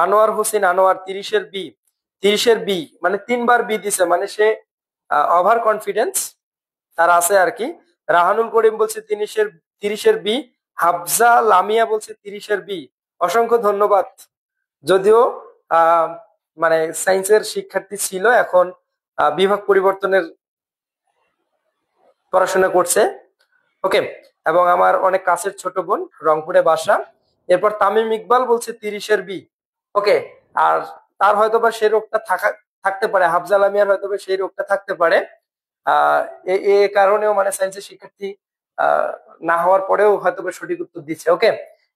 আনোয়ার হোসেন আনোয়ার 30-এর বি, 30-এর বি মানে 3বার বি দিছে, মানে সে ওভার কনফিডেন্স তার আছে আর কি। রাহানুল করিম বলছে 30-এর বি। হাফজা লামিয়া বলছে 30-এর বি। অসংখ্য ধন্যবাদ। যদিও আহ মানে সায়েন্সের শিক্ষার্থী ছিল, এখন বিভাগ পরিবর্তনের পড়াশোনা করছে। ওকে, এবং আমার অনেক কাছের ছোট বোন, রংপুরে বাসা। এরপর তামিম ইকবাল বলছে 30-এর বি। ওকে, আর তার হয়তোবা সেই রোগটা থাকতে পারে, হাফজা লামিয়ার হয়তোবা সেই রোগটা থাকতে পারে। আহ এ কারণেও মানে সায়েন্সের শিক্ষার্থী আহ না হওয়ার পরেও হয়তোবা সঠিক উত্তর দিচ্ছে। ওকে,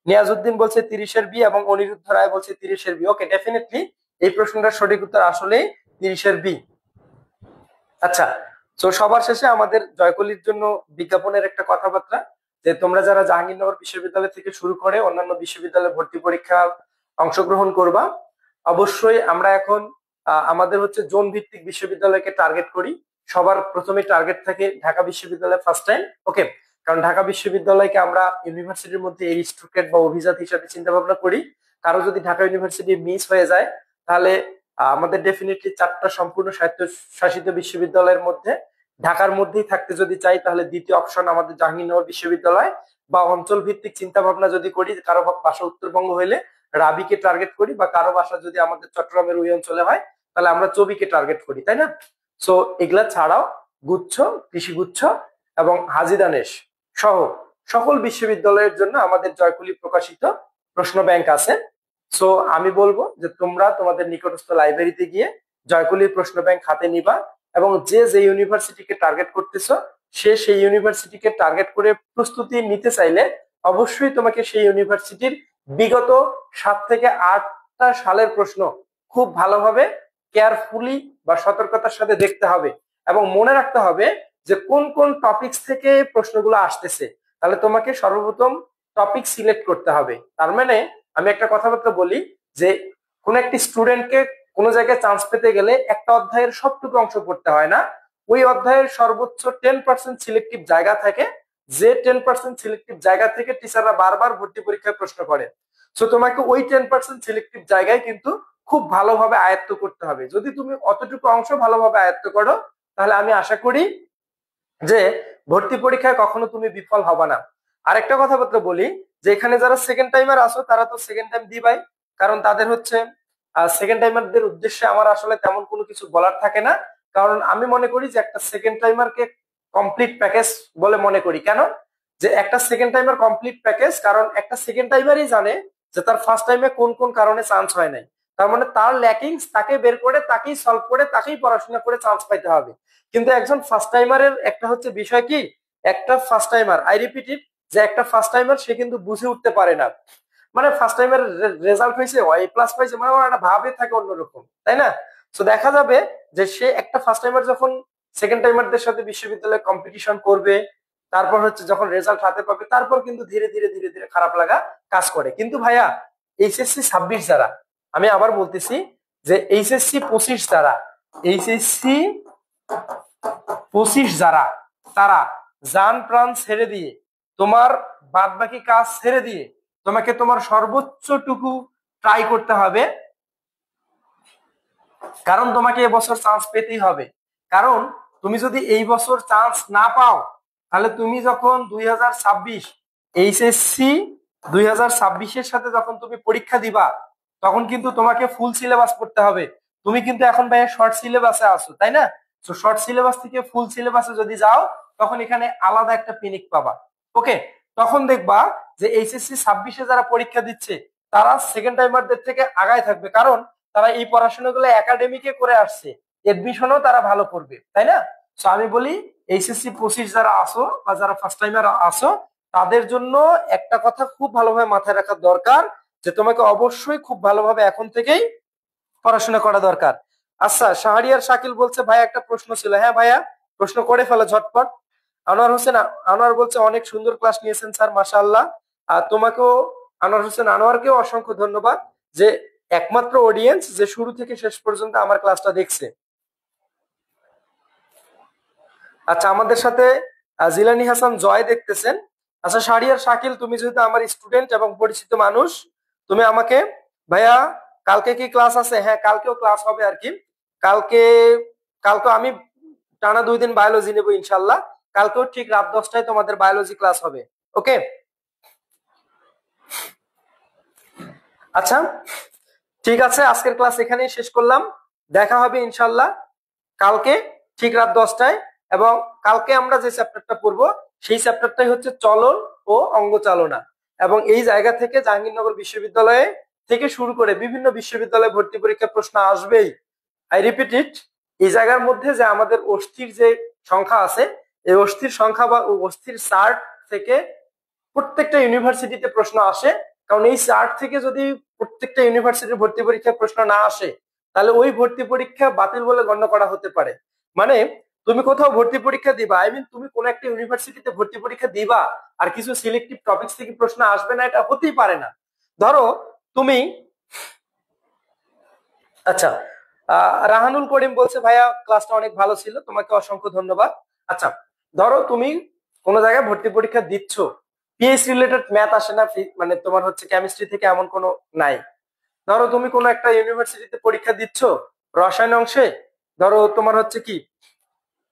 নিয়াজউদ্দিন বলছে 30-এর বি এবং অনিরুদ্ধ রায় বলছে 30-এর বি। ওকে, ডেফিনেটলি এই প্রশ্নটার সঠিক উত্তর আসলেই 30-এর বি। আচ্ছা, তো সবার শেষে আমাদের জয়কলির জন্য বিজ্ঞাপনের একটা কথাবার্তা, যে তোমরা যারা জাহাঙ্গীরনগর বিশ্ববিদ্যালয় থেকে শুরু করে অন্যান্য বিশ্ববিদ্যালয়ে ভর্তি পরীক্ষা অংশগ্রহণ করবা, অবশ্যই আমরা এখন আমাদের হচ্ছে জোন ভিত্তিক বিশ্ববিদ্যালয়কে টার্গেট করি। সবার প্রথমে টার্গেট থাকে ঢাকা বিশ্ববিদ্যালয় ফার্স্ট টাইম। ওকে, কারণ ঢাকা বিশ্ববিদ্যালয়কে আমরা ইউনিভার্সিটির মধ্যে এরিস্ট্রোক্রেট বা অভিজাত হিসাবে চিন্তা ভাবনা করি। কারো যদি ঢাকা ইউনিভার্সিটি মিস হয়ে যায়, তাহলে আমাদের ডেফিনেটলি 4টা সম্পূর্ণ স্বায়ত্তশাসিত বিশ্ববিদ্যালয়ের মধ্যে ঢাকার মধ্যেই থাকতে যদি চাই, তাহলে দ্বিতীয় অপশন আমাদের জাহাঙ্গীরনগর বিশ্ববিদ্যালয়। বা অঞ্চল ভিত্তিক চিন্তা ভাবনা যদি করি, কারো বাসা উত্তরবঙ্গ হইলে রাবিকে টার্গেট করি, বা কারো বাসা যদি আমাদের চট্টগ্রামের ওই অঞ্চলে হয় তাহলে আমরা চবিকে টার্গেট করি, তাই না? সো এগুলা ছাড়াও গুচ্ছ, কৃষিগুচ্ছ এবং হাজী দানেশ সহ সকল বিশ্ববিদ্যালয়ের জন্য আমাদের জয়কুলি প্রকাশিত প্রশ্ন ব্যাংক আছে। সো আমি বলবো যে তোমরা তোমাদের নিকটস্থ লাইব্রেরিতে গিয়ে জয়কুলির প্রশ্ন ব্যাংক হাতে নিবা, এবং যে ইউনিভার্সিটিকে টার্গেট করতেছো সেই ইউনিভার্সিটিকে টার্গেট করে প্রস্তুতি নিতে চাইলে অবশ্যই তোমাকে সেই ইউনিভার্সিটির বিগত 7 থেকে 8টা সালের প্রশ্ন খুব ভালোভাবে কেয়ারফুলি বা সতর্কতার সাথে দেখতে হবে, এবং মনে রাখতে হবে যে কোন কোন টপিকস থেকে প্রশ্নগুলো আসতেছে। তাহলে তোমাকে সর্বপ্রথম টপিক সিলেক্ট করতে হবে। তার মানে আমি একটা কথাবার্তা বলি যে কোন একটি স্টুডেন্টকে কোন জায়গায় চান্স পেতে গেলে একটা অধ্যায়ের সবটুকু অংশ পড়তে হয় না, ওই অধ্যায়ের সর্বোচ্চ 10% সিলেক্টিভ জায়গা থাকে, যে 10% সিলেক্টিভ জায়গা থেকে টিচাররা বারবার ভর্তি পরীক্ষায় প্রশ্ন করে। সো তোমাকে ওই 10% সিলেক্টিভ জায়গায় কিন্তু খুব ভালোভাবে আয়ত্ত করতে হবে। যদি তুমি অতটুকু অংশ ভালোভাবে আয়ত্ত করো, তাহলে আমি আশা করি যে ভর্তি পরীক্ষায় কখনো তুমি বিফল হবে না। আরেকটা কথাবার্তা বলি, যে এখানে যারা সেকেন্ড টাইমার আসো তারা তো সেকেন্ড টাইম দিবাই, কারণ তাদের হচ্ছে সেকেন্ড টাইমারদের উদ্দেশ্যে আমার আসলে তেমন কোনো কিছু বলার থাকে না। কারণ আমি মনে করি যে একটা সেকেন্ড টাইমারকে কমপ্লিট প্যাকেজ বলে মনে করি। কেন? যে একটা সেকেন্ড টাইমার কমপ্লিট প্যাকেজ, কারণ একটা সেকেন্ড টাইমারই জানে যে তার ফার্স্ট টাইমে কোন কোন কারণে চান্স হয় নাই। তার মানে তার ল্যাকিংস তাকে বের করে, তাকেই সলভ করে, তাকেই পড়াশোনা করে চান্স পাইতে হবে। কিন্তু একজন ফার্স্ট টাইমারের একটা হচ্ছে বিষয় কি, একটা first timer, I repeat it, যে একটা ফার্স্ট টাইমার সে কিন্তু বুঝে উঠতে পারে না, মানে ফার্স্ট টাইমের রেজাল্ট হয়েছে A+ পাইছে, মানে একটা ভাবে থাকে অন্যরকম, তাই না? তো দেখা যাবে যে সে একটা ফার্স্ট টাইমার যখন সেকেন্ড টাইমারদের সাথে বিশ্ববিদ্যালয়ে কম্পিটিশন করবে, তারপর হচ্ছে যখন রেজাল্ট হাতে পাবে, তারপর কিন্তু ধীরে ধীরে ধীরে ধীরে খারাপ লাগা কাজ করে। কিন্তু ভাইয়া এইচএসসি 26 যারা, আমি আবার বলতেছি যে এইচএসসি 25 যারা, এইচএসসি 25 যারা, তারা জান প্রাণ ছেড়ে দিয়ে, তোমার বাদ বাকি কাজ ছেড়ে দিয়ে তোমাকে তোমার সর্বোচ্চটুকু ট্রাই করতে হবে, কারণ তোমাকে এবছর চান্স পেতেই হবে। কারণ তুমি যদি এই বছর চান্স না পাও, তাহলে তুমি যখন 2026 এইচএসসি 2026-এর সাথে যখন তুমি পরীক্ষা দিবা, তখন কিন্তু তোমাকে ফুল সিলেবাস পড়তে হবে। তুমি কিন্তু এখন ভাইয়া শর্ট সিলেবাসে আছো, তাই না? তো শর্ট সিলেবাস থেকে ফুল সিলেবাসে যদি যাও, তখন এখানে আলাদা একটা পিনিক পাবা। ওকে, তখন দেখবা যে এইচএসসি 26-এ যারা পরীক্ষা দিচ্ছে তারা সেকেন্ড টাইমারদের থেকে আগায় থাকবে, কারণ তারা এই পড়াশোনাগুলো একাডেমিকে করে আসছে, এডমিশনও তারা ভালো করবে, তাই না? তো আমি বলি এইচএসসি 25 যারা আসো বা যারা ফার্স্ট টাইমার আসো, তাদের জন্য একটা কথা খুব ভালোভাবে মাথায় রাখা দরকার, যে তোমাকে অবশ্যই খুব ভালোভাবে এখন থেকেই পড়াশোনা করা দরকার। আচ্ছা, শাহরিয়ার শাকিল বলছে ভাই একটা প্রশ্ন ছিল। হ্যাঁ ভাইয়া, প্রশ্ন করে ফেলো ঝটপট। আনোয়ার হোসেন আনোয়ার বলছে অনেক সুন্দর ক্লাস নিয়েছেন স্যার, মাশাআল্লাহ। আর তোমাকেও, আনোয়ার হোসেন আনোয়ারকেও অসংখ্য ধন্যবাদ, যে একমাত্র অডিয়েন্স যে শুরু থেকে শেষ পর্যন্ত আমার ক্লাসটা দেখছে। আচ্ছা, আমাদের সাথে জিলানি হাসান জয় দেখতেছেন। আচ্ছা শাহরিয়ার শাকিল, তুমি যেহেতু আমার স্টুডেন্ট এবং পরিচিত মানুষ, তুমি আমাকে ভাইয়া কালকে কি ক্লাস আছে? হ্যাঁ, কালকেও ক্লাস হবে আর কি। কালকে কালকে আমি টানা 2 দিন বায়োলজি নেব ইনশাল্লাহ। কালকেও ঠিক রাত 10টায় তোমাদের বায়োলজি ক্লাস হবে। ওকে, আচ্ছা ঠিক আছে, আজকের ক্লাস এখানেই শেষ করলাম। দেখা হবে ইনশাল্লাহ কালকে ঠিক রাত 10টায়। এবং কালকে আমরা যে চ্যাপ্টারটা পড়বো সেই চ্যাপ্টারটাই হচ্ছে চলন ও অঙ্গ চালনা। এবং এই জায়গা থেকে জাহাঙ্গীরনগর বিশ্ববিদ্যালয়ে থেকে শুরু করে বিভিন্ন বিশ্ববিদ্যালয়ে ভর্তি পরীক্ষা প্রশ্ন আসবেই। আই রিপিট ইট, এই জায়গার মধ্যে যে আমাদের অস্থির যে সংখ্যা আছে, এই অস্থির সংখ্যা বা অস্থির চার্ট থেকে প্রত্যেকটা ইউনিভার্সিটিতে প্রশ্ন আসে। কারণ এই চার্ট থেকে যদি প্রত্যেকটা ইউনিভার্সিটির ভর্তি পরীক্ষা প্রশ্ন না আসে, তাহলে ওই ভর্তি পরীক্ষা বাতিল বলে গণ্য করা হতে পারে। মানে তুমি কোথাও ভর্তি পরীক্ষা দিবা, আই মিন তুমি কোন একটা ইউনিভার্সিটিতে ভর্তি পরীক্ষা দিবা আর কিছু সিলেক্টিভ টপিকস থেকে প্রশ্ন আসবে না, এটা হতেই পারে না। ধরো তুমি, আচ্ছা রাহানুল করিম বলছে ভাইয়া ক্লাসটা অনেক ভালো ছিল, তোমাকে অসংখ্য ধন্যবাদ। আচ্ছা, ধরো তুমি কোন জায়গায় ভর্তি পরীক্ষা দিচ্ছ, পিএইচ রিলেটেড ম্যাথ আসে না, মানে তোমার হচ্ছে কেমিস্ট্রি থেকে এমন কোনো নাই। ধরো তুমি কোন একটা ইউনিভার্সিটিতে পরীক্ষা দিচ্ছ রসায়ন অংশে, ধরো তোমার হচ্ছে কি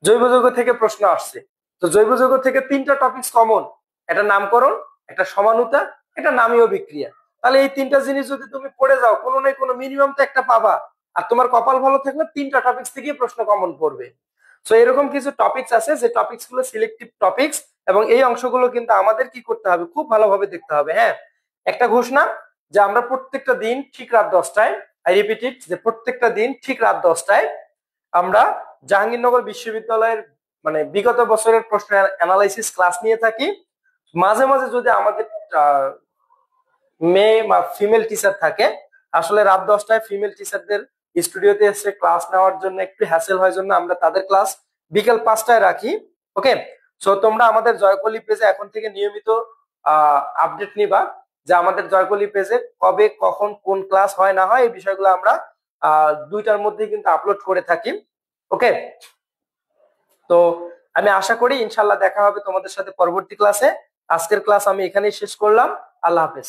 জৈব যৌগ থেকে প্রশ্ন আসছে। তো জৈব যৌগ থেকে 3টা টপিকস কমন, একটা নামকরণ, একটা সমানুতা, একটা নামীয় বিক্রিয়া। তাহলে এই 3টা জিনিস যদি তুমি পড়ে যাও, কোনো না কোনো মিনিমাম তো একটা পাবা। আর তোমার কপাল ভালো থাকলে 3টা টপিকস থেকে প্রশ্ন কমন পড়বে। সো এরকম কিছু টপিকস আছে যে টপিকস গুলো সিলেক্টিভ টপিকস, এবং এই অংশগুলো কিন্তু আমাদের কি করতে হবে, খুব ভালোভাবে দেখতে হবে। হ্যাঁ, একটা ঘোষণা যে আমরা প্রত্যেকটা দিন ঠিক রাত 10টায়, আই রিপিট ইট, যে প্রত্যেকটা দিন ঠিক রাত 10টায় আমরা জাহাঙ্গীরনগর বিশ্ববিদ্যালয়ের মানে বিগত বছরের প্রশ্ন অ্যানালাইসিস ক্লাস নিয়ে থাকি। মাঝে মাঝে যদি আমাদের মেয়ে বা ফিমেল টিচার থাকে, আসলে রাত 10টায় ফিমেল টিচারদের স্টুডিওতে এসে ক্লাস নেওয়ার জন্য একটু হ্যাসেল হয়, জন্য আমরা তাদের ক্লাস বিকেল 5টায় রাখি। ওকে, সো তোমরা আমাদের জয়কলি পেজে এখন থেকে নিয়মিত আপডেট নিবা যে আমাদের জয়কলি পেজে কবে কখন কোন ক্লাস হয় না হয়, এই বিষয়গুলো আমরা 2টার মধ্যে কিন্তু আপলোড করে থাকি। ওকে, তো আমি আশা করি ইনশাল্লাহ দেখা হবে তোমাদের সাথে পরবর্তী ক্লাসে। আজকের ক্লাস আমি এখানেই শেষ করলাম। আল্লাহ হাফেজ।